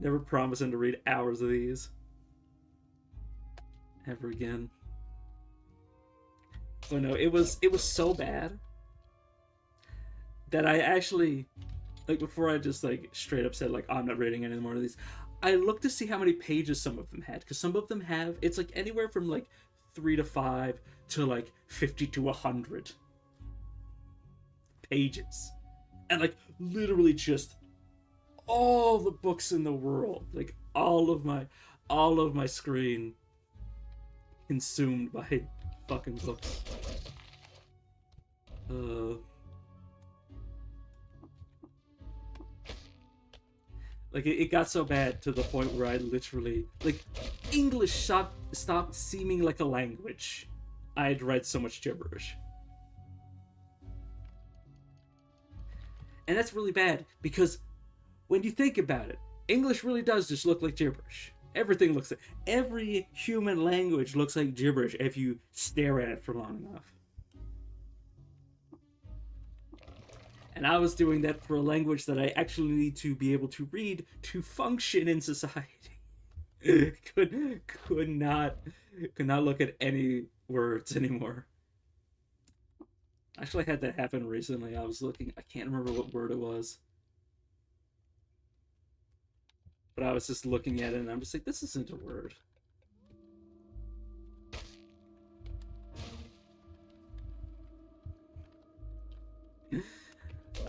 Never promising to read hours of these ever again. But no, it was so bad that I actually, like, before I just like straight up said like, oh, I'm not reading any more of these, I looked to see how many pages some of them had, because some of them have, it's like anywhere from like 3 to 5 to like 50 to 100 pages, and like literally just all the books in the world, like all of my screen consumed by fucking books. Like it got so bad to the point where I literally, like, English stopped seeming like a language. I had read so much gibberish. And that's really bad, because when you think about it, English really does just look like gibberish. Everything looks like, every human language looks like gibberish if you stare at it for long enough. And I was doing that for a language that I actually need to be able to read to function in society. could not look at any words anymore. Actually, I had that happen recently. I was looking, I can't remember what word it was, but I was just looking at it and I'm just like, this isn't a word.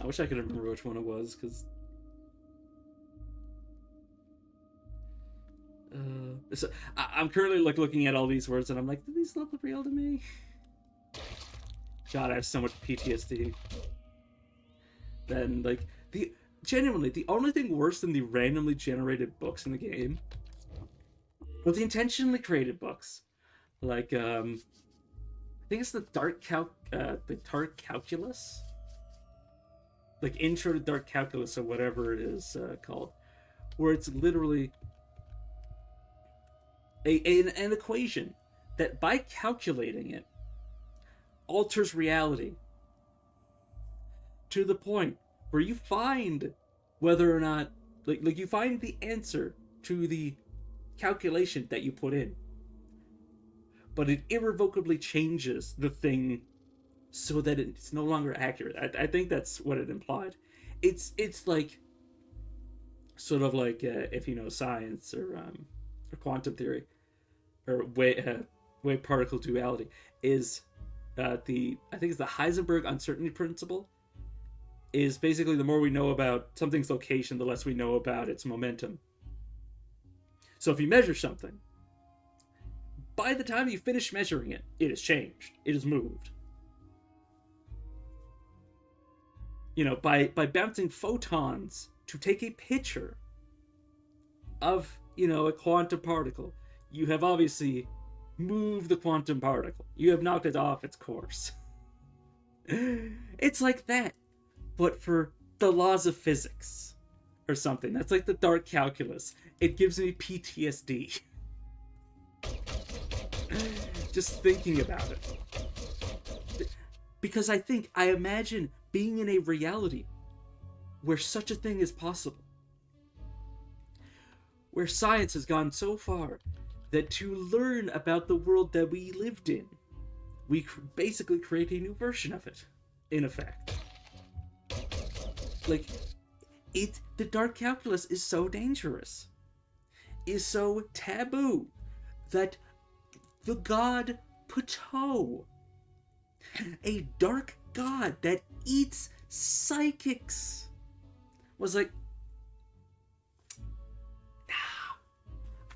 I wish I could remember which one it was, because so I'm currently like looking at all these words and I'm like, do these look real to me? God, I have so much PTSD. Then like genuinely the only thing worse than the randomly generated books in the game were the intentionally created books. Like I think it's the Dark Calculus, like Intro to Dark Calculus or whatever it is called, where it's literally an equation that by calculating it alters reality to the point where you find whether or not, like you find the answer to the calculation that you put in, but it irrevocably changes the thing so that it's no longer accurate. I think that's what it implied. It's like sort of like if you know science or quantum theory or wave particle duality is I think it's the Heisenberg uncertainty principle. Is basically the more we know about something's location, the less we know about its momentum. So if you measure something, by the time you finish measuring it, it has changed. It has moved. You know, by bouncing photons to take a picture of, you know, a quantum particle, you have obviously moved the quantum particle. You have knocked it off its course. It's like that, but for the laws of physics or something. That's like the dark calculus. It gives me PTSD. Just thinking about it. Because I imagine being in a reality where such a thing is possible. Where science has gone so far that to learn about the world that we lived in, we basically create a new version of it, in effect. Like, the dark calculus is so dangerous, is so taboo, that the god Ptah, a dark god that eats psychics, was like,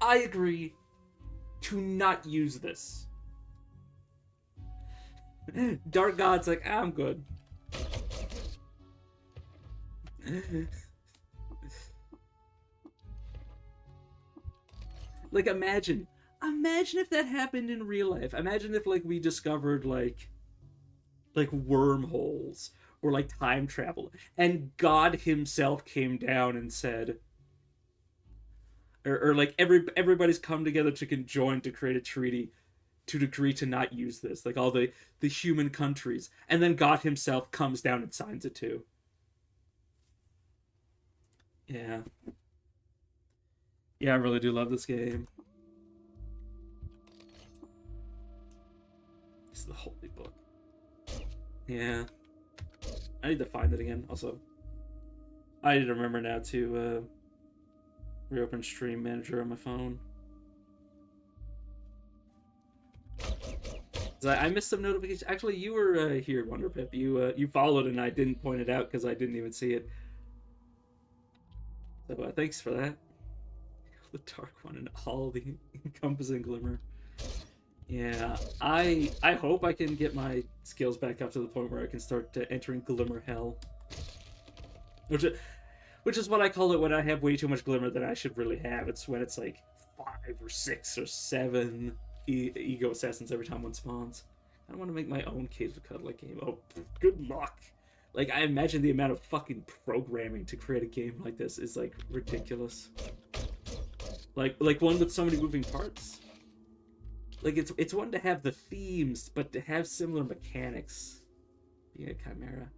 I agree to not use this. Dark God's like, I'm good. Like, imagine if that happened in real life. Imagine if, like, we discovered, like wormholes or like time travel, and God himself came down and said, or like everybody's come together to conjoin to create a treaty to agree to not use this, like all the human countries, and then God himself comes down and signs it too. Yeah, yeah, I really do love this game. This is the holy book. Yeah, I need to find it again. Also, I need to remember now to reopen Stream Manager on my phone. I missed some notifications. Actually, you were here, Wonder Pip. You followed and I didn't point it out because I didn't even see it. So thanks for that. The Dark One and all the encompassing glimmer. Yeah, I hope I can get my skills back up to the point where I can start entering Glimmer Hell. Which is what I call it when I have way too much Glimmer that I should really have. It's when it's like 5 or 6 or 7 ego assassins every time one spawns. I don't want to make my own Cave of Cuddle game. Oh, good luck. Like, I imagine the amount of fucking programming to create a game like this is like ridiculous. Like one with so many moving parts. Like, it's one to have the themes, but to have similar mechanics. Being a chimera.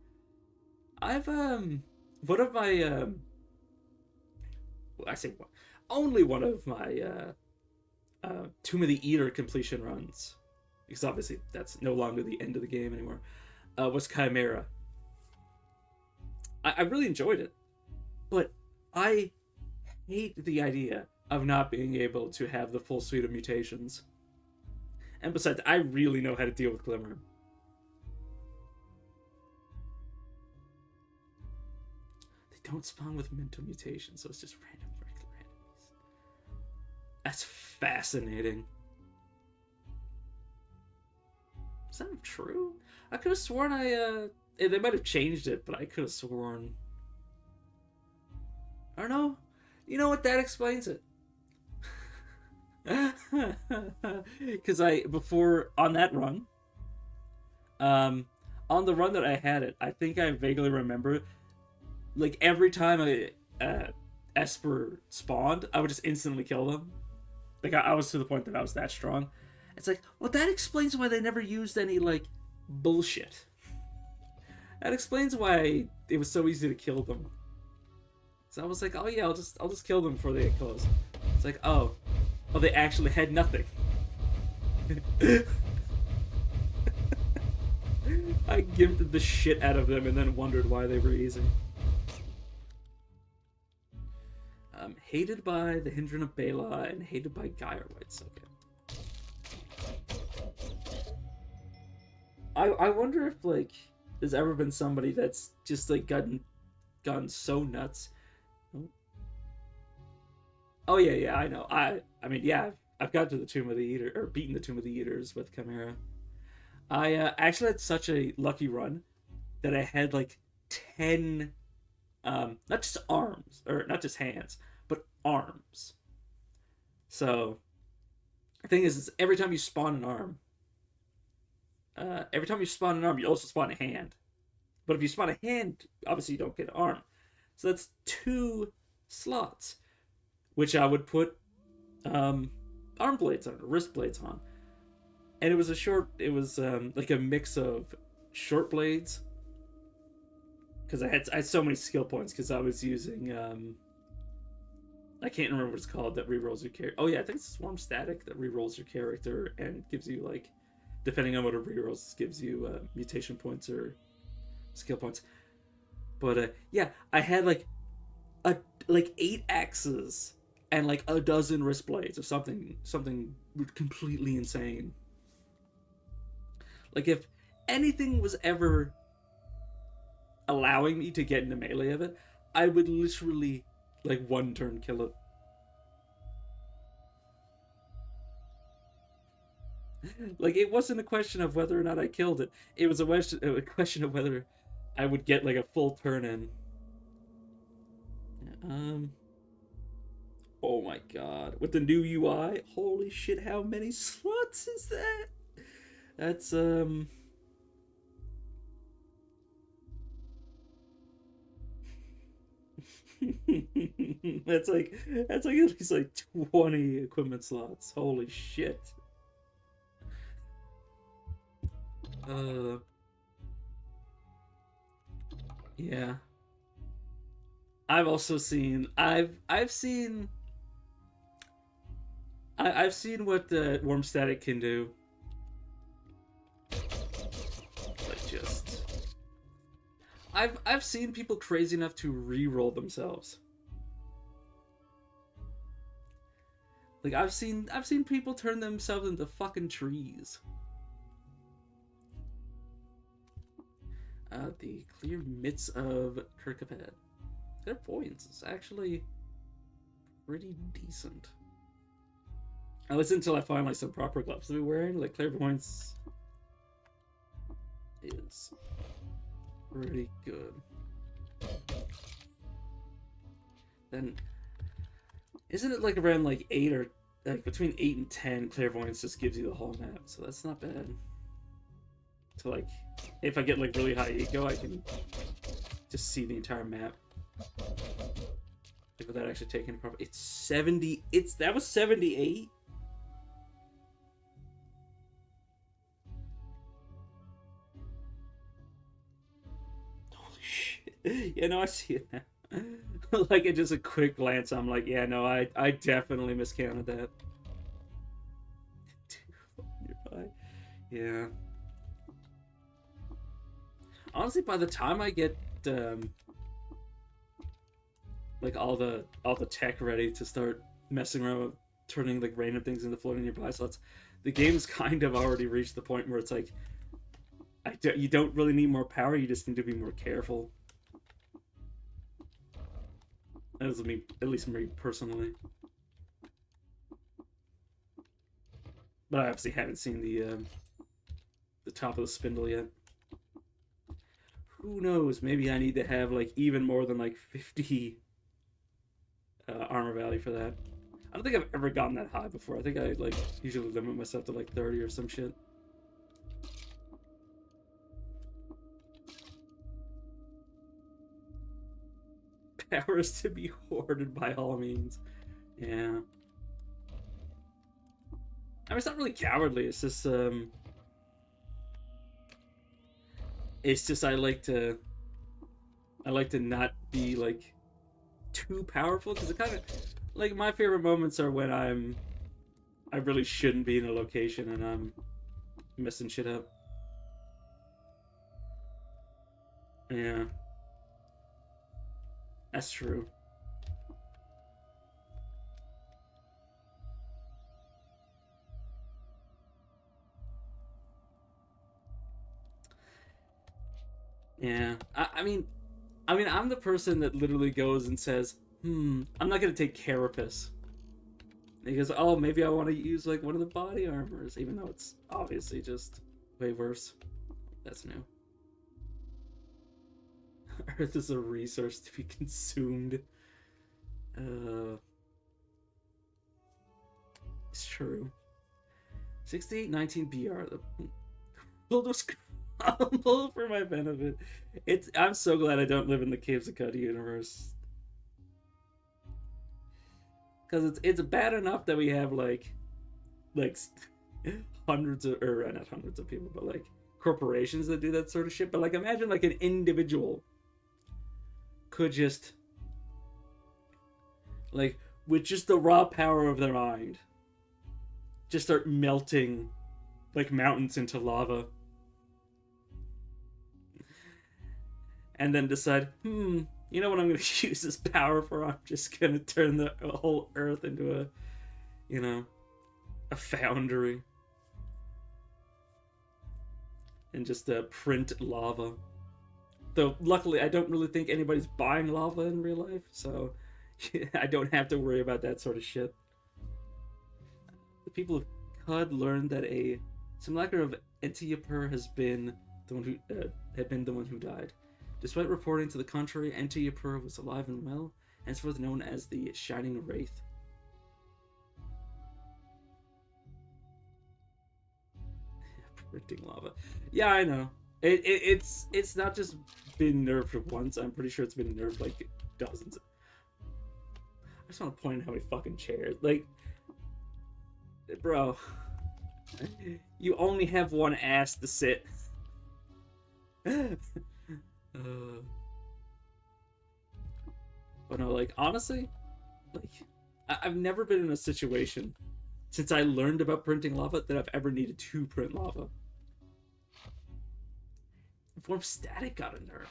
I've one of my I say one, only one of my Tomb of the Eater completion runs, because obviously that's no longer the end of the game anymore, was Chimera. I really enjoyed it, but I hate the idea of not being able to have the full suite of mutations. And besides, I really know how to deal with Glimmer. They don't spawn with mental mutations, so it's just random enemies. That's fascinating. Is that true? I could have sworn they might have changed it, but I could have sworn. I don't know. You know what? That explains it. Because before on that run, on the run that I had it, I think I vaguely remember, like every time Esper spawned, I would just instantly kill them. Like I was to the point that I was that strong. It's like, well, that explains why they never used any like bullshit. That explains why it was so easy to kill them. So I was like, oh yeah, I'll just kill them before they get close. It's like, oh, they actually had nothing. I gimped the shit out of them and then wondered why they were easy. Hated by the Hindran of Bela and hated by Gyrewites. Okay. I wonder if like there's ever been somebody that's just like gone so nuts. Oh yeah, I know. I mean, yeah, I've got to the Tomb of the Eater, or beaten the Tomb of the Eaters with Chimera. I actually had such a lucky run that I had like 10, not just arms, or not just hands, but arms. So, the thing is every time you spawn an arm, you also spawn a hand. But if you spawn a hand, obviously you don't get an arm. So that's 2 slots, which I would put arm blades on, or wrist blades on. And it was like a mix of short blades, because I had so many skill points, because I was using I can't remember what it's called that rerolls your character. Oh yeah, I think it's Swarm Static that rerolls your character and gives you, like, depending on what it rerolls, gives you mutation points or skill points. But yeah, I had like 8 axes and like a dozen wrist blades or something completely insane. Like, if anything was ever allowing me to get into melee of it, I would literally like one turn kill it. Like, it wasn't a question of whether or not I killed it. It was a question of whether I would get like a full turn in. Oh my god. With the new UI, holy shit, how many slots is that? That's that's like at least like 20 equipment slots. Holy shit. Uh yeah. I've also seen I've seen what the warm static can do. Like, just I've seen people crazy enough to re-roll themselves. Like, I've seen people turn themselves into fucking trees. The clear midst of Kirkapad. Their points is actually pretty decent. At least until I find like some proper gloves to be wearing. Like, clairvoyance is pretty good. Then isn't it like around like 8 or like between 8 and 10 clairvoyance just gives you the whole map, so that's not bad. So like if I get like really high ego, I can just see the entire map. Like, without actually taking it properly. It's 70. That was 78. Holy shit. Yeah, no, I see it now. Like, it just a quick glance, I'm like, yeah, no, I definitely miscounted that. Nearby. Yeah. Honestly, by the time I get like all the tech ready to start messing around with turning like random things into floating nearby slots, the game's kind of already reached the point where it's like you don't really need more power, you just need to be more careful. That is me, at least me personally. But I obviously haven't seen the top of the spindle yet. Who knows? Maybe I need to have like even more than like 50 armor value for that. I don't think I've ever gotten that high before. I think I like usually limit myself to like 30 or some shit. Power is to be hoarded by all means. Yeah. I mean, it's not really cowardly. It's just I like to not be like too powerful, because it kind of like my favorite moments are when I really shouldn't be in a location and I'm messing shit up. Yeah, that's true. Yeah, I mean, I'm the person that literally goes and says, I'm not gonna take Carapace. And he goes, oh, maybe I want to use like one of the body armors, even though it's obviously just way worse. That's new. Earth is a resource to be consumed. It's true. 6819 BR. The build was humble for my benefit. I'm so glad I don't live in the Caves of Cud universe. Because it's bad enough that we have like hundreds of, or not hundreds of people, but like corporations that do that sort of shit. But like, imagine like an individual could just like, with just the raw power of their mind, just start melting like mountains into lava, and then decide, you know what I'm going to use this power for? I'm just going to turn the whole Earth into a foundry, and just print lava. Though luckily, I don't really think anybody's buying lava in real life, so I don't have to worry about that sort of shit. The people of Cud learned that a Simulacra of Antioper has been the one who had been the one who died. Despite reporting to the contrary, Antioper was alive and well, henceforth known as the Shining Wraith. Printing lava. Yeah, I know. It's not just been nerfed once. I'm pretty sure it's been nerfed like dozens. I just want to point out how many fucking chairs. Like, bro, you only have one ass to sit. But no, like, honestly, like, I've never been in a situation since I learned about printing lava that I've ever needed to print lava. Form static got a nerf.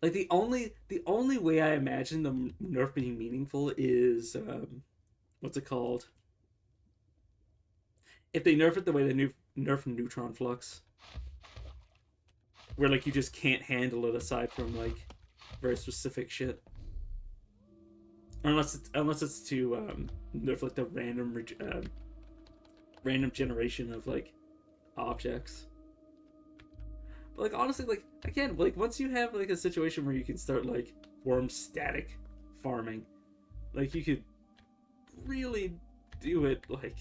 Like, the only way I imagine the nerf being meaningful is what's it called? If they nerf it the way they nerf neutron flux, where like you just can't handle it aside from like very specific shit, or unless it's to nerf like the random generation of like objects. But like honestly, like again, like once you have like a situation where you can start like worm static farming, like you could really do it like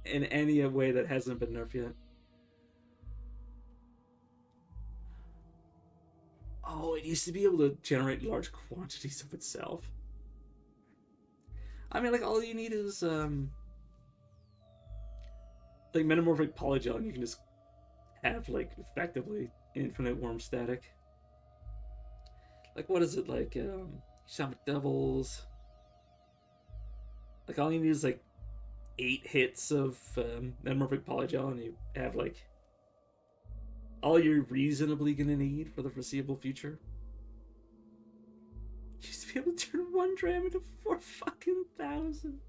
in any way that hasn't been nerfed yet. Oh, it used to be able to generate large quantities of itself. I mean, like all you need is like metamorphic polygel, and you can just have like effectively infinite worm static. Like what is it like? Shamanic Devils. Like all you need is like 8 hits of metamorphic polygel, and you have like all you're reasonably gonna need for the foreseeable future. You used to be able to turn 1 dram into 4,000.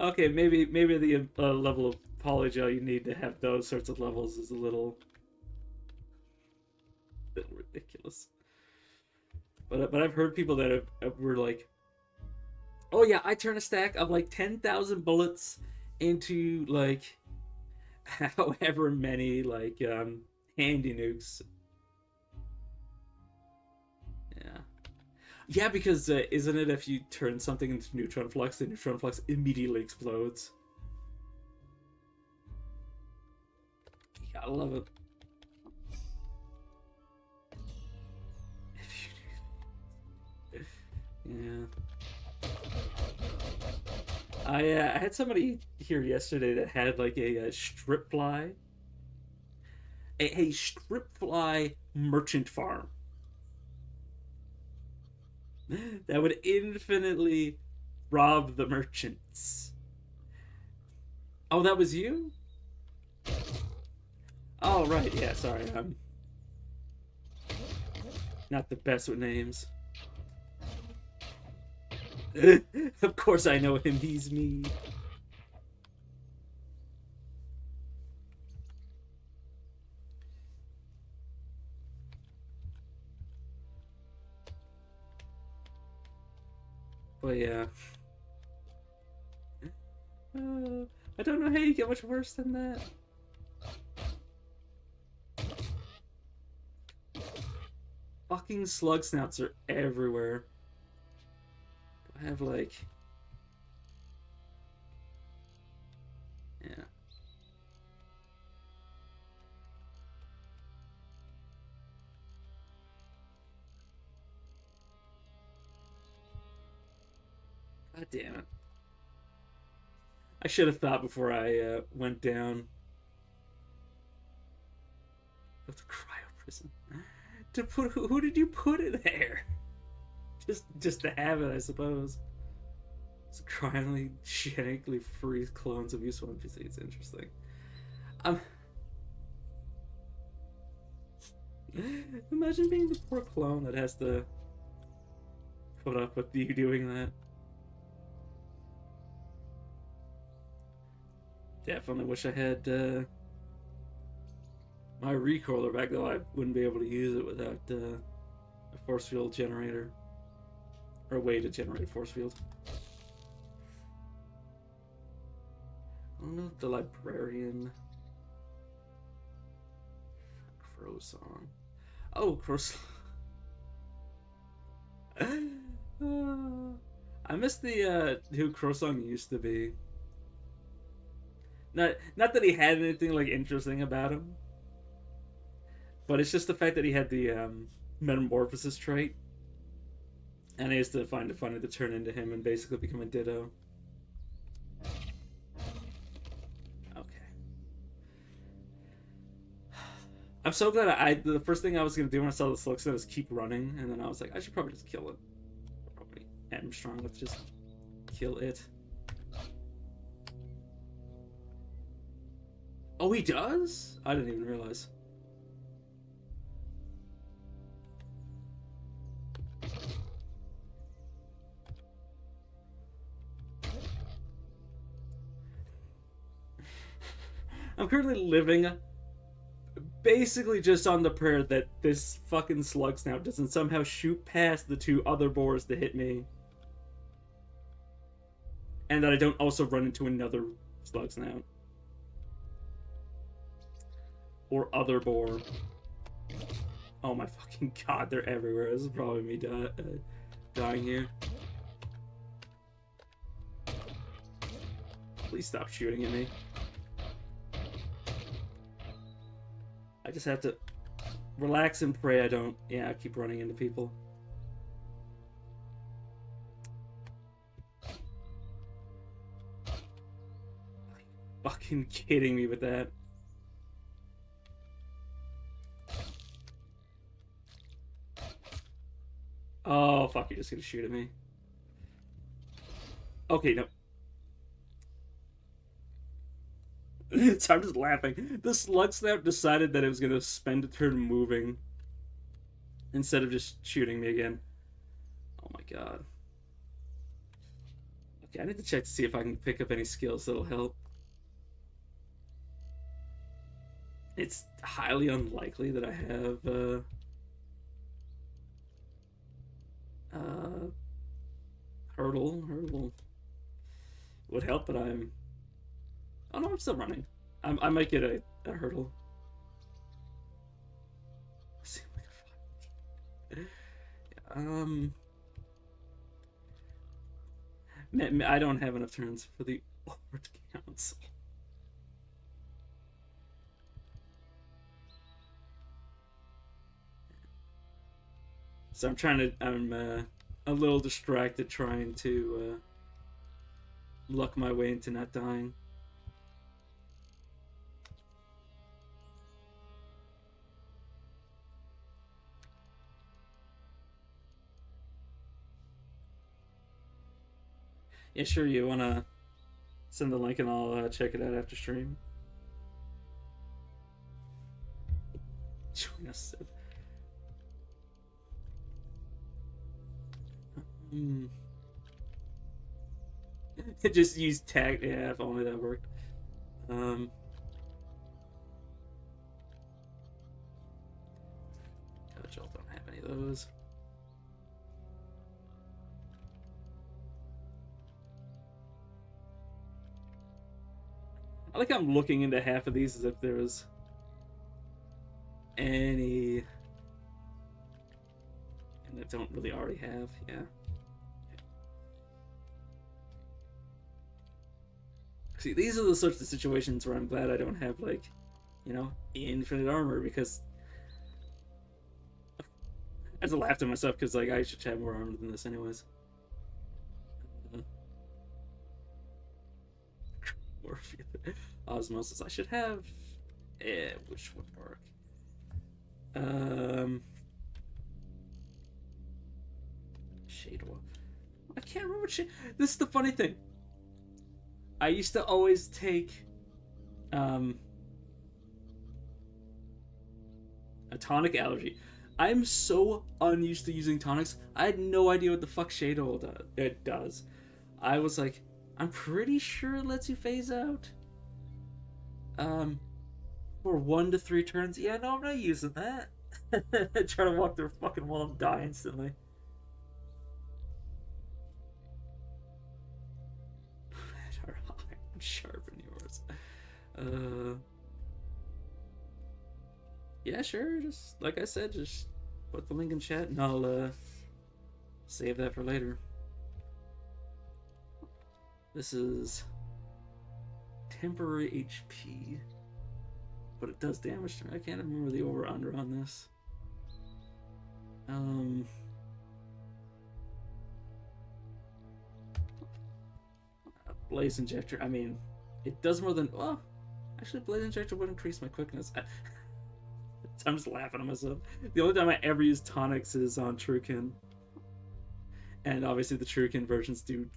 Okay, maybe the level of polygel you need to have those sorts of levels is a little bit ridiculous. But I've heard people that were like, oh yeah, I turn a stack of like 10,000 bullets into like however many like handy nukes. Yeah, because isn't it if you turn something into neutron flux, the neutron flux immediately explodes? You gotta love it. Yeah. I had somebody here yesterday that had like a strip fly, a strip fly merchant farm that would infinitely rob the merchants. Oh, that was you? Oh, right. Yeah, sorry. I'm not the best with names. Of course I know him. He's me. But yeah. I don't know how you get much worse than that. Fucking slug snouts are everywhere. I have like... Yeah. God damn it. I should have thought before I went down. Go to cryo prison. To put who did you put it there? Just to have it, I suppose. It's cryogenically free clones of useful NPCs. It's interesting. Imagine being the poor clone that has to put up with you doing that. Definitely wish I had my recoiler back, though I wouldn't be able to use it without a force field generator. Or a way to generate a force field. I don't know the librarian. Crow song. Oh, crow song. I miss the who Crow song used to be. Not that he had anything like interesting about him, but it's just the fact that he had the metamorphosis trait, and I used to find it funny to turn into him and basically become a ditto. Okay. I'm so glad the first thing I was gonna do when I saw the Slugsnaut was keep running, and then I was like, I should probably just kill it. Probably am strong. Let's just kill it. Oh, he does? I didn't even realize. I'm currently living basically just on the prayer that this fucking Slugsnaut doesn't somehow shoot past the two other boars to hit me. And that I don't also run into another Slugsnaut. Or other boar. Oh my fucking god, they're everywhere. This is probably me dying here. Please stop shooting at me. I just have to relax and pray I don't, I keep running into people. Fucking kidding me with that. Oh, fuck, you're just gonna shoot at me. Okay, no. So I'm just laughing. The Slugsnaut decided that it was gonna spend a turn moving instead of just shooting me again. Oh my god. Okay, I need to check to see if I can pick up any skills that'll help. It's highly unlikely that I have hurdle would help, but I'm... Oh no, I'm still running. I might get a hurdle. I don't have enough turns for the Lord Council. So I'm a little distracted trying to luck my way into not dying. Yeah, sure, you wanna send the link and I'll check it out after stream. Join us. Just use tag. Yeah, if only that worked. Coach, I don't have any of those. I like I'm looking into half of these as if there was any and I don't really already have. Yeah. See, these are the sorts of situations where I'm glad I don't have, like, you know, infinite armor, because I have to laugh to myself because, like, I should have more armor than this anyways. Osmosis I should have. Which would work. Shade Wall. I can't remember what shade. This is the funny thing. I used to always take a tonic allergy. I'm so unused to using tonics. I had no idea what the fuck Shade Oil does. I was like, I'm pretty sure it lets you phase out. For 1 to 3 turns. Yeah, no, I'm not using that. Try to walk through a fucking wall and die instantly. Sharpen yours. Yeah, sure. Just like I said, just put the link in chat, and I'll save that for later. This is temporary HP, but it does damage to me. I can't remember the over/under on this. Blaze Injector. I mean, it does more than. Well, actually, Blaze Injector would increase my quickness. I'm just laughing at myself. The only time I ever use tonics is on Truekin. And obviously the Truekin versions do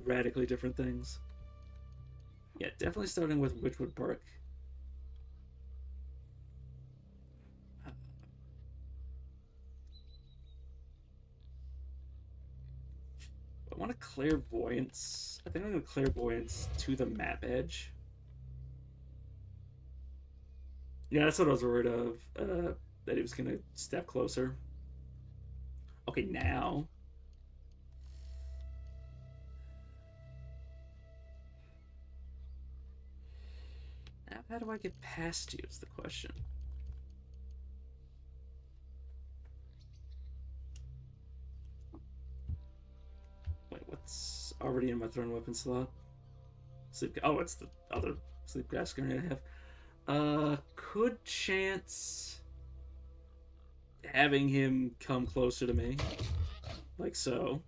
radically different things. Yeah, definitely starting with Witchwood Bark. I want a Clairvoyance. I think I'm going to Clairvoyance to the map edge. Yeah, that's what I was worried of. That he was going to step closer. Okay, now. Now, how do I get past you is the question. Wait, what's already in my thrown weapon slot? Sleep. Oh, it's the other sleep gas grenade I have. Could chance having him come closer to me, like so.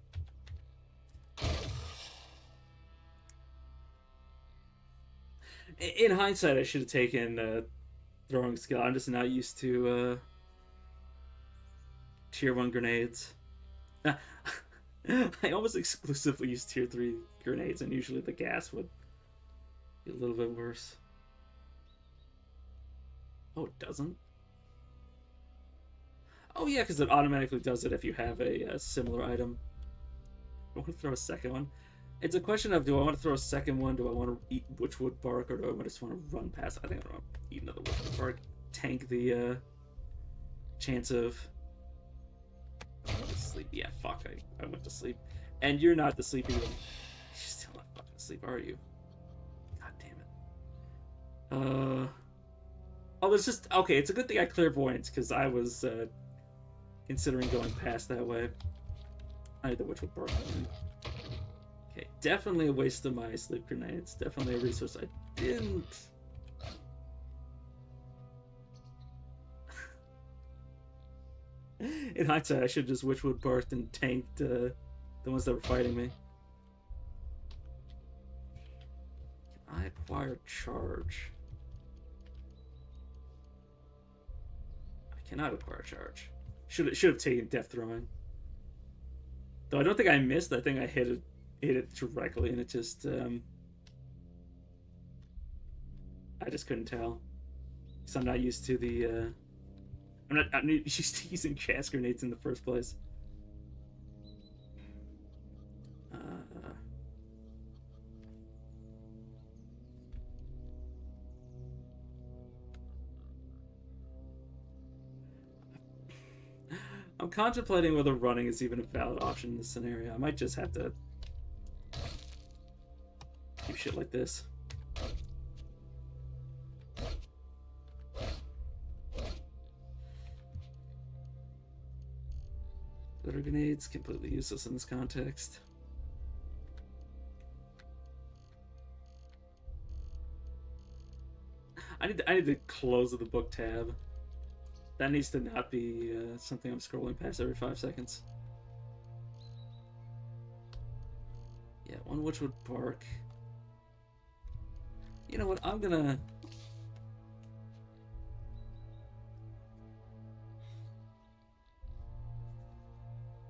In hindsight, I should have taken throwing skill. I'm just not used to tier 1 grenades. I almost exclusively use tier 3 grenades, and usually the gas would be a little bit worse. Oh, it doesn't? Oh, yeah, because it automatically does it if you have a similar item. I want to throw a second one. It's a question of, do I want to throw a second one? Do I want to eat Witchwood Bark, or do I just want to run past? I think I want to eat another Witchwood Bark. Tank the chance of sleep. Yeah, fuck, I went to sleep. And you're not the sleepy one. You're still not fucking asleep, are you? God damn it. Oh, it's just... Okay, it's a good thing I Clairvoyance, because I was considering going past that way. I need the Witchwood Bark. Okay, definitely a waste of my sleep grenades. Definitely a resource I didn't... In hindsight, I should have just Witchwood Barked and tanked the ones that were fighting me. Can I acquire charge? I cannot acquire charge. Should have taken Death Throwing. Though I don't think I missed. I think I hit it directly, and it just I just couldn't tell. So I'm not used to the I'm used to using gas grenades in the first place. I'm contemplating whether running is even a valid option in this scenario. I might just have to do shit like this. Glitter grenades, completely useless in this context. I need to close the book tab. That needs to not be something I'm scrolling past every 5 seconds. Yeah, one Witchwood Bark. You know what? I'm gonna...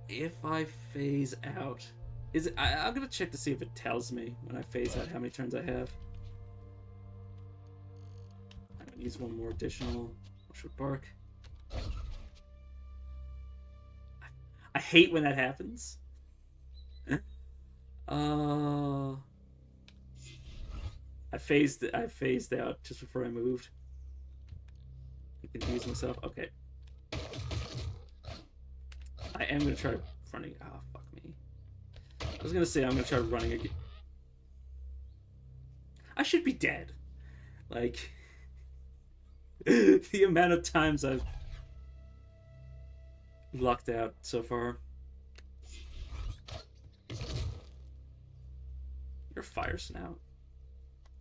If I phase out... Is it? I'm gonna check to see if it tells me when I phase out how many turns I have. I'm gonna use one more additional Witchwood Bark. I hate when that happens. I phased out just before I moved. I confused myself. Okay. I am gonna try running. Oh, fuck me. I was gonna say I'm gonna try running again. I should be dead. Like, the amount of times I've lucked out so far. You're a fire snout.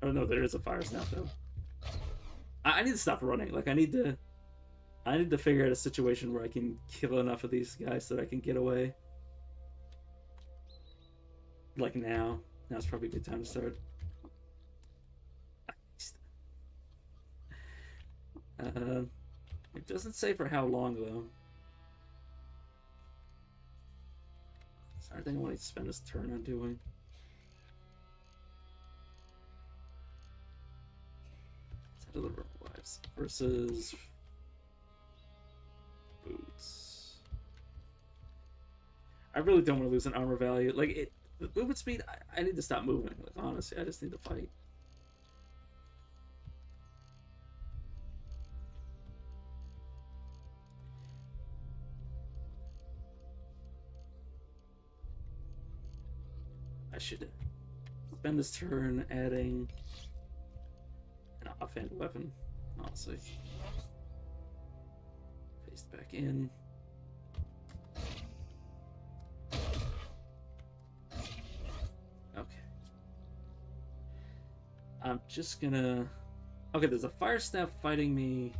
Oh no, there is a fire snout though. I need to stop running. Like, I need to figure out a situation where I can kill enough of these guys so that I can get away. Like now. Now's probably a good time to start. It doesn't say for how long though. Is there anything I want to spend this turn on doing? Deliver lives versus boots. I really don't want to lose an armor value. Like, it, movement speed, I need to stop moving. Like, honestly, I just need to fight. I should spend this turn adding an offhand weapon, honestly. Paste back in. Okay. I'm just gonna... Okay, there's a fire staff fighting me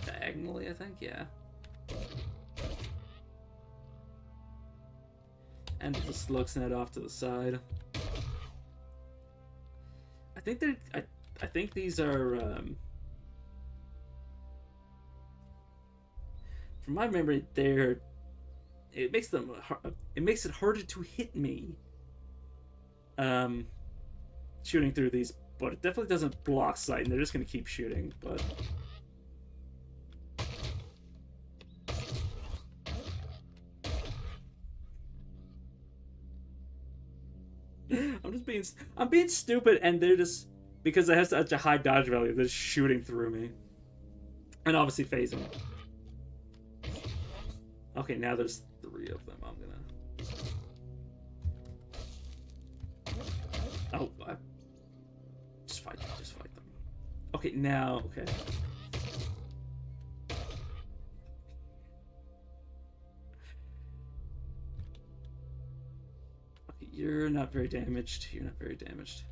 diagonally, I think, yeah. And the slug snap off to the side. I think they're... I think these are, from my memory, they're... It makes it harder to hit me, shooting through these, but it definitely doesn't block sight, and they're just gonna keep shooting, but... I'm being stupid, and they're just... Because it has such a high dodge value, they're just shooting through me. And obviously phasing. Okay, now there's 3 of them. I'm gonna... Oh, just fight them. Just fight them. Okay, now... Okay. Okay, you're not very damaged. You're not very damaged.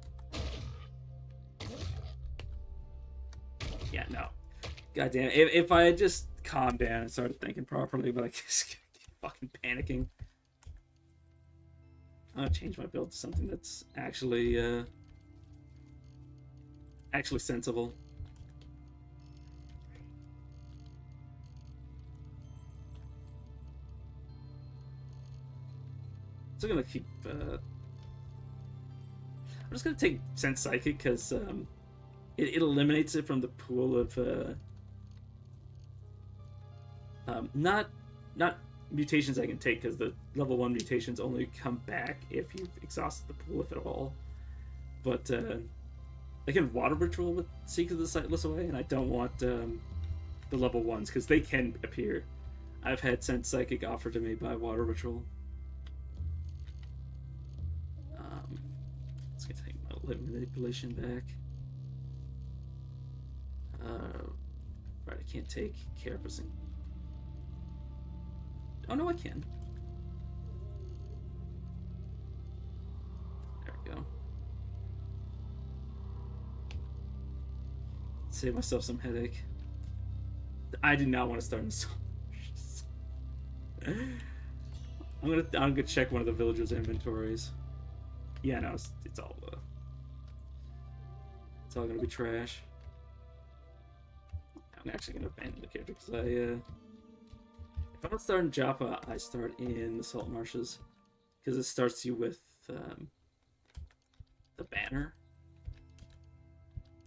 Yeah, no. God damn it. If I had just calmed down and started thinking properly, but I just fucking panicking. I'm gonna change my build to something that's actually sensible. So I'm gonna keep I'm just gonna take Sense Psychic because it eliminates it from the pool of not mutations I can take, because the level 1 mutations only come back if you've exhausted the pool, if at all. But I can Water Ritual with Seek of the Sightless away, and I don't want the level 1s because they can appear. I've had Sense Psychic offered to me by Water Ritual. Let's get take my manipulation back. Right, I can't take Carapace. Oh no, I can. There we go. Save myself some headache. I do not want to start in the I'm gonna check one of the villagers' inventories. Yeah, no, it's all gonna be trash. I'm actually gonna abandon the character because if I don't start in Joppa, I start in the Salt Marshes, because it starts you with the banner.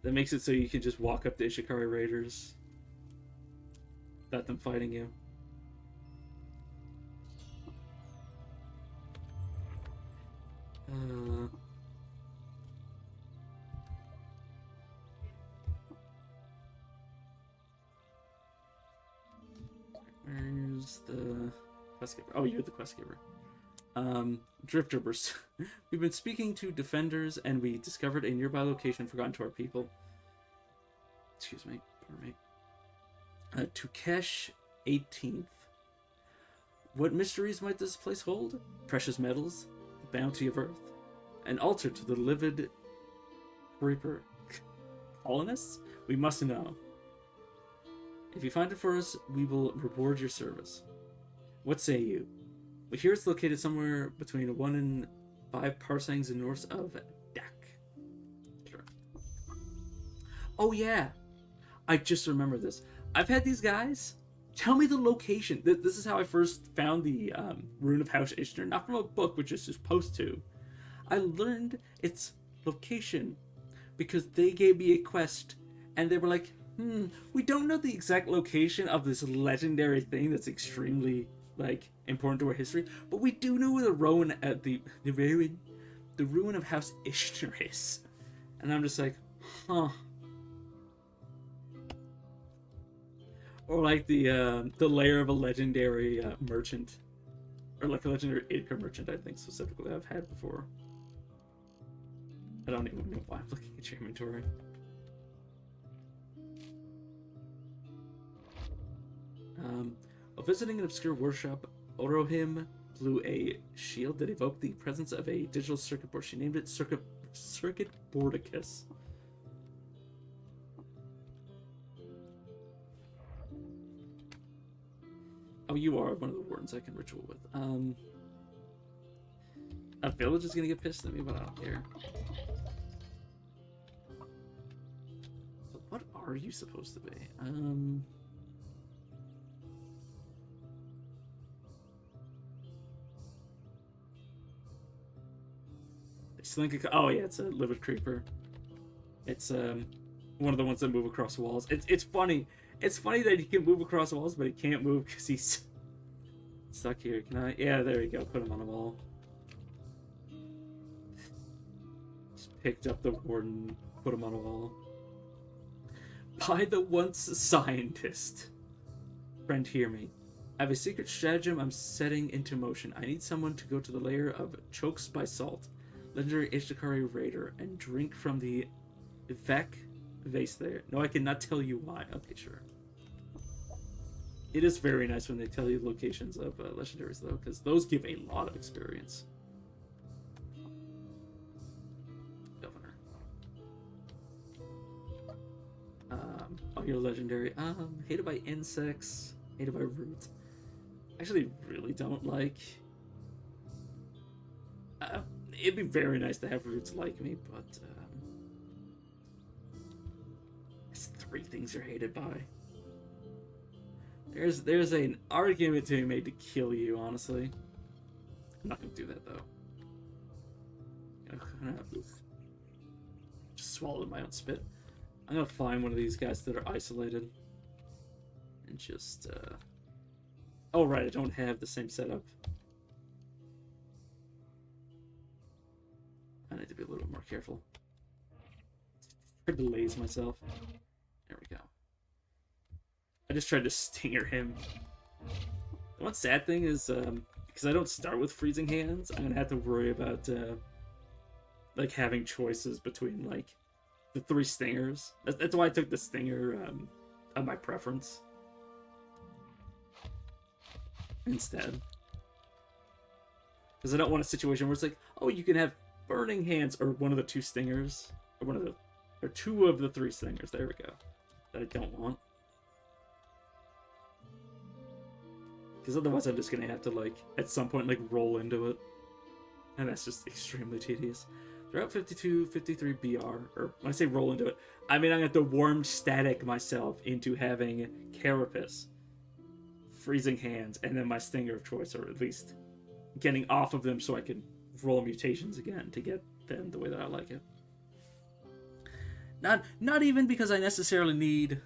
That makes it so you can just walk up to Ishikari Raiders without them fighting you. Where's the quest giver? Oh, you're the quest giver. Drifters. We've been speaking to defenders, and we discovered a nearby location forgotten to our people. Excuse me, pardon me. Tukesh 18th. What mysteries might this place hold? Precious metals, the bounty of Earth, an altar to the livid Reaper. Colonists? We must know. If you find it for us, we will reward your service. What say you? We hear it's located somewhere between 1 and 5 parsangs in north of Dak. Sure. Oh yeah, I just remember this. I've had these guys tell me the location. This is how I first found the Rune of House Ishtar, not from a book, which is supposed to. I learned its location because they gave me a quest, and they were like, we don't know the exact location of this legendary thing that's extremely, like, important to our history, but we do know where the ruin of House Ishtar is. And I'm just like, huh. Or like the lair of a legendary merchant, or like a legendary acre merchant, I think specifically I've had before. I don't even know why I'm looking at your inventory. While visiting an obscure workshop, Orohim blew a shield that evoked the presence of a digital circuit board. She named it Circuit Boardicus. Oh, you are one of the wardens I can ritual with. A village is gonna get pissed at me, but I don't care. So what are you supposed to be? Oh yeah, it's a livid creeper. It's one of the ones that move across walls. It's funny. It's funny that he can move across walls, but he can't move because he's stuck here. Can I? Yeah, there you go. Put him on a wall. Just picked up the warden, put him on a wall. By the once scientist. Friend, hear me. I have a secret stratagem I'm setting into motion. I need someone to go to the lair of Chokes by Salt, legendary Ishtakari raider, and drink from the Vec vase there. No, I cannot tell you why. Okay, sure. It is very nice when they tell you locations of legendaries, though, because those give a lot of experience. Governor. Oh, you're legendary. Hated by insects. Hated by roots. Actually, really don't like. It'd be very nice to have roots like me, but it's 3 things you're hated by. There's an argument to be made to kill you, honestly. I'm not gonna do that though. Just swallowed my own spit. I'm gonna find one of these guys that are isolated. And just oh right, I don't have the same setup. I need to be a little more careful. I tried to laze myself. There we go. I just tried to stinger him. The one sad thing is, because I don't start with freezing hands, I'm gonna have to worry about like having choices between like the 3 stingers. That's why I took the stinger of my preference instead. Because I don't want a situation where it's like, oh, you can have burning hands or one of the 2 stingers, or 2 of the 3 stingers. There we go. That I don't want. Because otherwise I'm just going to have to, like, at some point, like, roll into it. And that's just extremely tedious. Throughout 52, 53 BR, or when I say roll into it, I mean I'm going to have to warm static myself into having Carapace, freezing hands, and then my stinger of choice, or at least getting off of them so I can roll mutations again to get them the way that I like it. Not even because I necessarily need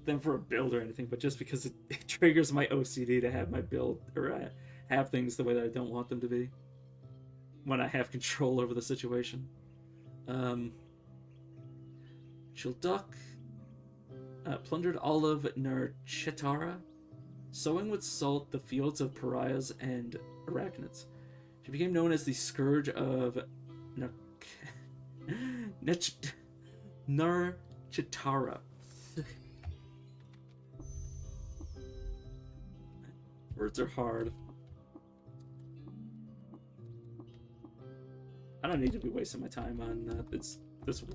them for a build or anything, but just because it triggers my OCD to have my build, or have things the way that I don't want them to be when I have control over the situation. Childuck plundered Olive Ner Chetara, sowing with salt the fields of pariahs and arachnids. She became known as the Scourge of Narchitara. Words are hard. I don't need to be wasting my time on this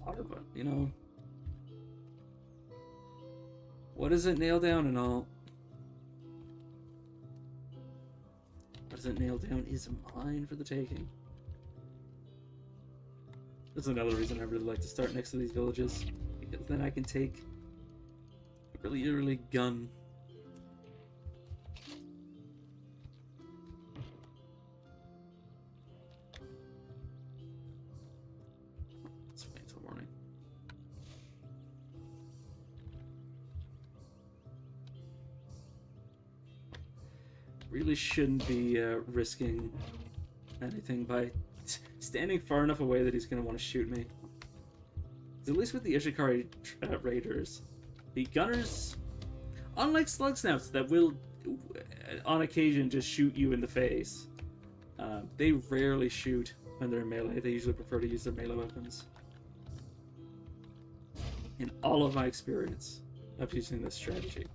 water, but you know, what does it nail down and all? What does it nail down is mine for the taking. That's another reason I really like to start next to these villages, because then I can take a really early gun. Let's wait until morning. Really shouldn't be risking anything by standing far enough away that he's going to want to shoot me. At least with the Ishikari raiders, the gunners, unlike slug snouts that will on occasion just shoot you in the face, they rarely shoot when they're in melee. They usually prefer to use their melee weapons. In all of my experience of using this strategy.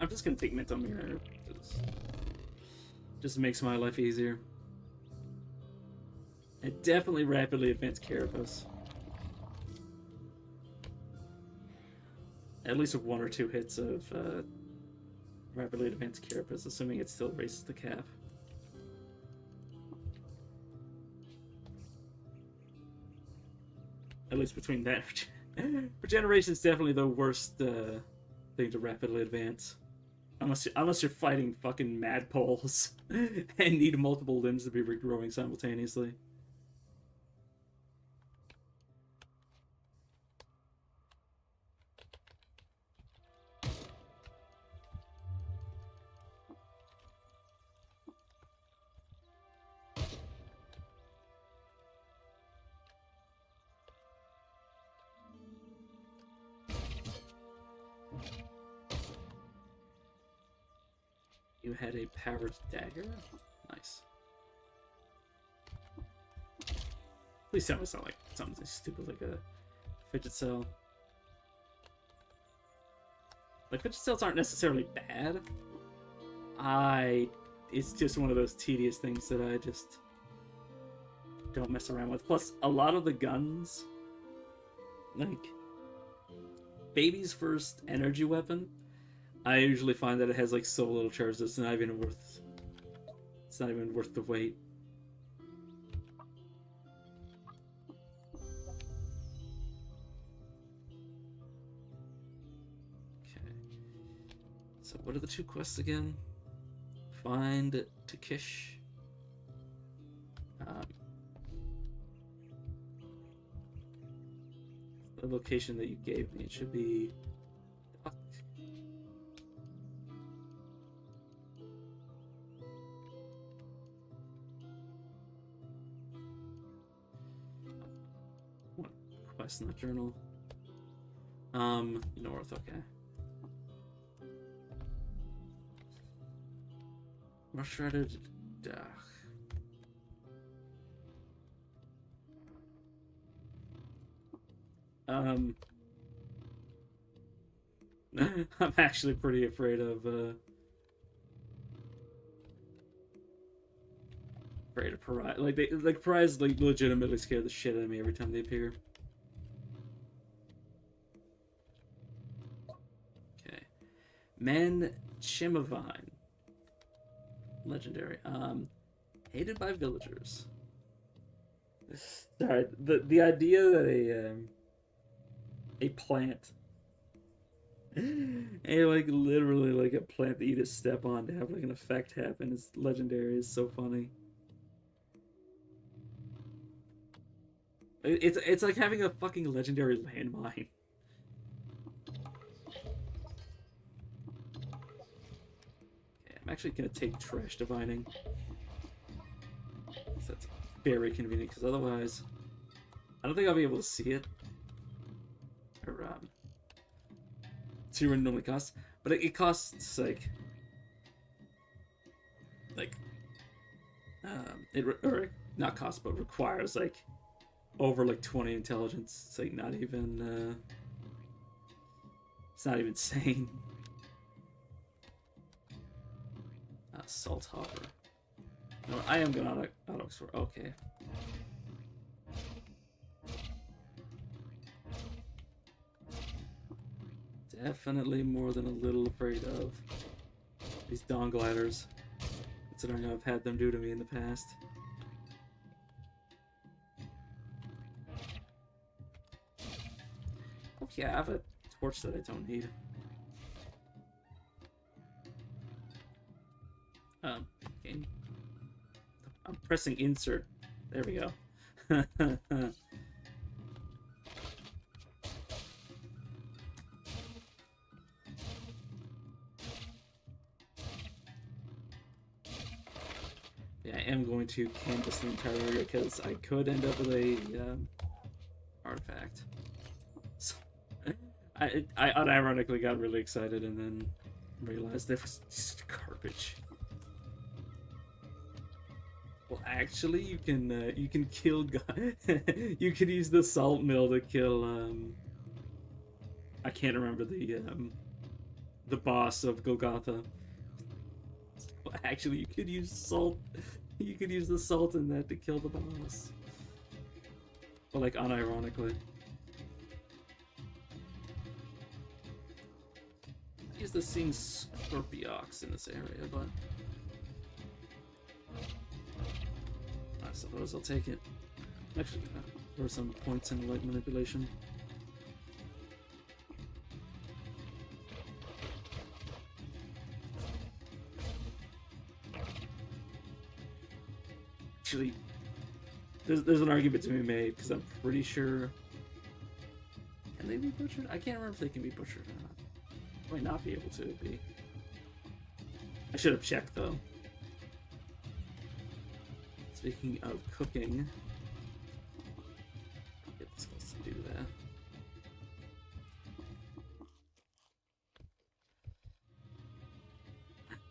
I'm just gonna take Mental Mirror. Just makes my life easier. It definitely rapidly advanced Carapace. At least with 1 or 2 hits of rapidly advanced Carapace, assuming it still raises the cap. At least between that. Regeneration is definitely the worst thing to rapidly advance. Unless you're fighting fucking madpoles and need multiple limbs to be regrowing simultaneously. You had a powered dagger? Nice. Please tell me it's not like something stupid like a fidget cell. Like, fidget cells aren't necessarily bad. It's just one of those tedious things that I just don't mess around with. Plus, a lot of the guns, like, Baby's first energy weapon, I usually find that it has like so little charge that it's not even worth the wait. Okay. So what are the 2 quests again? Find Takish. The location that you gave me, it should be quest in the journal. North, okay. Mushrodded Dach. I'm actually pretty afraid of Pariah. Pariahs like legitimately scare the shit out of me every time they appear. Okay. Man Chimavine. Legendary. Hated by villagers. Sorry, the idea that a plant, literally like a plant that you just step on to have like an effect happen is legendary. Is so funny. It's like having a fucking legendary landmine. Okay, I'm actually gonna take trash divining. That's very convenient because otherwise, I don't think I'll be able to see it. Or 2 normally costs, but it costs like or not cost, but requires like over like 20 intelligence. It's like not even it's not even sane. Salt hopper. No, I am gonna auto explore. Okay. Definitely more than a little afraid of these dawn gliders, considering I've had them do to me in the past. Okay, I have a torch that I don't need. Okay. I'm pressing insert. There we go. Yeah, I am going to canvas the entire area because I could end up with a artifact. So, I unironically got really excited and then realized there was just garbage. Well, actually, you can kill you can use the salt mill to kill I can't remember the boss of Golgotha. Well, actually, you could use salt. You could use the salt in that to kill the boss. But like unironically. I use the seeing Scorpiox in this area, but I suppose I'll take it. I'm actually gonna throw some points in light manipulation. Actually, there's an argument to be made because I'm pretty sure. Can they be butchered? I can't remember if they can be butchered or not. Might not be able to be. I should have checked though. Speaking of cooking, I'll get this close to do that.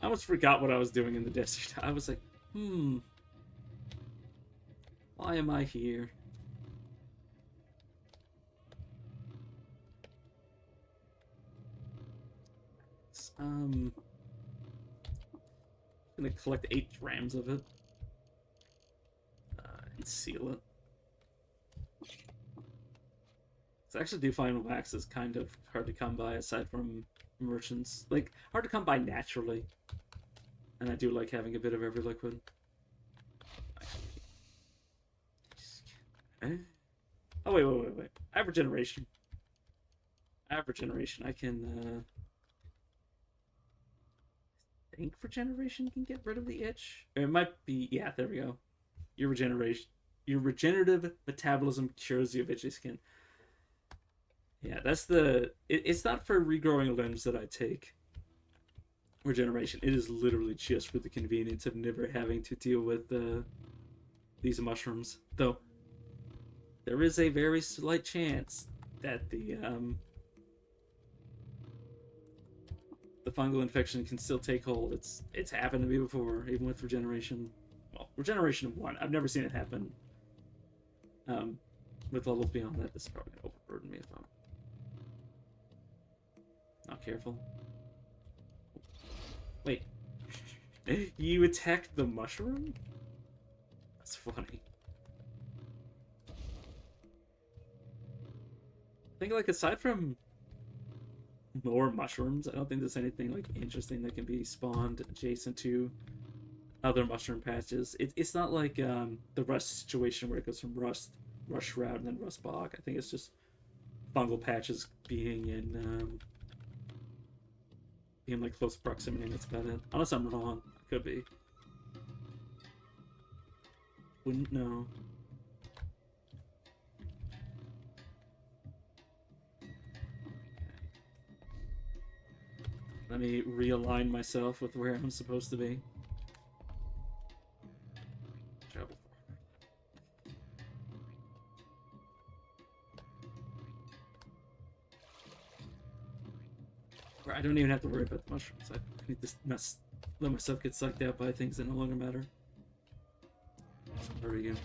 I almost forgot what I was doing in the desert. I was like, why am I here? I'm gonna collect 8 grams of it and seal it. So I actually do find wax is kind of hard to come by aside from merchants. Like, hard to come by naturally. And I do like having a bit of every liquid. Oh, wait. I have regeneration. I can, I think regeneration can get rid of the itch. Or it might be, yeah, there we go. Your regenerative metabolism cures you of itchy skin. Yeah, that's it's not for regrowing limbs that I take regeneration. It is literally just for the convenience of never having to deal with these mushrooms. Though, there is a very slight chance that the fungal infection can still take hold. It's happened to me before, even with regeneration. Well, regeneration of 1. I've never seen it happen. With levels beyond that, this is probably gonna overburden me if I'm not careful. Wait. You attacked the mushroom? That's funny. I think, like, aside from more mushrooms, I don't think there's anything, like, interesting that can be spawned adjacent to other mushroom patches. It's not like the rust situation where it goes from rush shroud and then rust bog. I think it's just fungal patches being in like close proximity, and that's about it. Unless I'm wrong, I could be. Wouldn't know. Let me realign myself with where I'm supposed to be. Travel. I don't even have to worry about the mushrooms. I need to not let myself get sucked out by things that no longer matter. So there we go.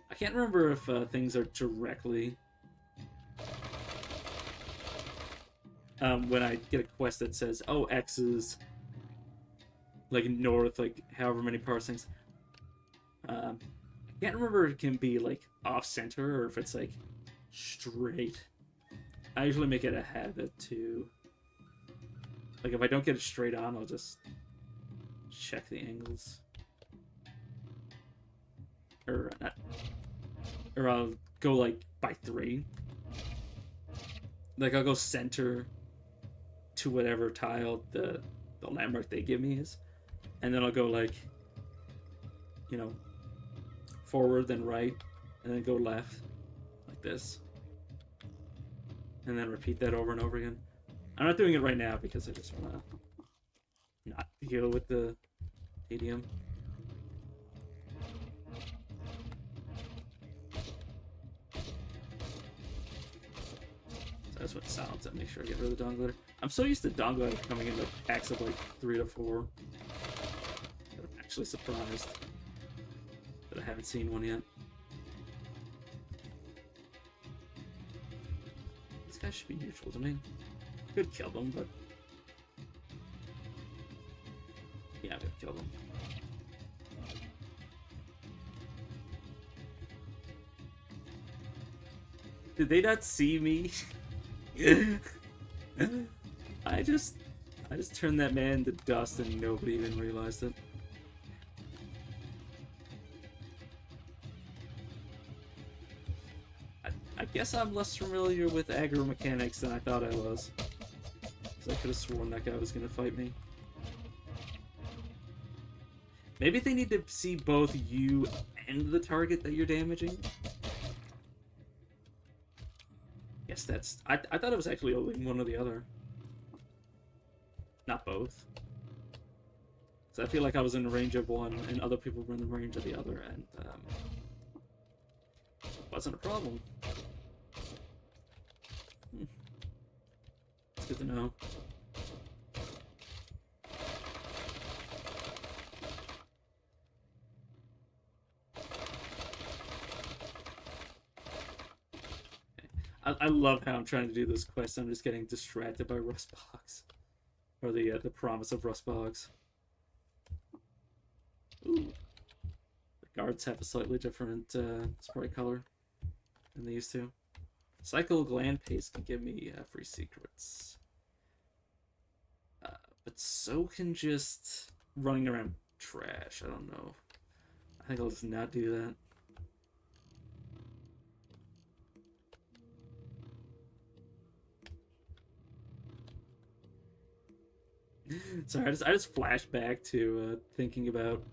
I can't remember if things are directly when I get a quest that says, "Oh, X is like north, like however many parsecs." I can't remember if it can be like off center or if it's like straight. I usually make it a habit to, like, if I don't get it straight on, I'll just check the angles, or not, or I'll go like by 3. Like I'll go center to whatever tile the landmark they give me is, and then I'll go like, you know, forward then right, and then go left like this, and then repeat that over and over again. I'm not doing it right now because I just want to not deal with the tedium. So that's what sounds. I make sure I get rid of the dawn glitter. I'm so used to dawn glitter coming in like packs of like 3 to 4. I'm actually surprised that I haven't seen one yet. These guys should be neutral to me. Could kill them, but yeah, I'm gonna kill them. Did they not see me? I just turned that man to dust and nobody even realized it. I guess I'm less familiar with aggro mechanics than I thought I was. So I could have sworn that guy was gonna fight me. Maybe they need to see both you and the target that you're damaging. Yes, that's... I thought it was actually only one or the other. Not both. So I feel like I was in the range of one and other people were in the range of the other, and wasn't a problem. It's good to know. I love how I'm trying to do this quest. I'm just getting distracted by rust bogs, or the promise of rust bogs. Ooh. The guards have a slightly different sprite color than they used to. Cycle gland paste can give me free secrets, but so can just running around trash. I don't know. I think I'll just not do that. Sorry, I just flashed back to thinking about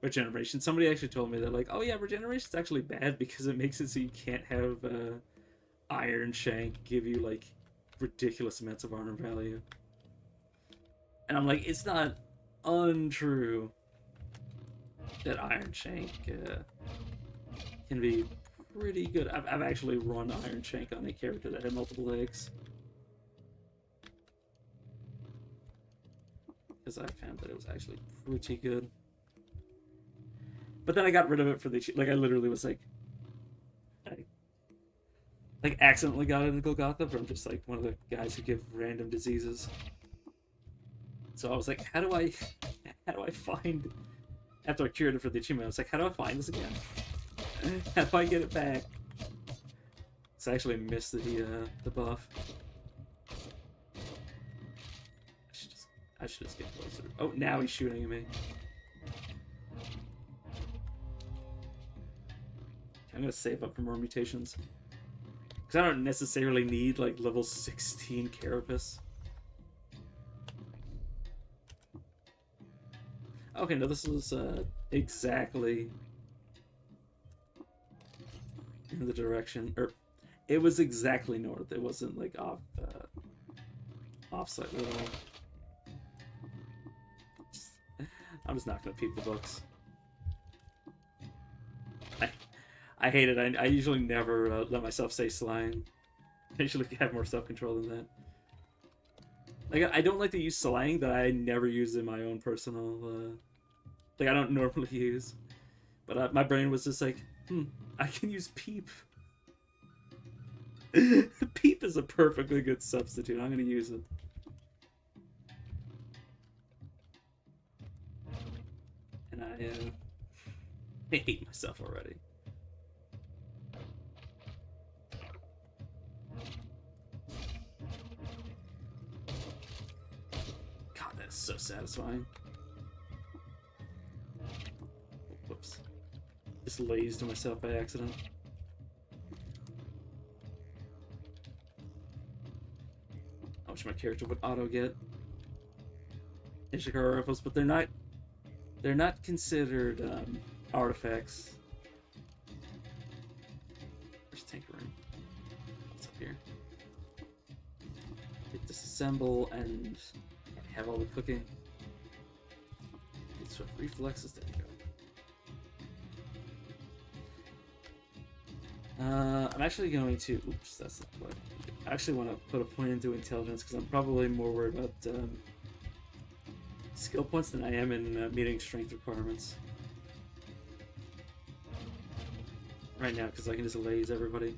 regeneration. Somebody actually told me that, like, oh yeah, regeneration's actually bad because it makes it so you can't have Iron Shank give you like ridiculous amounts of armor value. And I'm like, it's not untrue that Iron Shank can be pretty good. I've actually run Iron Shank on a character that had multiple legs, because I found that it was actually pretty good. But then I got rid of it for the... Like, I literally was like... I accidentally got it in Golgotha from just, like, one of the guys who give random diseases. So I was like, how do I find... After I cured it for the achievement, I was like, how do I find this again? How do I get it back? So I actually missed the buff. I should just get closer. Oh, now he's shooting at me. I'm gonna save up for more mutations, because I don't necessarily need like level 16 Carapace. Okay, no, this is exactly in the direction, or it was exactly north. It wasn't like offsite at all. I'm just not gonna peep the books. I hate it. I usually never let myself say slang. I usually have more self-control than that. Like, I don't like to use slang that I never use in my own personal, like, I don't normally use. But my brain was just like, I can use peep. Peep is a perfectly good substitute. I'm gonna use it. And I hate myself already. God, that's so satisfying. Whoops. Just lazed myself by accident. I wish my character would auto get Ishikara rifles, but they're not considered artifacts. Where's tinkering? What's up here? Hit disassemble and have all the cooking. Swift reflexes. There you go. I'm actually going to. Oops, that's not what. I actually want to put a point into intelligence because I'm probably more worried about skill points than I am in meeting strength requirements right now, because I can just laze everybody.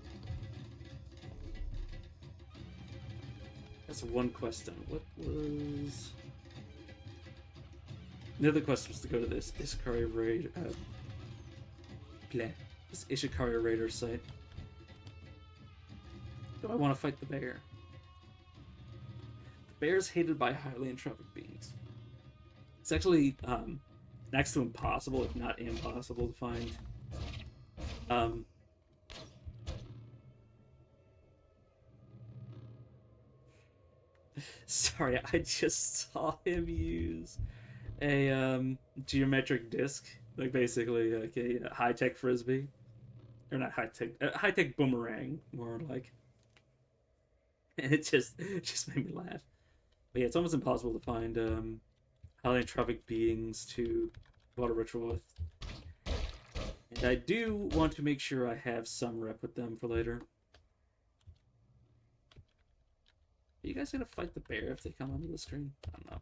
That's one quest done. What was the other quest? Was to go to this Ishikari raid. This Ishikari raider site. Do I want to fight the bear? The bear is hated by highly entropic beings. It's actually next to impossible, if not impossible, to find. Sorry, I just saw him use a geometric disc, like basically like a high-tech frisbee, or not high-tech, high-tech boomerang, more like. And it just made me laugh. But yeah, it's almost impossible to find highly entropic beings to water ritual with. And I do want to make sure I have some rep with them for later. Are you guys gonna fight the bear if they come onto the screen? I don't know.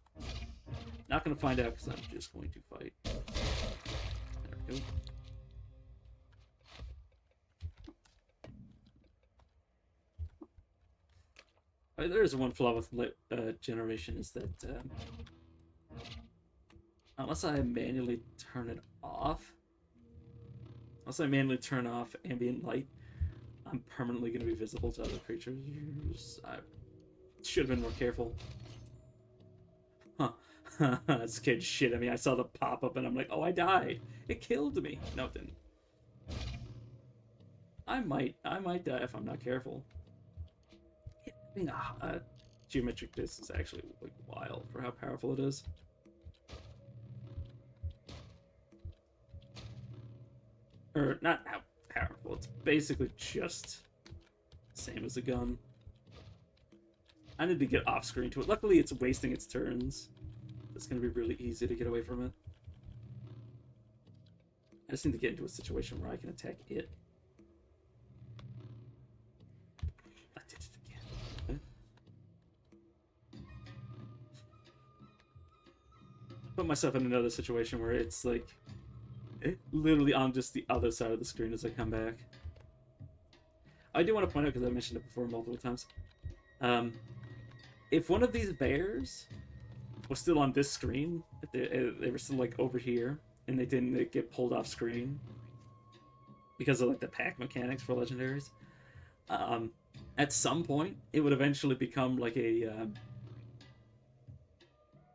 Not gonna find out because I'm just going to fight. There we go. There is one flaw with generation, is that unless I manually turn it off, unless I manually turn off ambient light, I'm permanently going to be visible to other creatures. I should have been more careful. Huh. That scared shit. I mean, I saw the pop up and I'm like, oh, I died. It killed me. No, it didn't. I might die if I'm not careful. Having a geometric disc is actually like wild for how powerful it is. Or not how powerful, it's basically just the same as a gun. I need to get off screen to it. Luckily it's wasting its turns. It's gonna be really easy to get away from it. I just need to get into a situation where I can attack it. Put myself in another situation where it's like literally on just the other side of the screen as I come back. I do want to point out, because I mentioned it before multiple times, if one of these bears was still on this screen, if they were still like over here and they didn't get pulled off screen because of like the pack mechanics for legendaries, at some point it would eventually become like a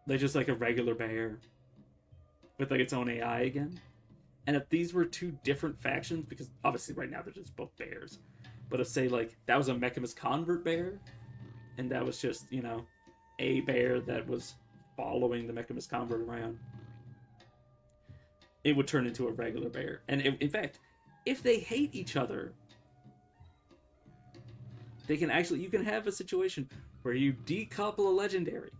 like just like a regular bear with like its own AI again. And if these were two different factions, because obviously right now they're just both bears, but if say like that was a Mechamus convert bear, and that was just, you know, a bear that was following the Mechamus convert around, it would turn into a regular bear. And in fact, if they hate each other, They can actually, you can have a situation where you decouple a legendary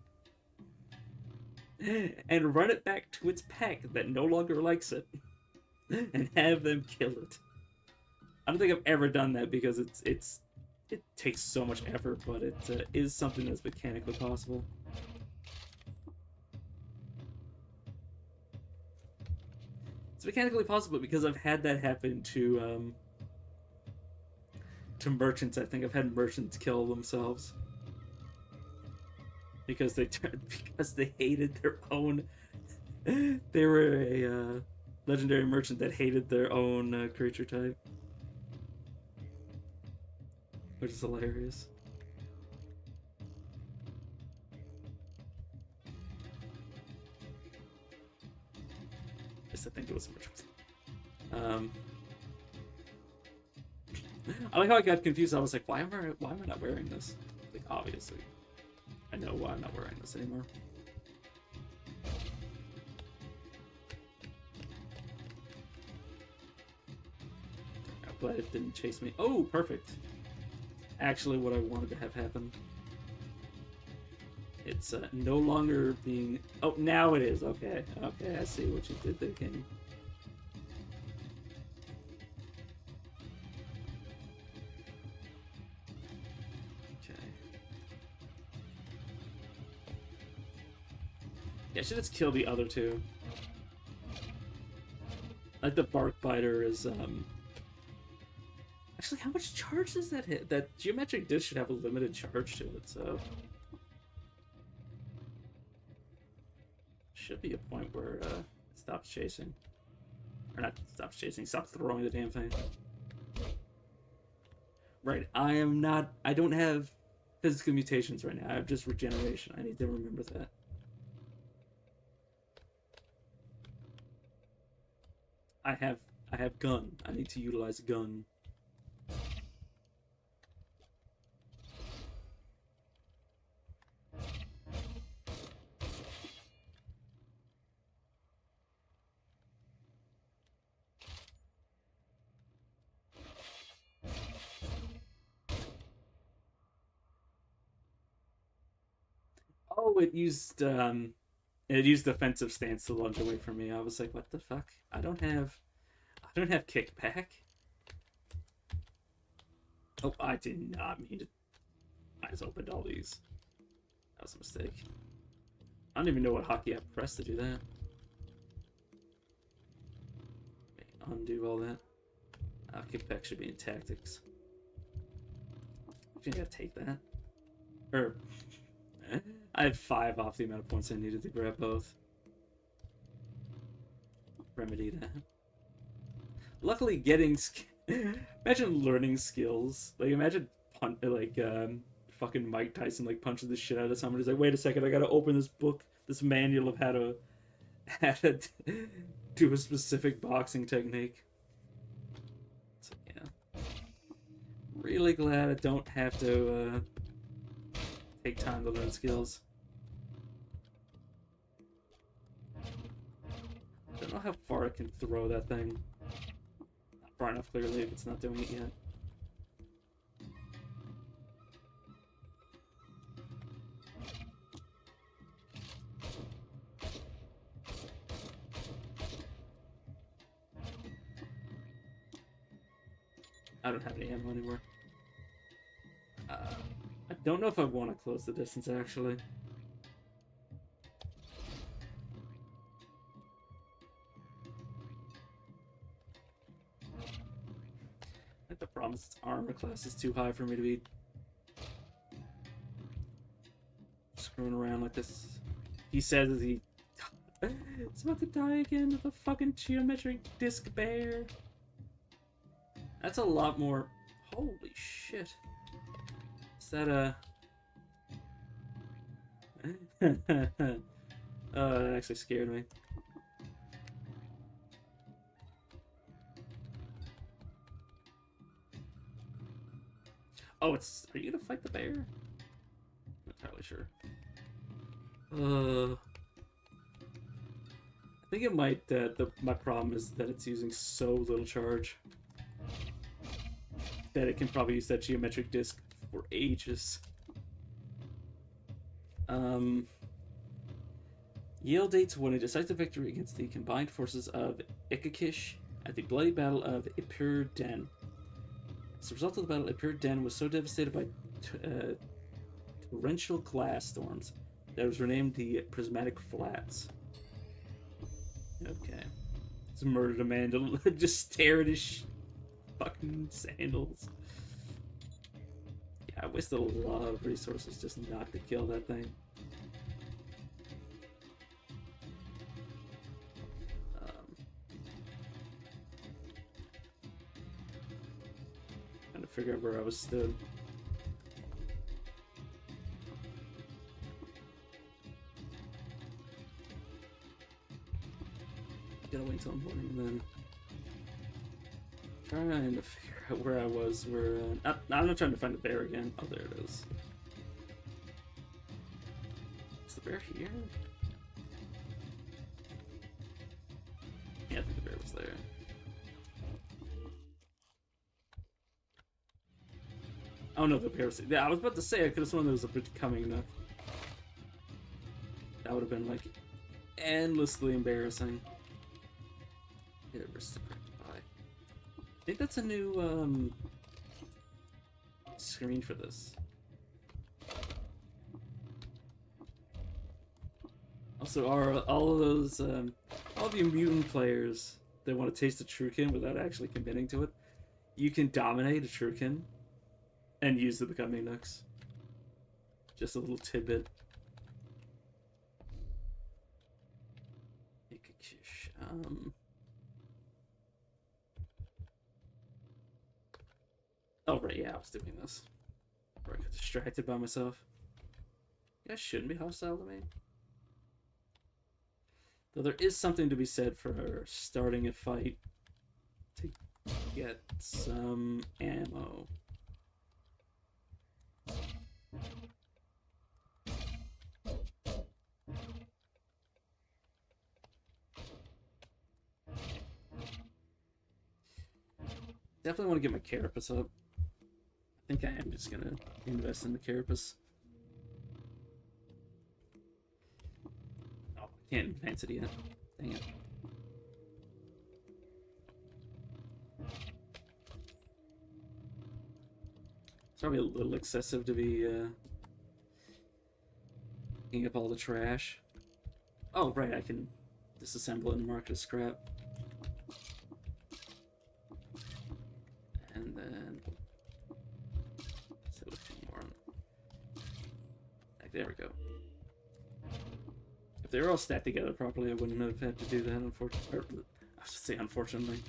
and run it back to its pack that no longer likes it and have them kill it. I don't think I've ever done that because it takes so much effort, but it is something that's mechanically possible. It's mechanically possible because I've had that happen to merchants. I think I've had merchants kill themselves because they hated their own. They were a legendary merchant that hated their own creature type, which is hilarious. I think it was merchant. I like how I got confused. I was like, why am I not wearing this? Like, obviously, I know why I'm not wearing this anymore. I'm glad it didn't chase me. Oh, perfect. Actually, what I wanted to have happen. It's no longer being... Oh, now it is. Okay. Okay, I see what you did there, game. Okay. Yeah, I should just kill the other two. Like, the Bark Biter is, Actually, how much charge does that hit? That Geometric Disc should have a limited charge to it, so... Should be a point where it stops chasing. Or not stops chasing, stops throwing the damn thing. Right, I don't have physical mutations right now. I have just regeneration. I need to remember that. I have gun. I need to utilize gun. Oh, it used defensive stance to lunge away from me. I was like, what the fuck? I don't have kickback. Oh, I did not mean to. I just opened all these. That was a mistake. I don't even know what hockey I pressed to do that. Okay, undo all that. Kickback should be in tactics. I think I gotta take that. Or I had 5 off the amount of points I needed to grab both. Remedy that. Luckily, imagine learning skills. Like, imagine fucking Mike Tyson like punches the shit out of someone. He's like, wait a second, I gotta open this book, this manual of how to do a specific boxing technique. So yeah, really glad I don't have to take time to learn skills. I don't know how far I can throw that thing. Not far enough, clearly, if it's not doing it yet. I don't have any ammo anymore. I don't know if I want to close the distance, actually. I think the problem is its armor class is too high for me to be screwing around like this. He says he... It's about to die again with a fucking geometric disc bear. That's a lot more... Holy shit. Is that Oh, that actually scared me. Oh, it's... Are you gonna fight the bear? I'm not entirely sure. I think it might... my problem is that it's using so little charge that it can probably use that geometric disc for ages. Yale won a decisive victory against the combined forces of Ikakish at the bloody Battle of Ipur Den. As a result of the battle, Ipur Den was so devastated by torrential glass storms that it was renamed the Prismatic Flats. Okay. Just murdered a man to just stare at his fucking sandals. Yeah, I wasted a lot of resources just not to kill that thing. Trying to figure out where I was stood. Gotta wait till morning then. Trying to figure out where I was. I'm not trying to find the bear again. Oh, there it is. Is the bear here? Yeah, I think the bear was there. Oh no, the bear was. Yeah, I was about to say I could have sworn there was a bridge coming enough. That would have been like endlessly embarrassing. Aristocrat pie. I think that's a new screen for this. Also, are all of those all of you mutant players that want to taste a Trukin without actually committing to it, you can dominate a Trukin and use the becoming nooks. Just a little tidbit. Oh, right, yeah, I was doing this. Or I got distracted by myself. You guys shouldn't be hostile to me. Though there is something to be said for starting a fight to get some ammo. Definitely want to get my carapace up. I think I am just gonna invest in the carapace. Oh, I can't advance it yet. Dang it. It's probably a little excessive to be picking up all the trash. Oh, right, I can disassemble it and mark it as scrap. And then set a few more on. There we go. If they were all stacked together properly, I wouldn't have had to do that, unfortunately. I should say unfortunately.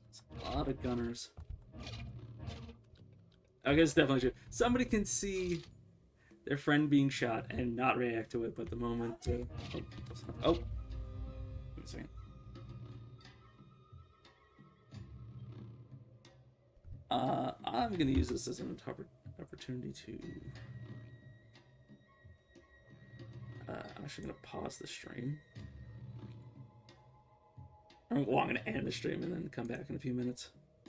It's a lot of gunners. I guess definitely should. Somebody can see their friend being shot and not react to it, but the moment... oh. Wait a second. I'm going to use this as an opportunity to... I'm actually going to pause the stream. Well, I'm going to end the stream and then come back in a few minutes.